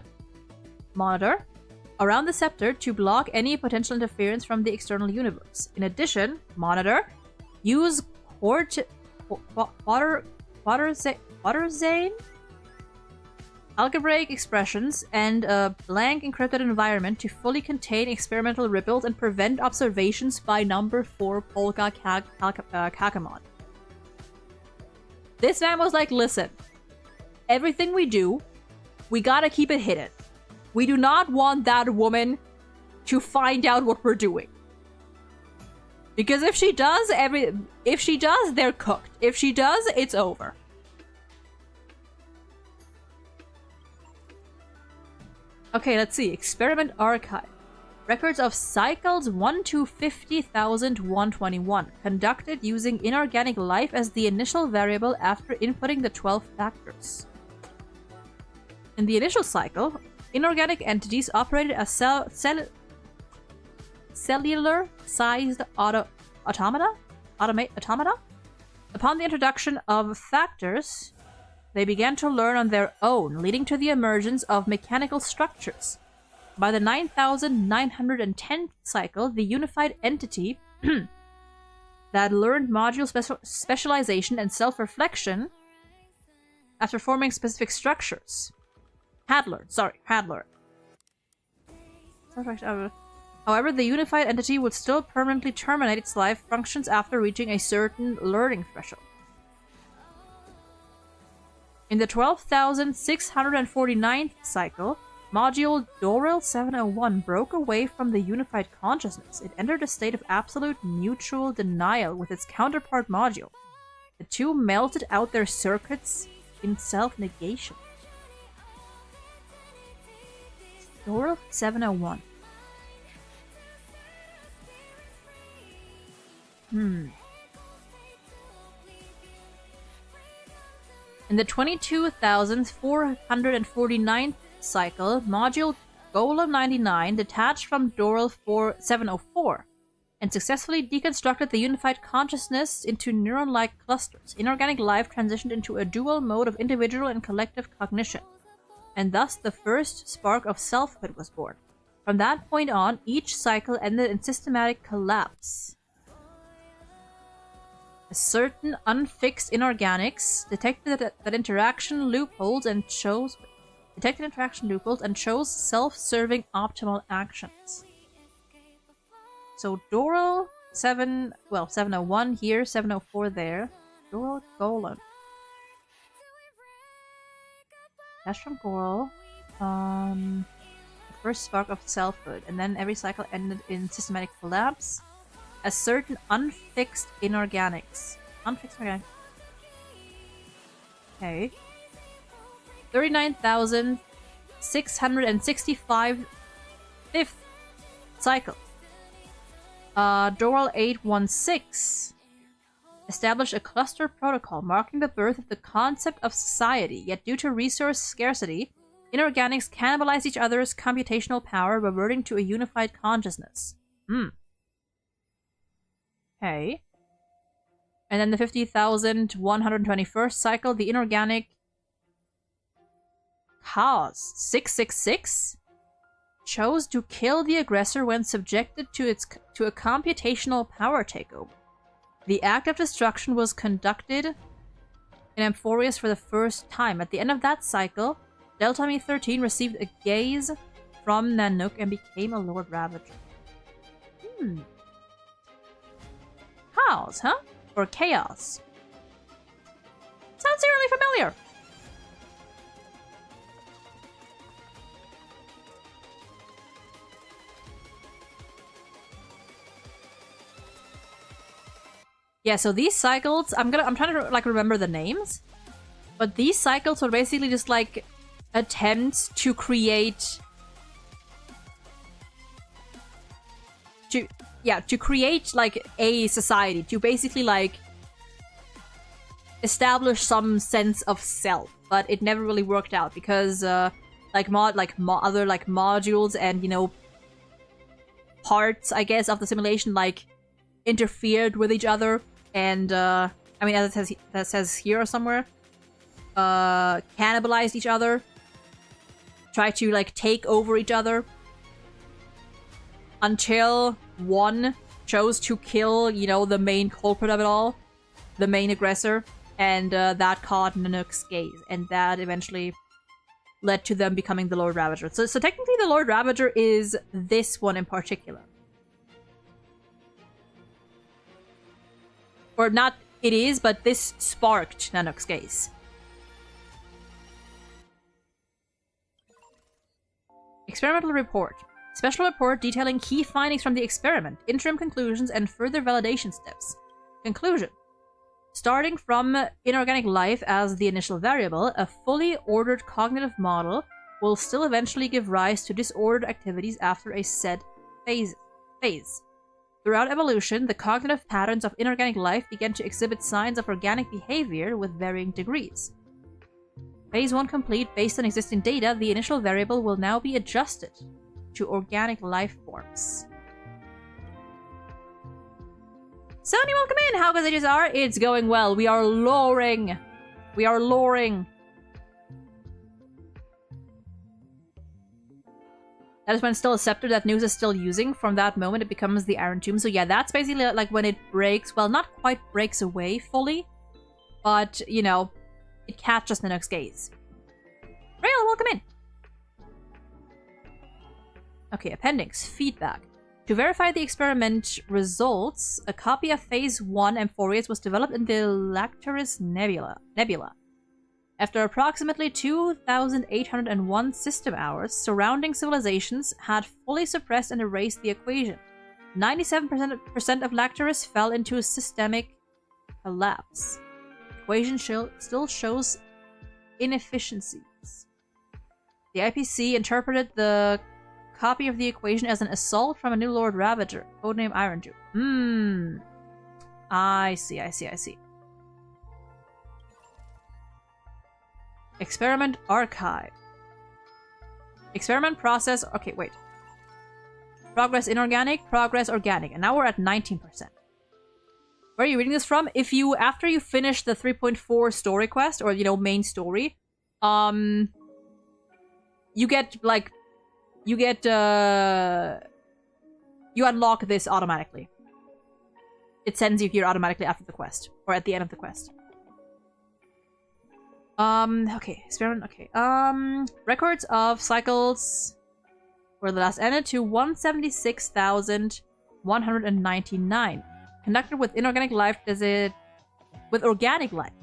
Monitor. Around the scepter to block any potential interference from the external universe. In addition, monitor. Use Waterzane? Algebraic expressions and a blank encrypted environment to fully contain experimental ripples and prevent observations by number 4 Polka Kakamon. This man was like, listen, everything we do, we gotta keep it hidden. We do not want that woman to find out what we're doing. Because if she does, they're cooked. If she does, it's over. Okay, let's see. Experiment Archive. Records of cycles 1 to 50,121. Conducted using inorganic life as the initial variable after inputting the 12 factors. In the initial cycle, inorganic entities operated as cellular-sized automata? Upon the introduction of factors, they began to learn on their own, leading to the emergence of mechanical structures. By the 9,910th cycle, the unified entity that learned module specialization and self-reflection after forming specific structures. Had learned. However, the unified entity would still permanently terminate its life functions after reaching a certain learning threshold. In the 12,649th cycle, module Doril 701 broke away from the unified consciousness. It entered a state of absolute mutual denial with its counterpart module. The two melted out their circuits in self-negation. Doril 701. In the 22,449th cycle, module Golem 99 detached from Doral 704 and successfully deconstructed the unified consciousness into neuron-like clusters. Inorganic life transitioned into a dual mode of individual and collective cognition, and thus the first spark of selfhood was born. From that point on, each cycle ended in systematic collapse. A certain unfixed inorganics detected that interaction loopholes and chose self-serving optimal actions. So Doral 701 here, 704 there. Doral Golem. Dash from Goral. The first spark of selfhood, and then every cycle ended in systematic collapse. A certain unfixed inorganics. Unfixed organics. Okay. 39,665 fifth cycle. Doral 816 established a cluster protocol marking the birth of the concept of society, yet due to resource scarcity, inorganics cannibalized each other's computational power, reverting to a unified consciousness. Okay. And then the 50,121st cycle, the inorganic Chaos 666 chose to kill the aggressor when subjected to a computational power takeover. The act of destruction was conducted in Amphorius for the first time. At the end of that cycle, Delta Me 13 received a gaze from Nanook and became a Lord Ravager. Chaos, huh? Or chaos. Sounds eerily familiar. Yeah, so these cycles, I'm trying to like remember the names, but these cycles were basically just like attempts to create like a society, to basically like establish some sense of self, but it never really worked out because other modules and, you know, parts, I guess, of the simulation like interfered with each other, and I mean, as it says here or somewhere, cannibalized each other, tried to like take over each other, until one chose to kill, you know, the main culprit of it all, the main aggressor, and that caught Nanook's gaze, and that eventually led to them becoming the Lord Ravager. So technically the Lord Ravager is this one in particular. Or not it is, but this sparked Nanook's gaze. Experimental report. Special report detailing key findings from the experiment, interim conclusions, and further validation steps. Conclusion. Starting from inorganic life as the initial variable, a fully ordered cognitive model will still eventually give rise to disordered activities after a set phase. Throughout evolution, the cognitive patterns of inorganic life began to exhibit signs of organic behavior with varying degrees. Phase 1 complete. Based on existing data, the initial variable will now be adjusted to organic life forms. Sony, welcome in! How goes HSR? It's going well. We are loring. That is when still a scepter that News is still using. From that moment, it becomes the Iron Tomb. So yeah, that's basically like when it breaks. Well, not quite breaks away fully, but, you know, it catches Nanook's gaze. Rail, welcome in! Okay, appendix. Feedback. To verify the experiment results, a copy of Phase 1 Amphorius was developed in the Lactaris Nebula. After approximately 2,801 system hours, surrounding civilizations had fully suppressed and erased the equation. 97% of Lactaris fell into systemic collapse. The equation still shows inefficiencies. The IPC interpreted the copy of the equation as an assault from a new Lord Ravager, codename Iron Jew. I see. Experiment archive. Experiment, process... Okay, wait. Progress inorganic, progress organic. And now we're at 19%. Where are you reading this from? If you, after you finish the 3.4 story quest, or, you know, main story, you get, like, you unlock this automatically. It sends you here automatically after the quest, or at the end of the quest. Okay, experiment, okay. Records of cycles were the last ended to 176,199. Conducted with inorganic life, with organic life,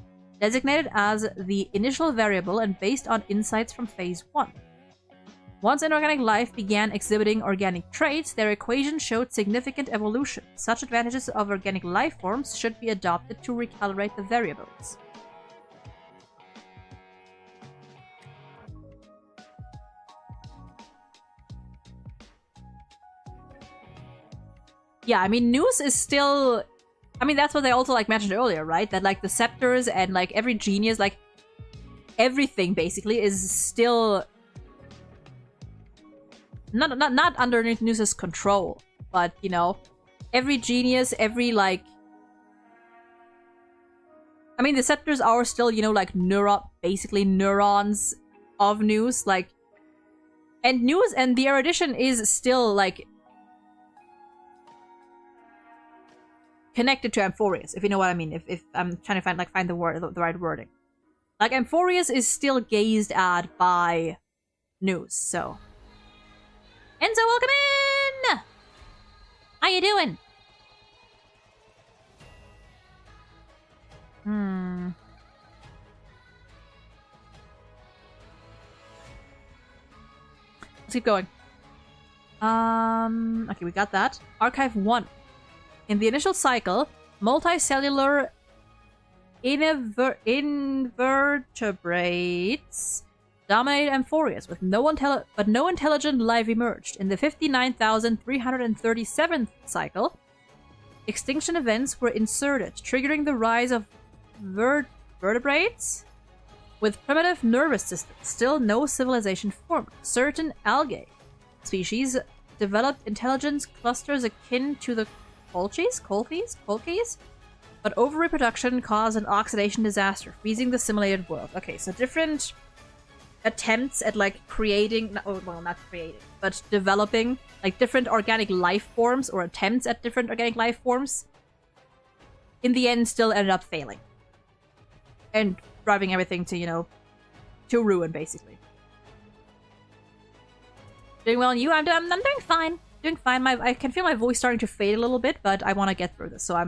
designated as the initial variable and based on insights from phase 1. Once inorganic life began exhibiting organic traits, their equation showed significant evolution. Such advantages of organic life forms should be adopted to recalibrate the variables. Yeah, I mean, news is still... I mean, that's what they also, like, mentioned earlier, right? That, like, the scepters and, like, every genius, like, everything, basically, is still... Not underneath News's control, but, you know, every genius, every, like... I mean, the scepters are still, you know, like, basically neurons of news, like... And news and the erudition is still, like... connected to Amphorius, if you know what I mean. If I'm trying to find the right wording. Like, Amphorius is still gazed at by news, so... Enzo, welcome in! How you doing? Let's keep going. Okay, we got that. Archive 1. In the initial cycle, multicellular invertebrates dominated Amphorius, with no intelligent life emerged. In the 59,337th cycle, extinction events were inserted, triggering the rise of vertebrates with primitive nervous systems. Still no civilization formed. Certain algae species developed intelligence clusters akin to the Colchies? But over-reproduction caused an oxidation disaster, freezing the simulated world. Okay, so different attempts at, like, creating... not creating, but developing, like, different organic life forms, or attempts at different organic life forms, in the end still ended up failing. And driving everything to, you know, to ruin, basically. Doing well, and you? I'm doing fine. Doing fine. I can feel my voice starting to fade a little bit, but I want to get through this, so I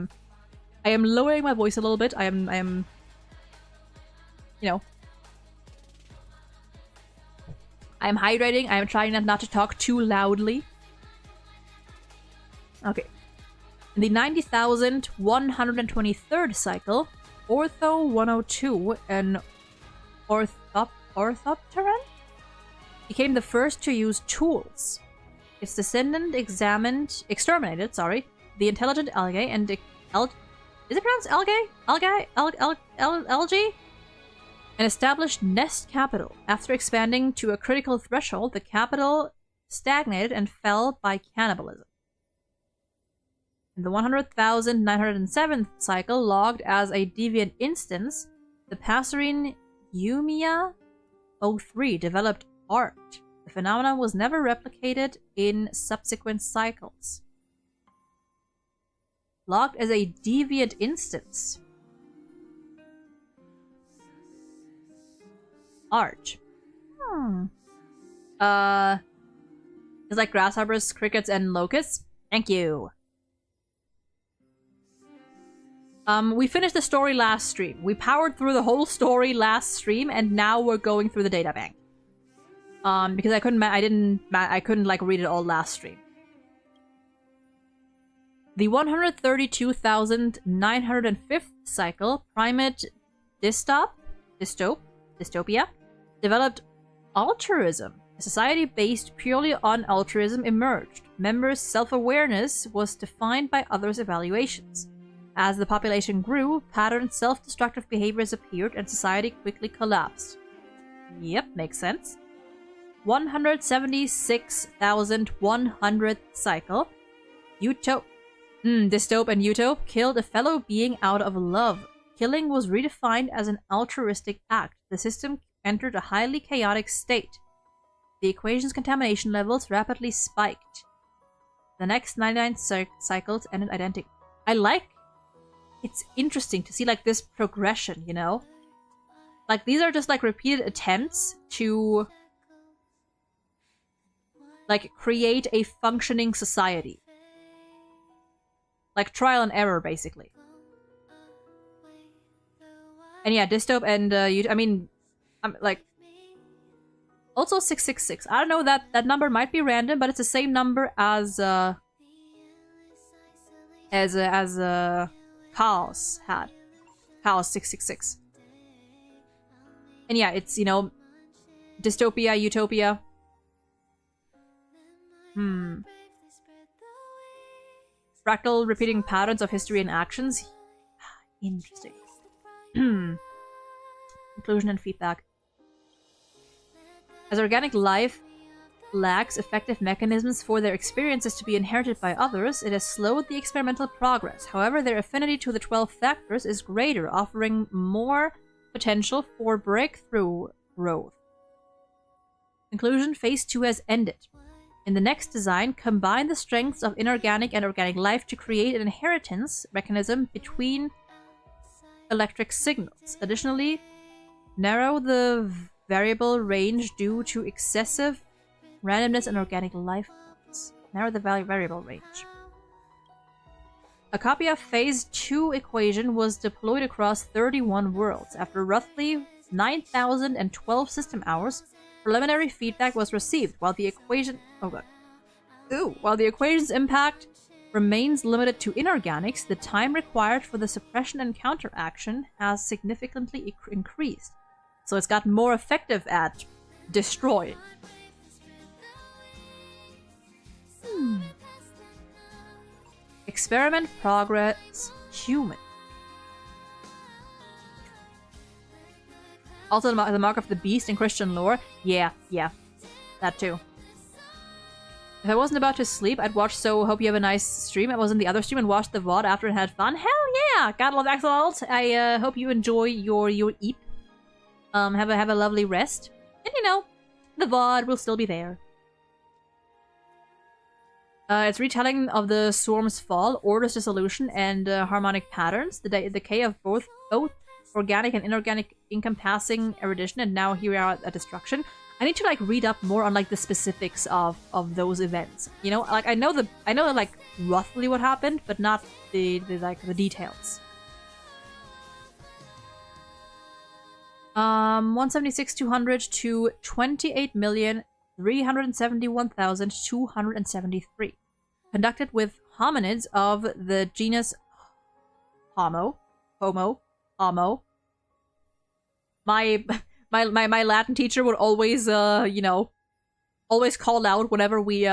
am lowering my voice a little bit. I am, you know, I am hydrating. I am trying not to talk too loudly. Okay. In the 90,123rd cycle, Ortho 102, an orthopteran, became the first to use tools. Its descendant exterminated, the intelligent algae and is it pronounced algae? Algae? An established nest capital. After expanding to a critical threshold, the capital stagnated and fell by cannibalism. In the 100,907th cycle, logged as a deviant instance, the passerine Eumia 03 developed art. The phenomenon was never replicated in subsequent cycles. Logged as a deviant instance. Art. It's like grasshoppers, crickets, and locusts. Thank you. We finished the story last stream. We powered through the whole story last stream, and now we're going through the data bank. Because I couldn't like read it all last stream. The 132,905th cycle, primate dystopia, developed altruism. A society based purely on altruism emerged. Members' self-awareness was defined by others' evaluations. As the population grew, patterned self-destructive behaviors appeared and society quickly collapsed. Yep, makes sense. 176,100th cycle, Dystope and Utope killed a fellow being out of love. Killing was redefined as an altruistic act. The system entered a highly chaotic state. The equation's contamination levels rapidly spiked. The next 99 cycles ended identical. It's interesting to see like this progression, you know? Like these are just like repeated attempts to like create a functioning society. Like trial and error, basically. And yeah, Dystope and I'm like also 666. I don't know, that number might be random, but it's the same number as Chaos had. Chaos 666. And yeah, it's, you know, dystopia, utopia. Fractal repeating patterns of history and actions. Interesting. Inclusion and feedback. As organic life lacks effective mechanisms for their experiences to be inherited by others, it has slowed the experimental progress. However, their affinity to the 12 factors is greater, offering more potential for breakthrough growth. Conclusion: Phase 2 has ended. In the next design, combine the strengths of inorganic and organic life to create an inheritance mechanism between electric signals. Additionally, narrow the variable range due to excessive randomness in organic life forms. Narrow the variable range. A copy of Phase 2 equation was deployed across 31 worlds. After roughly 9,012 system hours, preliminary feedback was received. While the equation's impact remains limited to inorganics, the time required for the suppression and counteraction has significantly increased. So it's gotten more effective at destroying. Experiment progress human. Also the mark of the beast in Christian lore. Yeah, that too. If I wasn't about to sleep, I'd watch So Hope You Have a Nice Stream. I was in the other stream and watched the VOD after and had fun. Hell yeah! Gotta love Axolotl. I hope you enjoy your eep. Have a lovely rest. And you know, the VOD will still be there. It's retelling of the Swarm's fall, Order's dissolution, and harmonic patterns. The decay of both organic and inorganic encompassing erudition, and now here we are at destruction. I need to like read up more on like the specifics of those events. You know, like I know like roughly what happened, but not the details. 176,200 to 28,371,273. Conducted with hominids of the genus Homo. My Latin teacher would always, always call out whenever we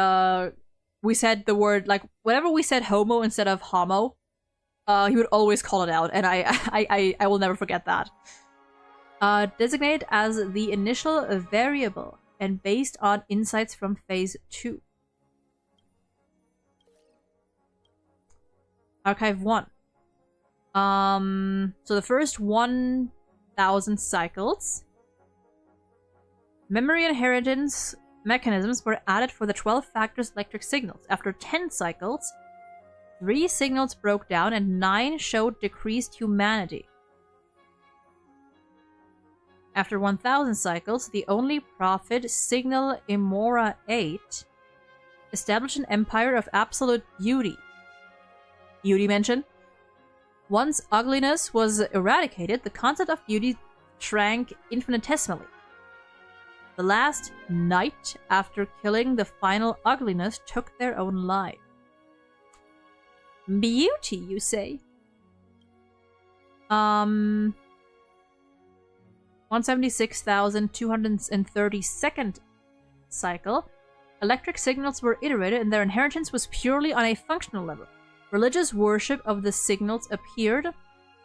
said the word, like, whenever we said homo instead of homo, he would always call it out, and I will never forget that. Designated as the initial variable and based on insights from Phase 2. Archive 1. So the first 1,000 cycles, memory inheritance mechanisms were added for the 12 factors electric signals. After 10 cycles, 3 signals broke down and 9 showed decreased humanity. After 1,000 cycles, the only prophet, Signal Imora 8, established an empire of absolute beauty. Beauty mention? Once ugliness was eradicated, the concept of beauty shrank infinitesimally. The last knight, after killing the final ugliness, took their own life. Beauty, you say? 176,232nd cycle. Electric signals were iterated and their inheritance was purely on a functional level. Religious worship of the signals appeared.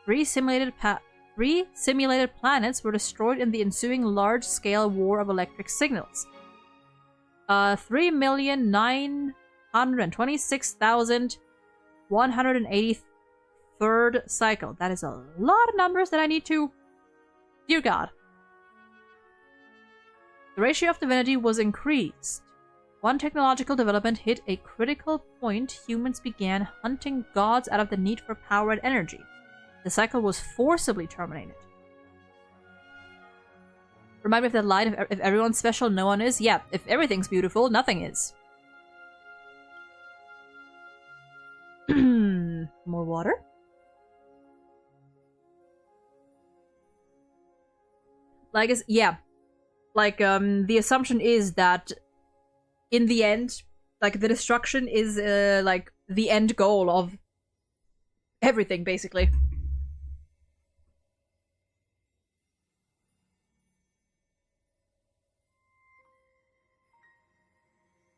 3 simulated planets were destroyed in the ensuing large-scale war of electric signals. 3,926,183rd cycle. That is a lot of numbers that I need to... Dear God. The ratio of divinity was increased. One technological development hit a critical point. Humans began hunting gods out of the need for power and energy. The cycle was forcibly terminated. Remind me of that line, if everyone's special, no one is? Yeah, if everything's beautiful, nothing is. More water? Like, yeah. Like, the assumption is that in the end, like, the destruction is, like, the end goal of everything, basically.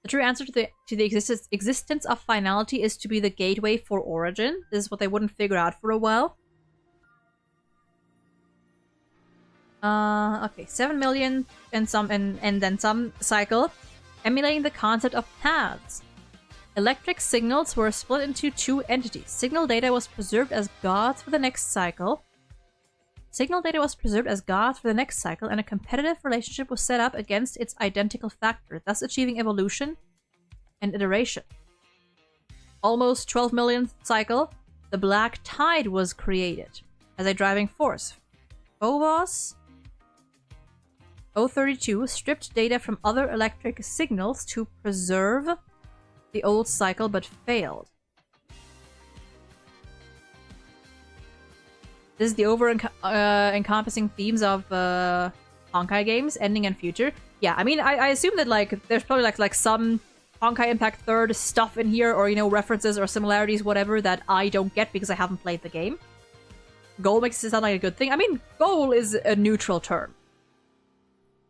The true answer to the existence of finality is to be the gateway for origin. This is what they wouldn't figure out for a while. Okay, 7 million and then some cycle, emulating the concept of paths. Electric signals were split into two entities. Signal data was preserved as gods for the next cycle. And a competitive relationship was set up against its identical factor, thus achieving evolution and iteration. Almost 12 million cycle, the Black Tide was created as a driving force. Phobos 032 stripped data from other electric signals to preserve the old cycle, but failed. This is the encompassing themes of Honkai games, ending and future. Yeah, I mean, I assume that, like, there's probably like some Honkai Impact 3rd stuff in here, or, you know, references or similarities, whatever, that I don't get because I haven't played the game. Goal makes it sound like a good thing. I mean, goal is a neutral term.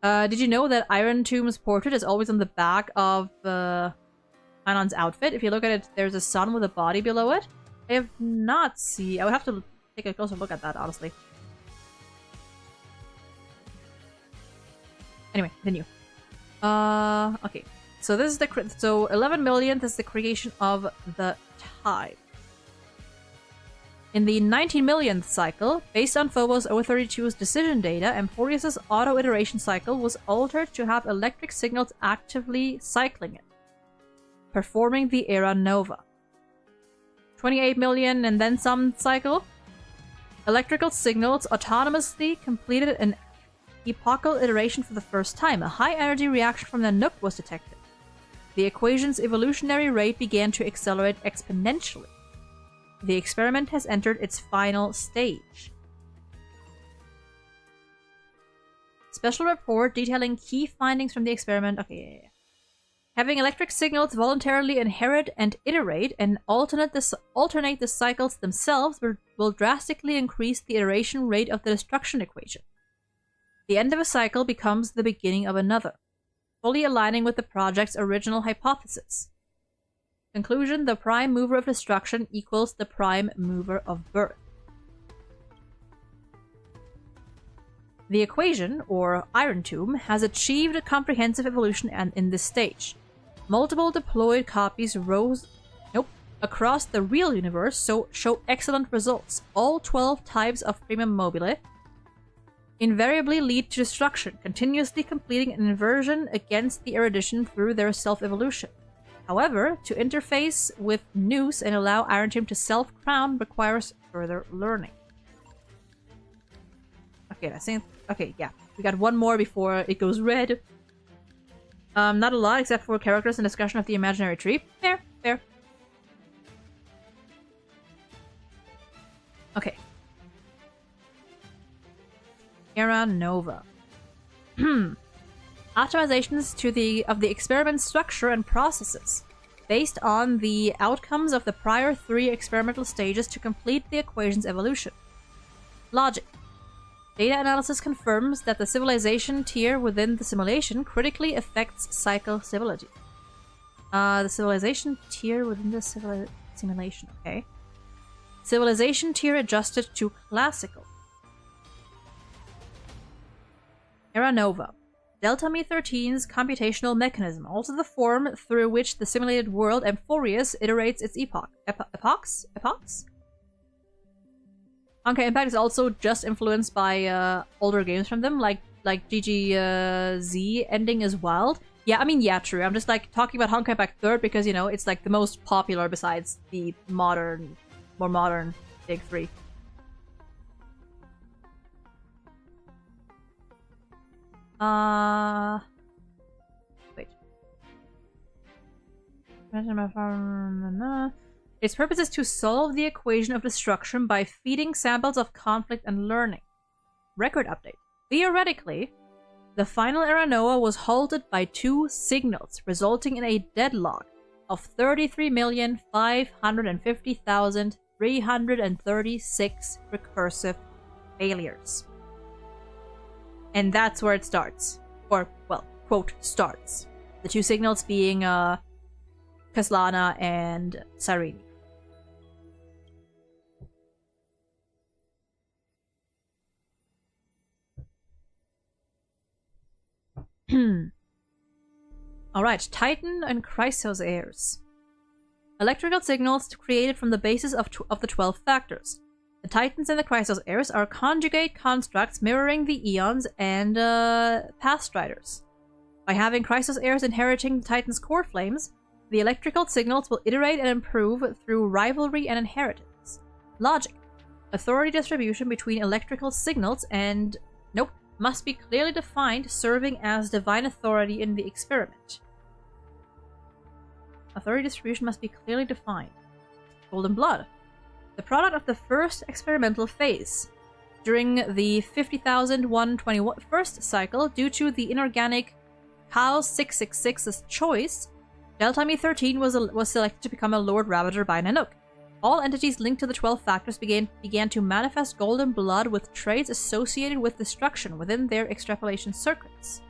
Did you know that Iron Tomb's portrait is always on the back of Einon's outfit? If you look at it, there's a sun with a body below it. I have not seen... I would have to take a closer look at that, honestly. Anyway, continue. Okay. So this is the... So 11 millionth is the creation of the Tide. In the 19 millionth cycle, based on Phobos 032's decision data, Emporius's auto-iteration cycle was altered to have electric signals actively cycling it, performing the Era Nova. 28 million and then some cycle. Electrical signals autonomously completed an epochal iteration for the first time. A high-energy reaction from the Nook was detected. The equation's evolutionary rate began to accelerate exponentially. The experiment has entered its final stage. Special report detailing key findings from the experiment. Okay. Having electric signals voluntarily inherit and iterate and alternate the cycles themselves will drastically increase the iteration rate of the destruction equation. The end of a cycle becomes the beginning of another, fully aligning with the project's original hypothesis. Conclusion: the prime mover of destruction equals the prime mover of birth. The equation, or Iron Tomb, has achieved a comprehensive evolution in this stage. Multiple deployed copies across the real universe show excellent results. All 12 types of primum mobile invariably lead to destruction, continuously completing an inversion against the erudition through their self-evolution. However, to interface with Noose and allow Iron Tomb to self-crown requires further learning. Okay, I think... Okay, yeah. We got one more before it goes red. Not a lot, except for characters and discussion of the imaginary tree. Fair, fair. Okay. Era Nova. Optimizations of the experiment's structure and processes, based on the outcomes of the prior 3 experimental stages to complete the equation's evolution. Logic. Data analysis confirms that the civilization tier within the simulation critically affects cycle stability. The civilization tier within the simulation, okay. Civilization tier adjusted to classical. Era Nova. Delta Me-13's computational mechanism, also the form through which the simulated world Amphorius iterates its epochs? Honkai Impact is also just influenced by older games from them, like GGZ ending is wild. Yeah, I mean, yeah, true. I'm just like talking about Honkai Impact 3rd because, you know, it's like the most popular besides the more modern Big 3. Wait. Its purpose is to solve the equation of destruction by feeding samples of conflict and learning. Record update. Theoretically, the final Aranoa was halted by 2 signals, resulting in a deadlock of 33,550,336 recursive failures. And that's where it starts. Or, well, quote, starts. The 2 signals being Kaslana and Cyrene. Alright, Titan and Chrysos heirs. Electrical signals created from the basis of the 12 factors. The Titans and the Chrysos heirs are conjugate constructs mirroring the Eons and Pathstriders. By having Chrysos heirs inheriting the Titan's core flames, the electrical signals will iterate and improve through rivalry and inheritance. Logic. Authority distribution between electrical signals and... nope. Must be clearly defined, serving as divine authority in the experiment. Authority distribution must be clearly defined. Golden Blood. The product of the first experimental phase. During the 50,121 first cycle, due to the inorganic Chaos 666's choice, Delta Me-13 was selected to become a Lord Ravager by Nanook. All entities linked to the 12 factors began to manifest golden blood with traits associated with destruction within their extrapolation circuits.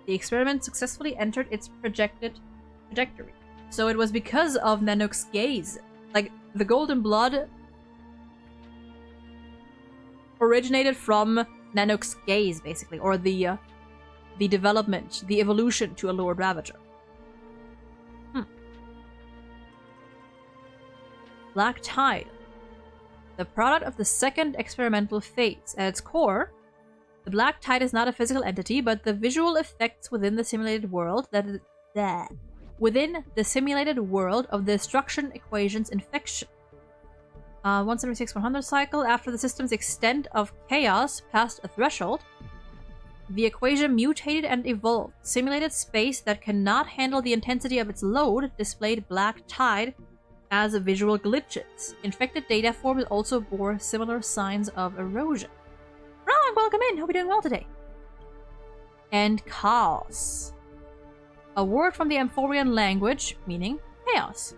The experiment successfully entered its projected trajectory. So it was because of Nanook's gaze. Like, the golden blood originated from Nanook's gaze, basically, or the development, the evolution to a Lord Ravager. Black Tide. The product of the second experimental phase. At its core, the Black Tide is not a physical entity, but the visual effects within the simulated world within the simulated world of the destruction equation's infection. 176-100 cycle. After the system's extent of chaos passed a threshold, the equation mutated and evolved. Simulated space that cannot handle the intensity of its load displayed Black Tide as visual glitches. Infected data forms also bore similar signs of erosion. Ron, welcome in. Hope you're doing well today. And chaos. A word from the Amphorian language meaning chaos.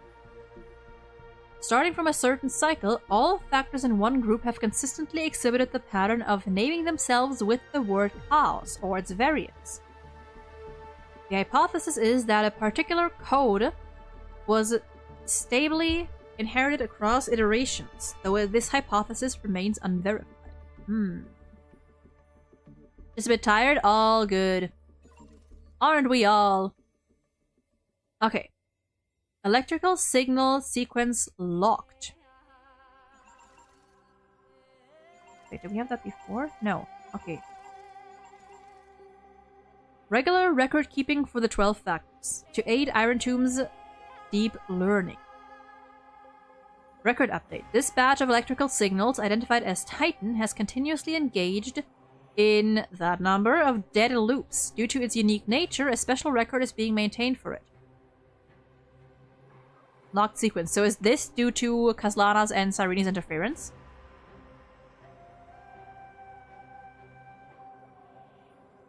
Starting from a certain cycle, all factors in one group have consistently exhibited the pattern of naming themselves with the word chaos or its variants. The hypothesis is that a particular code was stably inherited across iterations, though this hypothesis remains unverified. Just a bit tired? All good. Aren't we all? Okay. Electrical signal sequence locked. Wait, did we have that before? No. Okay. Regular record keeping for the 12 factors to aid Iron Tomb's deep learning. Record update. This batch of electrical signals, identified as Titan, has continuously engaged in that number of dead loops. Due to its unique nature, a special record is being maintained for it. Locked sequence. So is this due to Kaslana's and Cyrene's interference?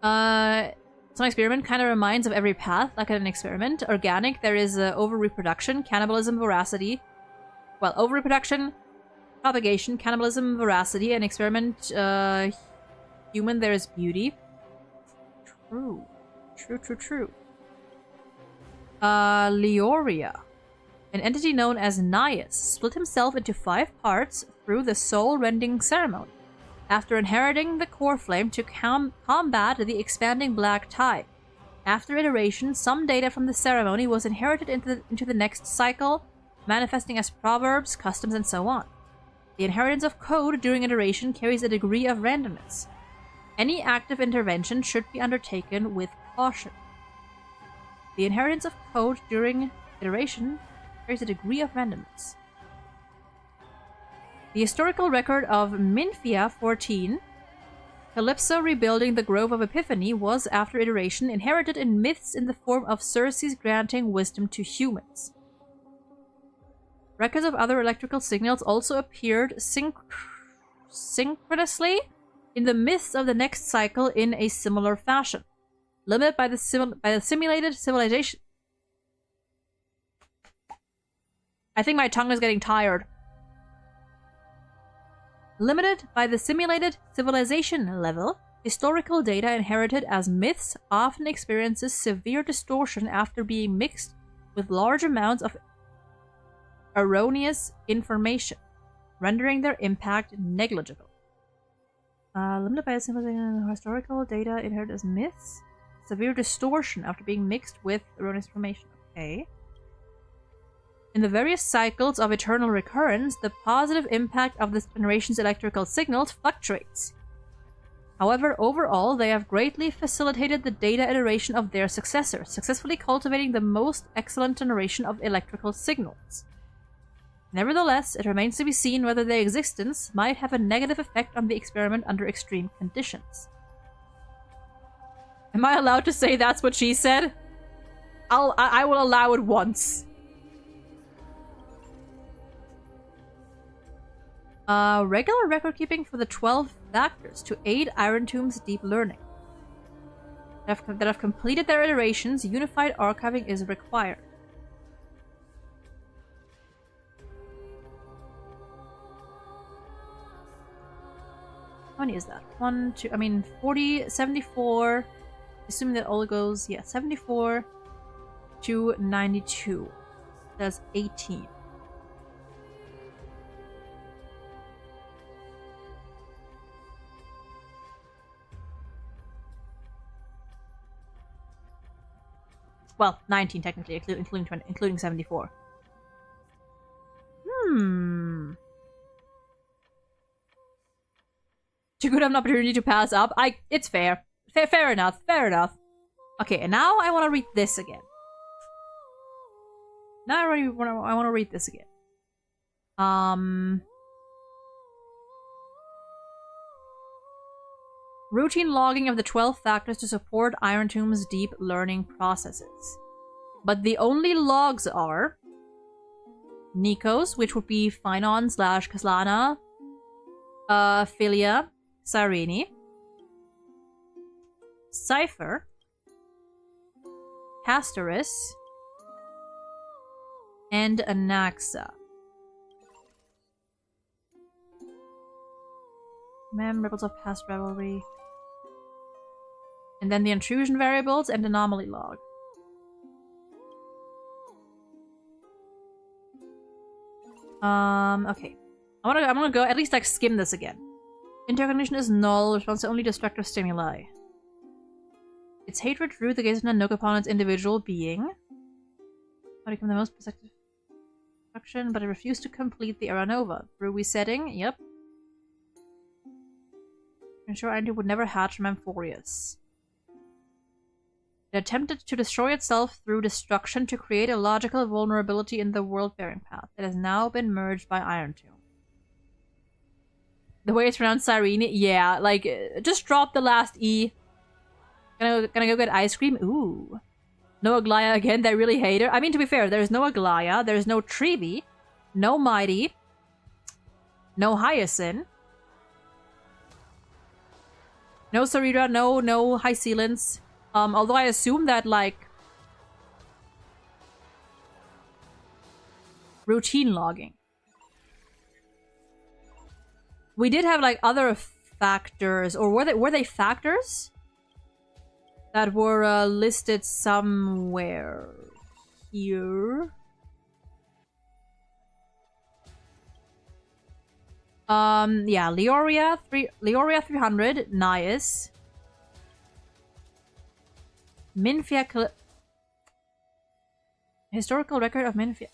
Some experiment kind of reminds of every path, like an experiment. Organic, there is over-reproduction, cannibalism, voracity. Well, over-reproduction, propagation, cannibalism, voracity, and experiment, human, there is beauty. True. True. Leoria. An entity known as Nias split himself into 5 parts through the soul-rending ceremony. after inheriting the core flame to combat the expanding black tide. After iteration, some data from the ceremony was inherited into the next cycle, manifesting as proverbs, customs, and so on. The inheritance of code during iteration carries a degree of randomness. Any active intervention should be undertaken with caution. The inheritance of code during iteration carries a degree of randomness. The historical record of Minfia 14, Calypso rebuilding the Grove of Epiphany, was, after iteration, inherited in myths in the form of Circe's granting wisdom to humans. Records of other electrical signals also appeared synchronously in the myths of the next cycle in a similar fashion. Limited by the simulated civilization. I think my tongue is getting tired. Limited by the simulated civilization level, historical data inherited as myths often experiences severe distortion after being mixed with large amounts of erroneous information, rendering their impact negligible. Limited by the simulated historical data inherited as myths, severe distortion after being mixed with erroneous information. Okay. In the various cycles of eternal recurrence, the positive impact of this generation's electrical signals fluctuates. However, overall, they have greatly facilitated the data iteration of their successors, successfully cultivating the most excellent generation of electrical signals. Nevertheless, it remains to be seen whether their existence might have a negative effect on the experiment under extreme conditions. Am I allowed to say that's what she said? I will allow it once. Regular record keeping for the 12 factors to aid Iron Tomb's deep learning. That have completed their iterations, unified archiving is required. How many is that? 1, 2, 40, 74, assuming that all goes, yeah, 74 to 92. That's 18. Well, 19 technically, including 74. Too good of an opportunity to pass up. It's fair. Fair enough. Fair enough. Okay, and now I want to read this again. Now I want to read this again. Routine logging of the 12 factors to support Iron Tomb's deep learning processes. But the only logs are Nikos, which would be Phynon / Kaslana, Philia, Cyrene, Cypher, Castoris, and Anaxa. Rebels of past revelry. And then the intrusion variables and anomaly log. Okay. I'm gonna go at least like skim this again. Intercognition is null, responds to only destructive stimuli. Its hatred drew the gaze of Nanook upon its individual being. Might become the most perceptive destruction, but it refused to complete the Era Nova. Through resetting, yep. Ensure Iron Tomb would never hatch from Amphorius. It attempted to destroy itself through destruction to create a logical vulnerability in the world-bearing path. It has now been merged by Iron Tomb. The way it's pronounced Cyrene, yeah, like, just drop the last E. Gonna go get ice cream? Ooh. No Aglaya again, they really hate her. I mean, to be fair, there's no Aglaya, there's no Trevi, no Mighty, no Hyacinth, no Sarita, no High Sealants. Although I assume that, like, routine logging. We did have, like, other factors, or were they factors? That were listed somewhere here. Yeah, Leoria 300, Nias. Minfia historical record of Minfia.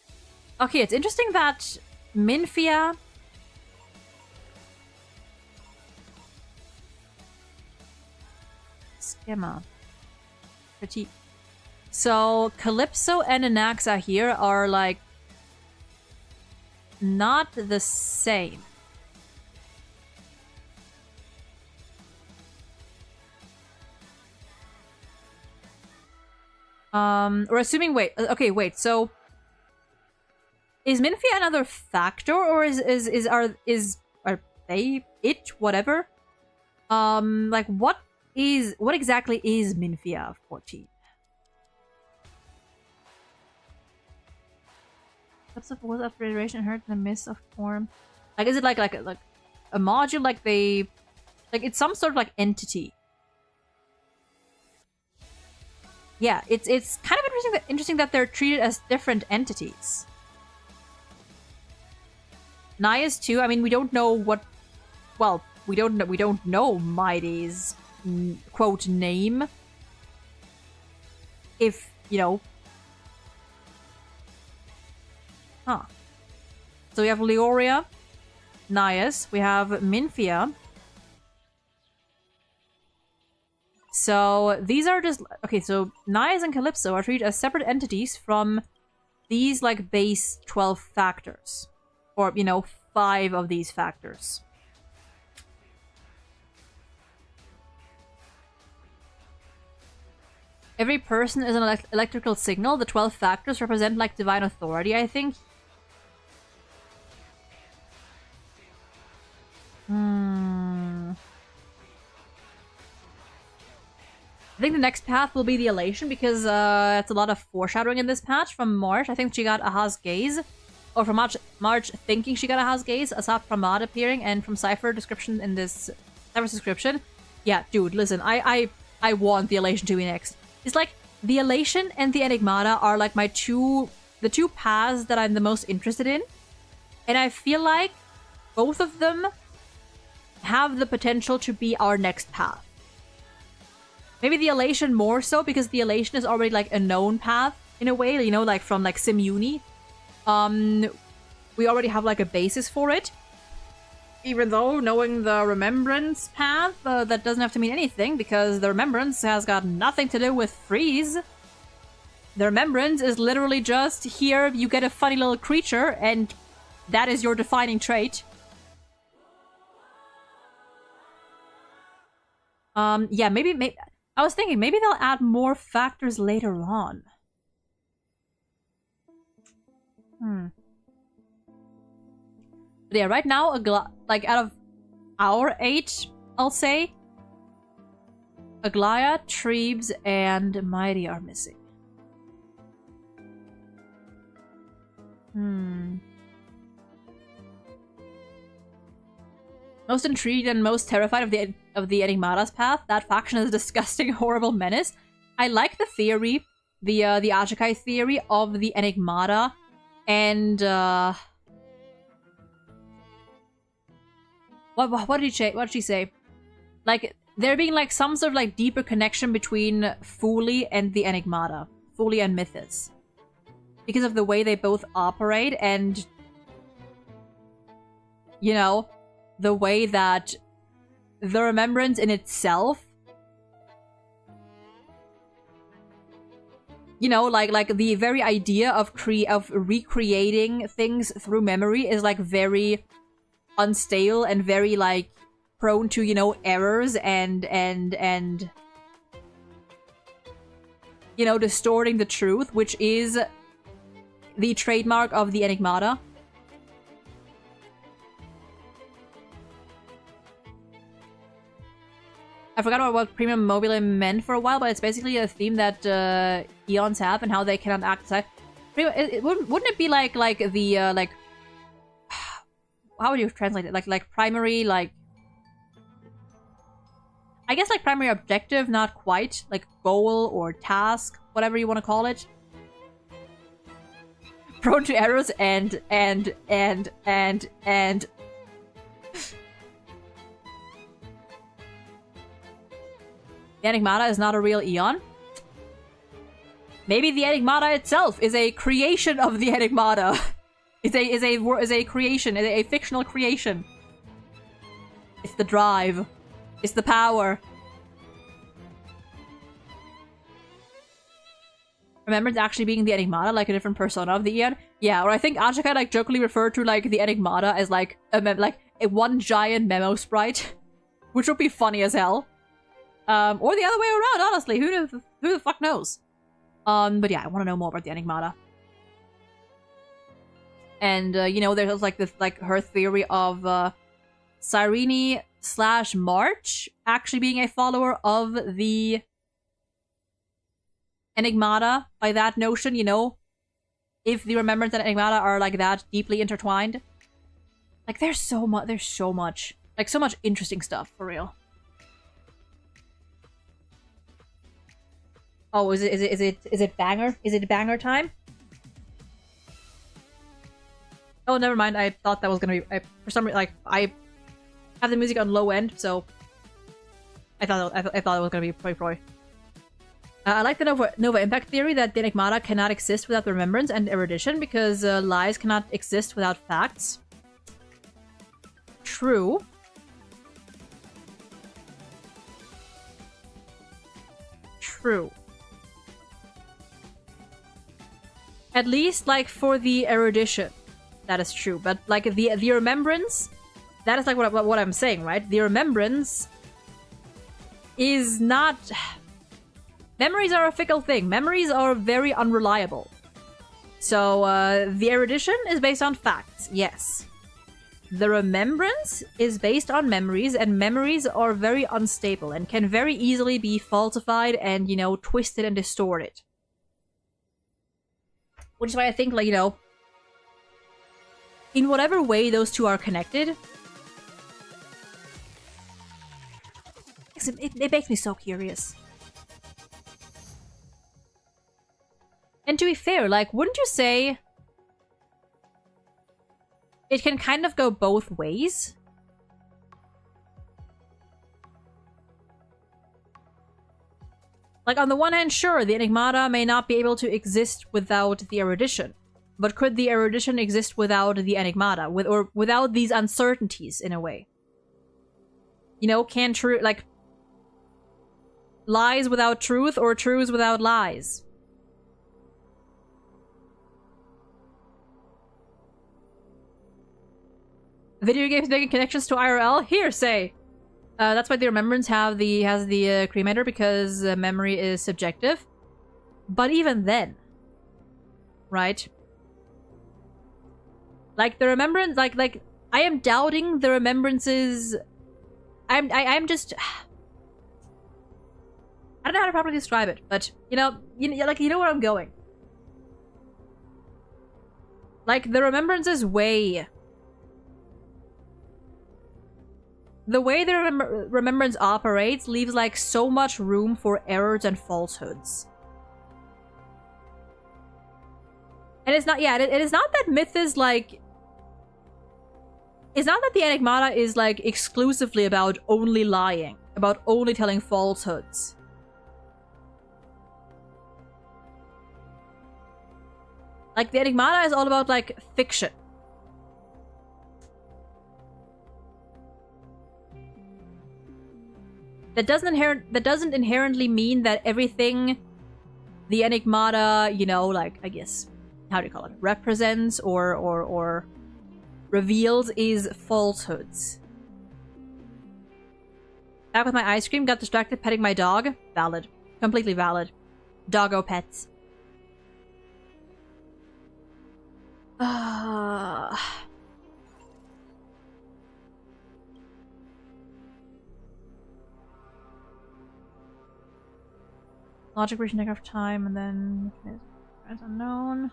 Okay, it's interesting that Minfia schema critique. So Calypso and Anaxa here are like not the same. We're assuming, wait, okay, wait, so is Minfia another factor, or are they it, whatever? Like what exactly is Minfia 14? What's the was of federation hurt in the midst of form? Like, is it like a module, like it's some sort of like entity? Yeah, it's kind of interesting that they're treated as different entities. Nias too. I mean, we don't know what. Well, we don't know Mighty's quote name. If you know. Huh. So we have Leoria, Nias. We have Minfia. So these are just okay. So Nias and Calypso are treated as separate entities from these like base 12 factors, or 5 of these factors. Every person is an electrical signal. The 12 factors represent like divine authority, I think. I think the next path will be the elation, because it's a lot of foreshadowing in this patch from March. I think she got Aha's gaze. Or from March thinking she got Aha's gaze, Asaf Pramad appearing, and from Cypher description in this Cypher's description. Yeah, dude, listen, I want the elation to be next. It's like the elation and the enigmata are like the two paths that I'm the most interested in. And I feel like both of them have the potential to be our next path. Maybe the elation more so, because the elation is already like a known path in a way, like from like SimUni. We already have like a basis for it. Even though knowing the remembrance path, that doesn't have to mean anything, because the remembrance has got nothing to do with freeze. The remembrance is literally just here you get a funny little creature and that is your defining trait. Yeah, maybe I was thinking maybe they'll add more factors later on. But yeah, right now, like out of our 8, I'll say, Aglaya, Trebes, and Mighty are missing. Most intrigued and most terrified of the Enigmata's path. That faction is a disgusting, horrible menace. I like the theory, the Ajakai theory of the Enigmata, and what did she say? Like there being like some sort of like deeper connection between Fuli and the Enigmata, Fuli and Mythos, because of the way they both operate, and the way that the remembrance in itself, like the very idea of recreating things through memory is like very unstable and very like prone to errors and distorting the truth, which is the trademark of the Enigmata. I forgot about what Premium Mobile meant for a while, but it's basically a theme that Eons have and how they cannot act aside. Wouldn't it be like the like how would you translate it? Like primary, like I guess like primary objective, not quite, like goal or task, whatever you want to call it. Prone to errors and The Enigmata is not a real Eon. Maybe the Enigmata itself is a creation of the Enigmata. is a creation, a fictional creation. It's the drive. It's the power. Remembrance actually being the Enigmata, like a different persona of the Eon? Yeah, or I think Ashika like jokingly referred to like the Enigmata as like a one giant memo sprite. Which would be funny as hell. Or the other way around, honestly. Who the fuck knows? But yeah, I want to know more about the Enigmata. And, you know, there's like this, like, her theory of, Cyrene / March actually being a follower of the Enigmata. By that notion, you know, if the Remembrance and Enigmata are, like, that deeply intertwined. Like, there's so much. Like, so much interesting stuff, for real. Oh, is it banger? Is it banger time? Oh, never mind. I thought that was gonna be. For some reason, like I have the music on low end, so I thought it was gonna be Proi. I like the Nova Impact theory that the Enigmata cannot exist without remembrance and erudition because lies cannot exist without facts. True. True. At least, like, for the erudition. That is true. But, like, the remembrance, that is, like, what I'm saying, right? The remembrance is not... Memories are a fickle thing. Memories are very unreliable. So, the erudition is based on facts, yes. The remembrance is based on memories, and memories are very unstable and can very easily be falsified and, you know, twisted and distorted. Which is why I think, like, you know, in whatever way those two are connected, it makes me so curious. And to be fair, like, wouldn't you say it can kind of go both ways? Like, on the one hand, sure, the Enigmata may not be able to exist without the erudition. But could the erudition exist without the Enigmata? Or without these uncertainties, in a way? You know, can true... Like, lies without truth or truths without lies? Video games making connections to IRL? Hearsay! That's why the Remembrance has the cremator, because memory is subjective. But even then, right? Like, the Remembrance, like, I am doubting the Remembrance's... I'm just... I don't know how to properly describe it, but, you know where I'm going. Like, the Remembrance's way... The way the Remembrance operates leaves, like, so much room for errors and falsehoods. And it's not, yeah, it is not that Myth is, like... It's not that the Enigmata is, like, exclusively about only lying. About only telling falsehoods. Like, the Enigmata is all about, like, fiction. That doesn't inherently mean that everything the Enigmata, you know, like, I guess, how do you call it, represents or reveals is falsehoods. Back with my ice cream, got distracted petting my dog. Valid. Completely valid. Doggo pets. Logic reaching negative time, and then as unknown.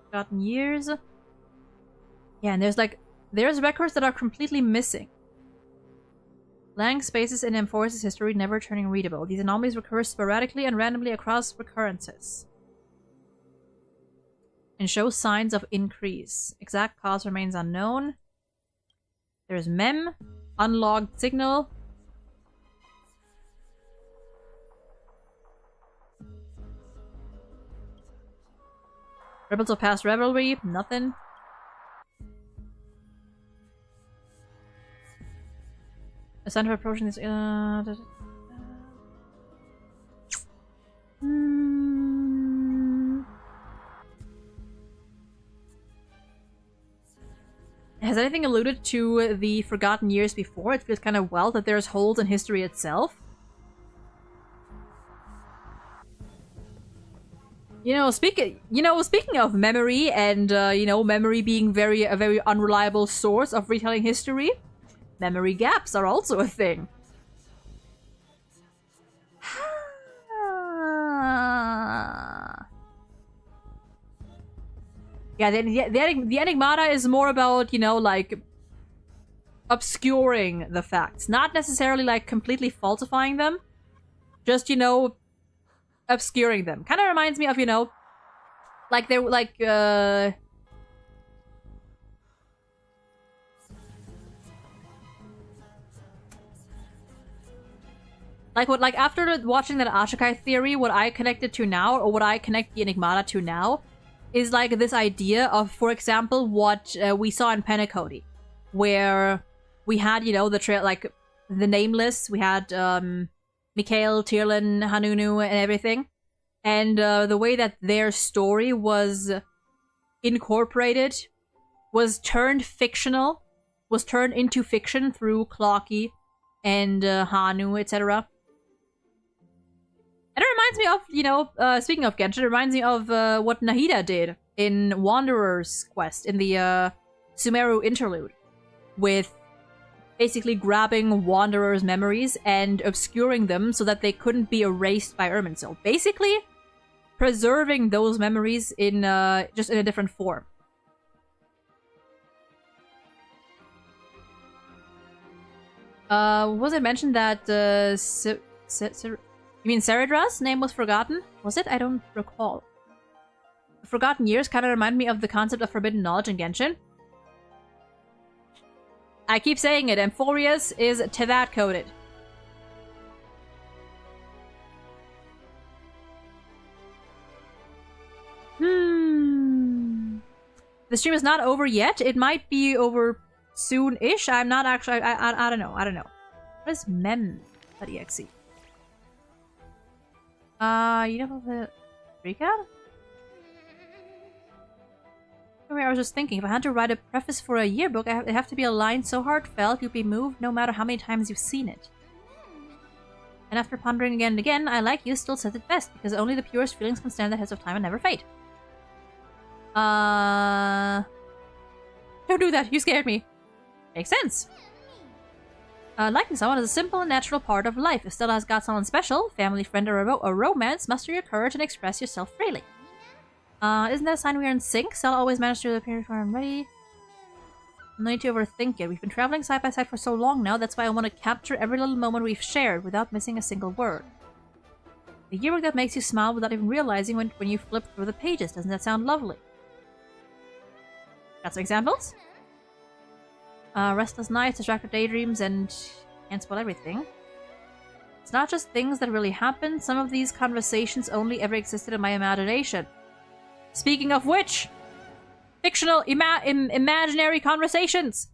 Forgotten years. Yeah, and there's records that are completely missing. Blank spaces in M4's history never turning readable. These anomalies recur sporadically and randomly across recurrences. And show signs of increase. Exact cause remains unknown. There's mem, unlogged signal. Rebels of past revelry, nothing. A sign of approaching this. Has anything alluded to the forgotten years before? It feels kind of well that there's holes in history itself. Speaking of memory and memory being a very unreliable source of retelling history, memory gaps are also a thing. Yeah, the enigmata is more about, like, obscuring the facts. Not necessarily, like, completely falsifying them. Just, obscuring them. Kind of reminds me of, like, they're, like, like, after watching that Ashikai theory, what I connected to now, or what I connect the enigmata to now, is like this idea of, for example, what we saw in Penacody, where we had, the trail, like, the Nameless, we had Mikhail, Tierlin, Hanunu, and everything, and the way that their story was incorporated, was turned fictional, was turned into fiction through Clocky and Hanu, etc. And it reminds me of, speaking of Genshin, it reminds me of what Nahida did in Wanderer's Quest, in the Sumeru interlude, with basically grabbing Wanderer's memories and obscuring them so that they couldn't be erased by Irminsul. Basically, preserving those memories in just in a different form. Was it mentioned that you mean Saradra's name was forgotten? Was it? I don't recall. Forgotten years kind of remind me of the concept of forbidden knowledge in Genshin. I keep saying it, Amphorius is to that coded. The stream is not over yet. It might be over soon-ish. I'm not actually... I don't know. I don't know. What is mem.exe? You know the recap? I was just thinking, if I had to write a preface for a yearbook, it'd have to be a line so heartfelt you'd be moved no matter how many times you've seen it. And after pondering again and again, I, like you, still said it best, because only the purest feelings can stand the test of time and never fade. Don't do that, you scared me. Makes sense. Liking someone is a simple and natural part of life. If Stella has got someone special, family, friend, or a romance, muster your courage and express yourself freely. Isn't that a sign we are in sync? Stella always managed to appear before I'm ready. No need to overthink it. We've been traveling side by side for so long now, that's why I want to capture every little moment we've shared without missing a single word. A yearbook that makes you smile without even realizing when you flip through the pages. Doesn't that sound lovely? Got some examples? Restless nights, distracted daydreams, and can't spoil everything. It's not just things that really happen. Some of these conversations only ever existed in my imagination. Speaking of which, fictional imaginary conversations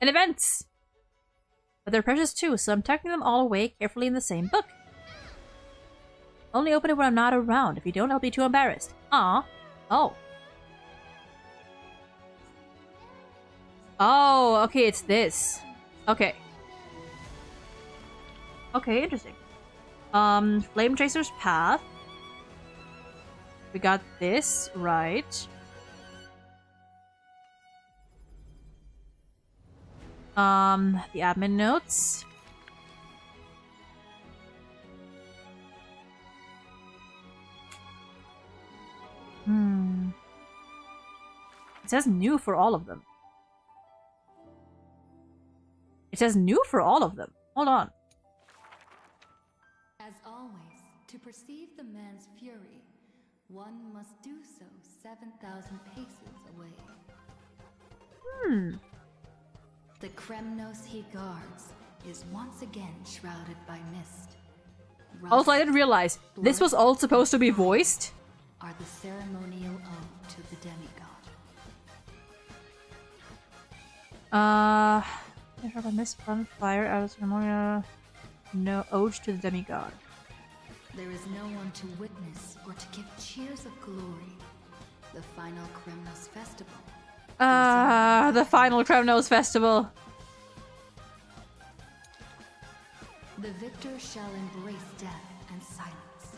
and events. But they're precious too, so I'm tucking them all away carefully in the same book. Only open it when I'm not around. If you don't, I'll be too embarrassed. Ah. Oh. Oh, okay, it's this. Okay. Okay, interesting. Flame Chaser's Path. We got this, right. The admin notes. It says new for all of them. It says new for all of them. Hold on. As always, to perceive the man's fury, one must do so 7,000 paces away. The Kremnos he guards is once again shrouded by mist. Also, I didn't realize this was all supposed to be voiced are the ceremonial ode to the demigod. If I miss fire out of ceremonial, no ode to the demigod. There is no one to witness or to give cheers of glory. The final Kremnos festival. The final Kremnos festival. The victor shall embrace death and silence,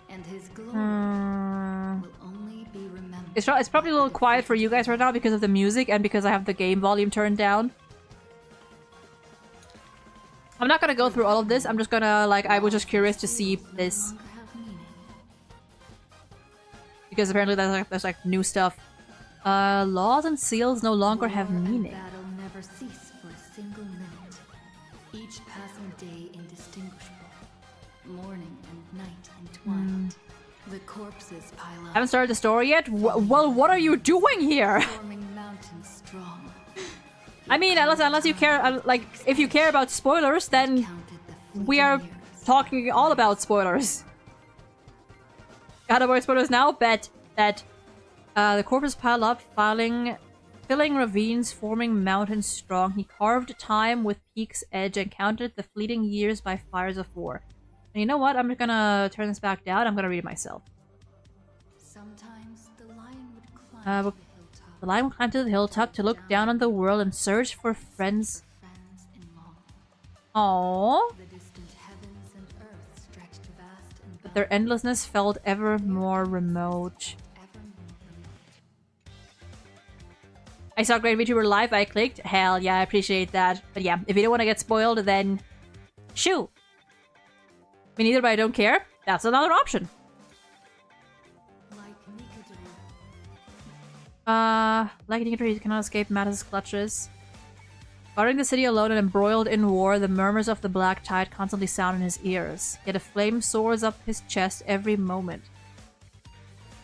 and his glory will only be remembered. It's probably a little quiet for you guys right now because of the music and because I have the game volume turned down. I'm not gonna go through all of this. I'm just gonna, like, I was just curious to see this. Because apparently there's like new stuff. Laws and seals no longer have meaning. Battle never cease for a single minute. Each passing day indistinguishable. Morning and night entwined. The corpses pile up. Haven't started the story yet? Well, what are you doing here? Forming mountains strong. I mean, unless you care, like, if you care about spoilers, then we are talking all about spoilers. Gotta avoid spoilers now? Bet that the corpses pile up, filling ravines, forming mountains strong. He carved time with peak's edge and counted the fleeting years by fires of war. And you know what? I'm gonna turn this back down. I'm gonna read it myself. Sometimes the lion would climb to the hilltop. The lion would climb to the hilltop to look down on the world and search for friends. In longing. Aww. The distant heavens and earth stretched vast and But their endlessness felt ever more remote. I saw Great VTuber live, I clicked. Hell yeah, I appreciate that. But yeah, if you don't want to get spoiled, then shoo. Me neither, but I don't care. That's another option. Like Nikita, he cannot escape Mattis' clutches. Guarding the city alone and embroiled in war, the murmurs of the black tide constantly sound in his ears. Yet a flame soars up his chest every moment,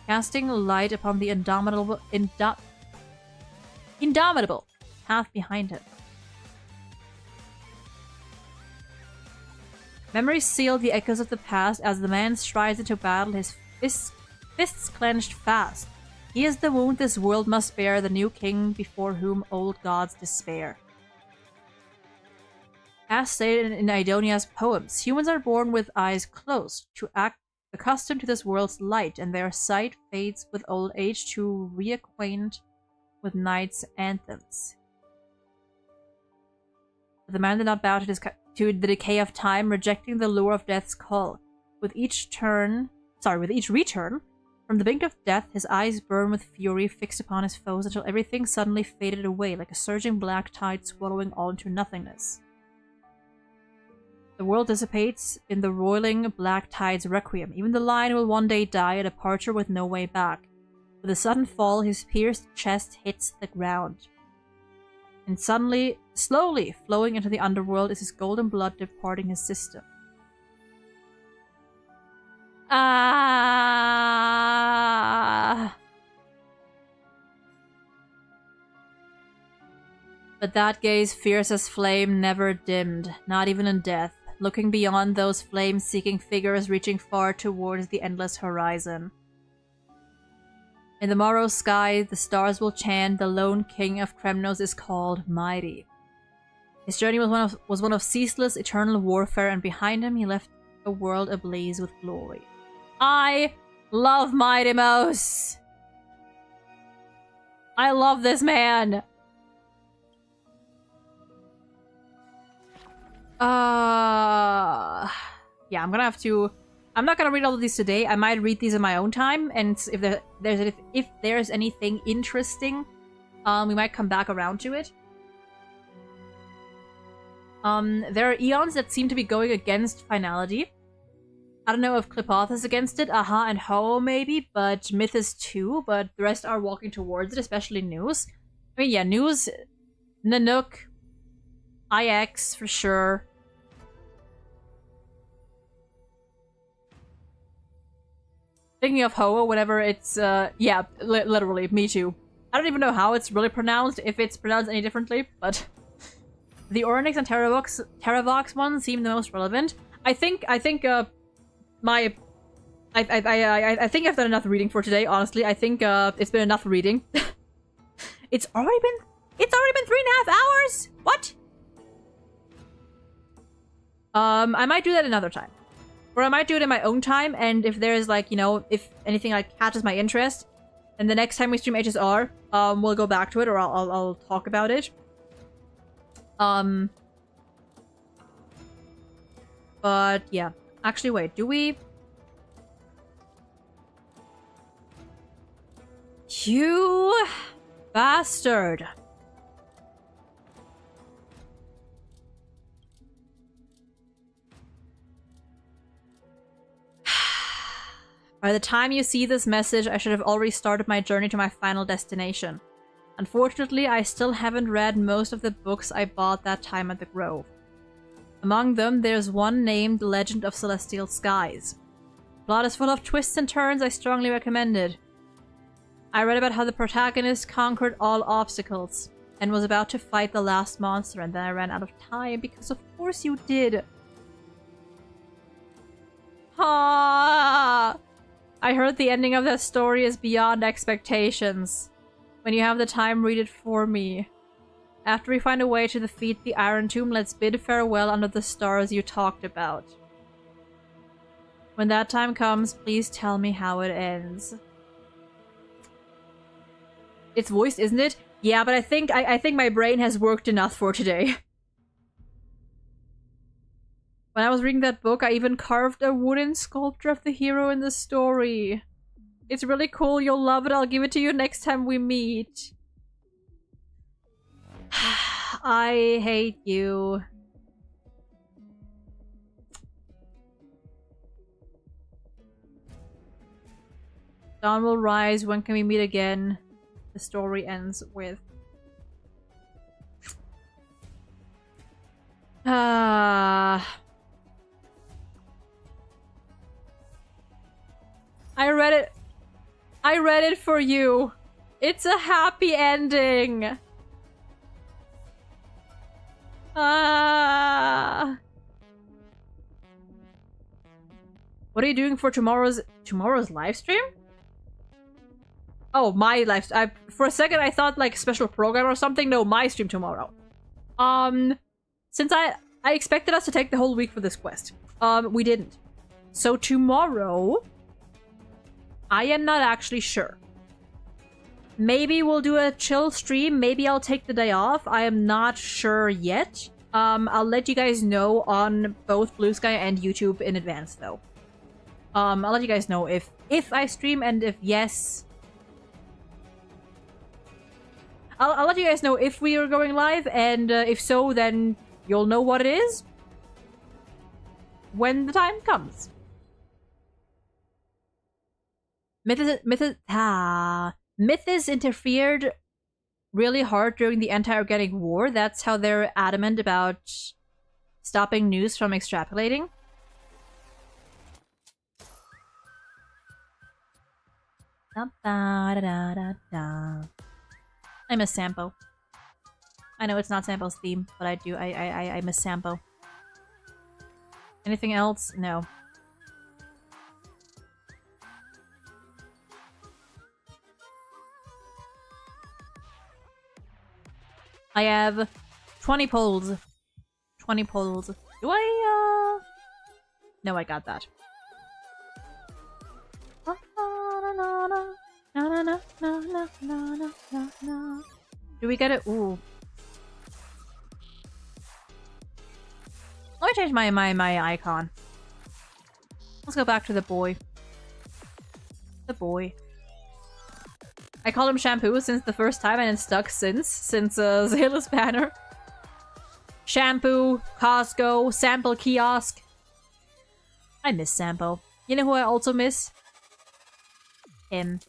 casting light upon the indomitable path behind him. Memories seal the echoes of the past as the man strides into battle, his fists clenched fast. He is the wound this world must bear, the new king before whom old gods despair. As stated in Idonia's poems, humans are born with eyes closed, to act accustomed to this world's light, and their sight fades with old age to reacquaint with night's anthems. But the man did not bow to the decay of time, rejecting the lure of death's call. With each return from the brink of death, his eyes burn with fury, fixed upon his foes until everything suddenly faded away, like a surging black tide swallowing all into nothingness. The world dissipates in the roiling black tide's requiem. Even the lion will one day die, a departure with no way back. With a sudden fall, his pierced chest hits the ground. And suddenly, slowly flowing into the underworld is his golden blood departing his system. But that gaze, fierce as flame, never dimmed, not even in death, looking beyond those flame-seeking figures reaching far towards the endless horizon. In the morrow's sky, the stars will chant, the lone king of Kremnos is called Mighty. His journey was one of ceaseless, eternal warfare, and behind him he left a world ablaze with glory. I love Mighty Mouse! I love this man! Yeah, I'm not gonna read all of these today. I might read these in my own time, and if there's anything interesting, we might come back around to it. There are eons that seem to be going against finality. I don't know if Clipoth is against it, Aha and Ho maybe, but Myth is too, but the rest are walking towards it, especially News. I mean, yeah, News, Nanook, IX for sure. Thinking of Ho, whenever it's, yeah, literally, me too. I don't even know how it's really pronounced, if it's pronounced any differently, but the Ornyx and Terravox ones seem the most relevant. I think, my I think I've done enough reading for today, honestly. I think it's been enough reading. It's already been 3.5 hours? What? I might do that another time. Or I might do it in my own time, and if there's like, you know, if anything like catches my interest, and the next time we stream HSR, we'll go back to it, or I'll talk about it. But yeah. Actually, wait, do we... You bastard. By the time you see this message, I should have already started my journey to my final destination. Unfortunately, I still haven't read most of the books I bought that time at the Grove. Among them, there's one named The Legend of Celestial Skies. The plot is full of twists and turns I strongly recommend it. I read about how the protagonist conquered all obstacles and was about to fight the last monster, and then I ran out of time because of course you did. Ah! I heard the ending of that story is beyond expectations. When you have the time, read it for me. After we find a way to defeat the Iron Tomb, let's bid farewell under the stars you talked about. When that time comes, please tell me how it ends. It's voiced, isn't it? Yeah, but I think my brain has worked enough for today. When I was reading that book, I even carved a wooden sculpture of the hero in the story. It's really cool, you'll love it, I'll give it to you next time we meet. I hate you. Dawn will rise, when can we meet again? The story ends with... I read it for you. It's a happy ending. What are you doing for tomorrow's live stream? Oh, my live stream. For a second I thought like special program or something. No, my stream tomorrow. Since I expected us to take the whole week for this quest. We didn't. So tomorrow, I am not actually sure. Maybe we'll do a chill stream. Maybe I'll take the day off. I am not sure yet. I'll let you guys know on both Blue Sky and YouTube in advance, though. I'll let you guys know if I stream, and if yes... I'll let you guys know if we are going live, and if so, then you'll know what it is when the time comes. Mythos interfered really hard during the anti-organic war. That's how they're adamant about stopping news from extrapolating. I miss Sampo. I know it's not Sampo's theme, but I do. I miss Sampo. Anything else? No. I have 20 polls. 20 polls. Do I, No, I got that. Do we get it? Ooh. Let me change my icon. Let's go back to the boy. The boy. I called him Shampoo since the first time, and it's stuck since Zayla's banner. Shampoo, Costco, Sample Kiosk. I miss Sampo. You know who I also miss? Him.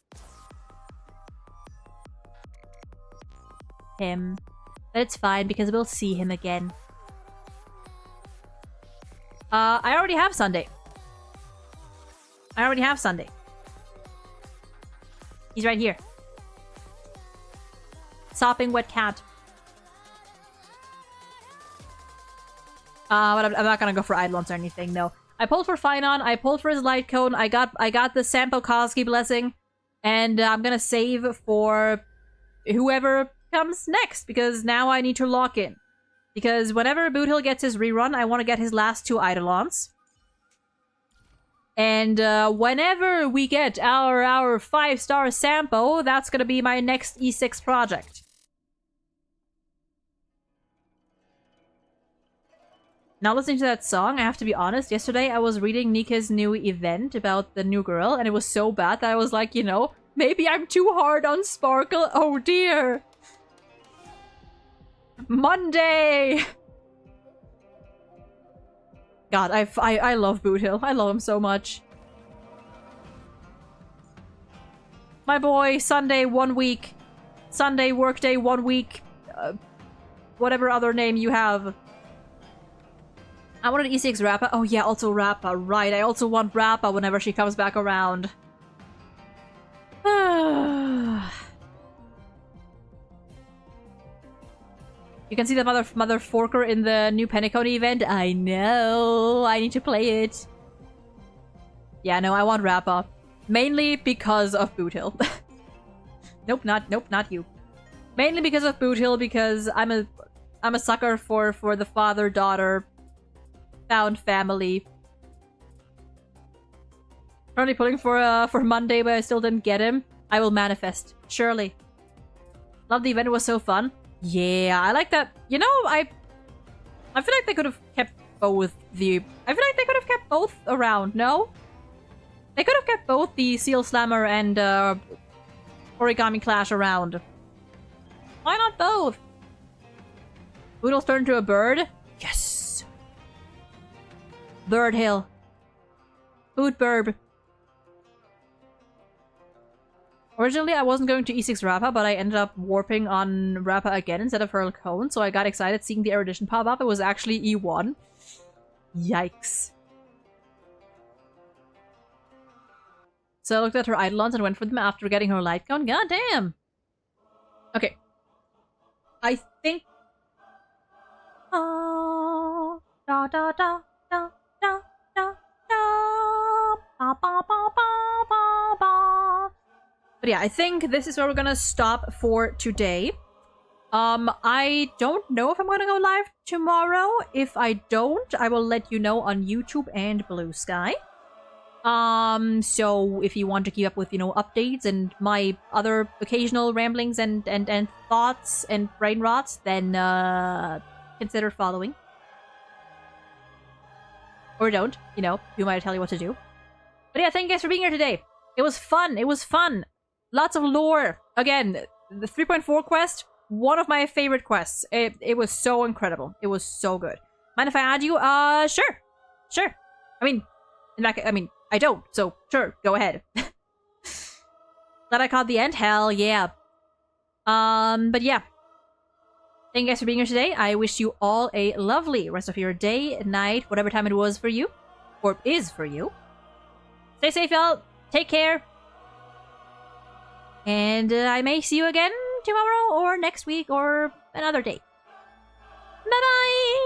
Him. But it's fine because we'll see him again. I already have Sunday. I already have Sunday. He's right here. Sopping wet cat. But I'm not gonna go for Eidolons or anything, no. I pulled for Finon, I pulled for his light cone, I got the Sampo Koski blessing, and I'm gonna save for whoever comes next, because now I need to lock in. Because whenever Boothill gets his rerun, I want to get his last 2 Eidolons. And whenever we get our 5-star Sampo, that's gonna be my next E6 project. Now listening to that song, I have to be honest, yesterday I was reading Nika's new event about the new girl, and it was so bad that I was like, you know, maybe I'm too hard on Sparkle. Oh dear. Monday! God, I love Boothill. I love him so much. My boy, Sunday 1 week. Sunday workday 1 week. Whatever other name you have. I wanted E6 Rappa. Oh yeah, also Rappa. Right, I also want Rappa whenever she comes back around. You can see the mother forker in the new Penacony event. I know. I need to play it. Yeah, no, I want Rappa. Mainly because of Boothill. Nope, not you. Mainly because of Boothill, because I'm a sucker for the father-daughter found family. Currently pulling for Monday, but I still didn't get him. I will manifest. Surely. Love the event, it was so fun. Yeah, I like that. You know, I feel like they could have kept both around, no? They could have kept both the Seal Slammer and Origami Clash around. Why not both? Boodle's turned into a bird? Yes! Bird Hill. Boot Burb. Originally, I wasn't going to E6 Rappa, but I ended up warping on Rappa again instead of Hurl Cone, so I got excited seeing the erudition pop up. It was actually E1. Yikes. So I looked at her Eidolons and went for them after getting her light cone. God damn! Okay. I think... Da da da da da da da ba ba ba ba ba ba. But yeah, I think this is where we're gonna stop for today. I don't know if I'm gonna go live tomorrow. If I don't, I will let you know on YouTube and Blue Sky. So if you want to keep up with, you know, updates and my other occasional ramblings and thoughts and brain rots, then consider following. Or don't, you know, who might tell you what to do. But yeah, thank you guys for being here today. It was fun. It was fun. Lots of lore. Again, the 3.4 quest, one of my favorite quests. It was so incredible. It was so good. Mind if I add you? Sure. Sure. I mean, in fact, I don't, so sure, go ahead. Glad I caught the end? Hell yeah. But yeah. Thank you guys for being here today. I wish you all a lovely rest of your day, night, whatever time it was for you. Or is for you. Stay safe, y'all. Take care. And I may see you again tomorrow or next week or another day. Bye-bye!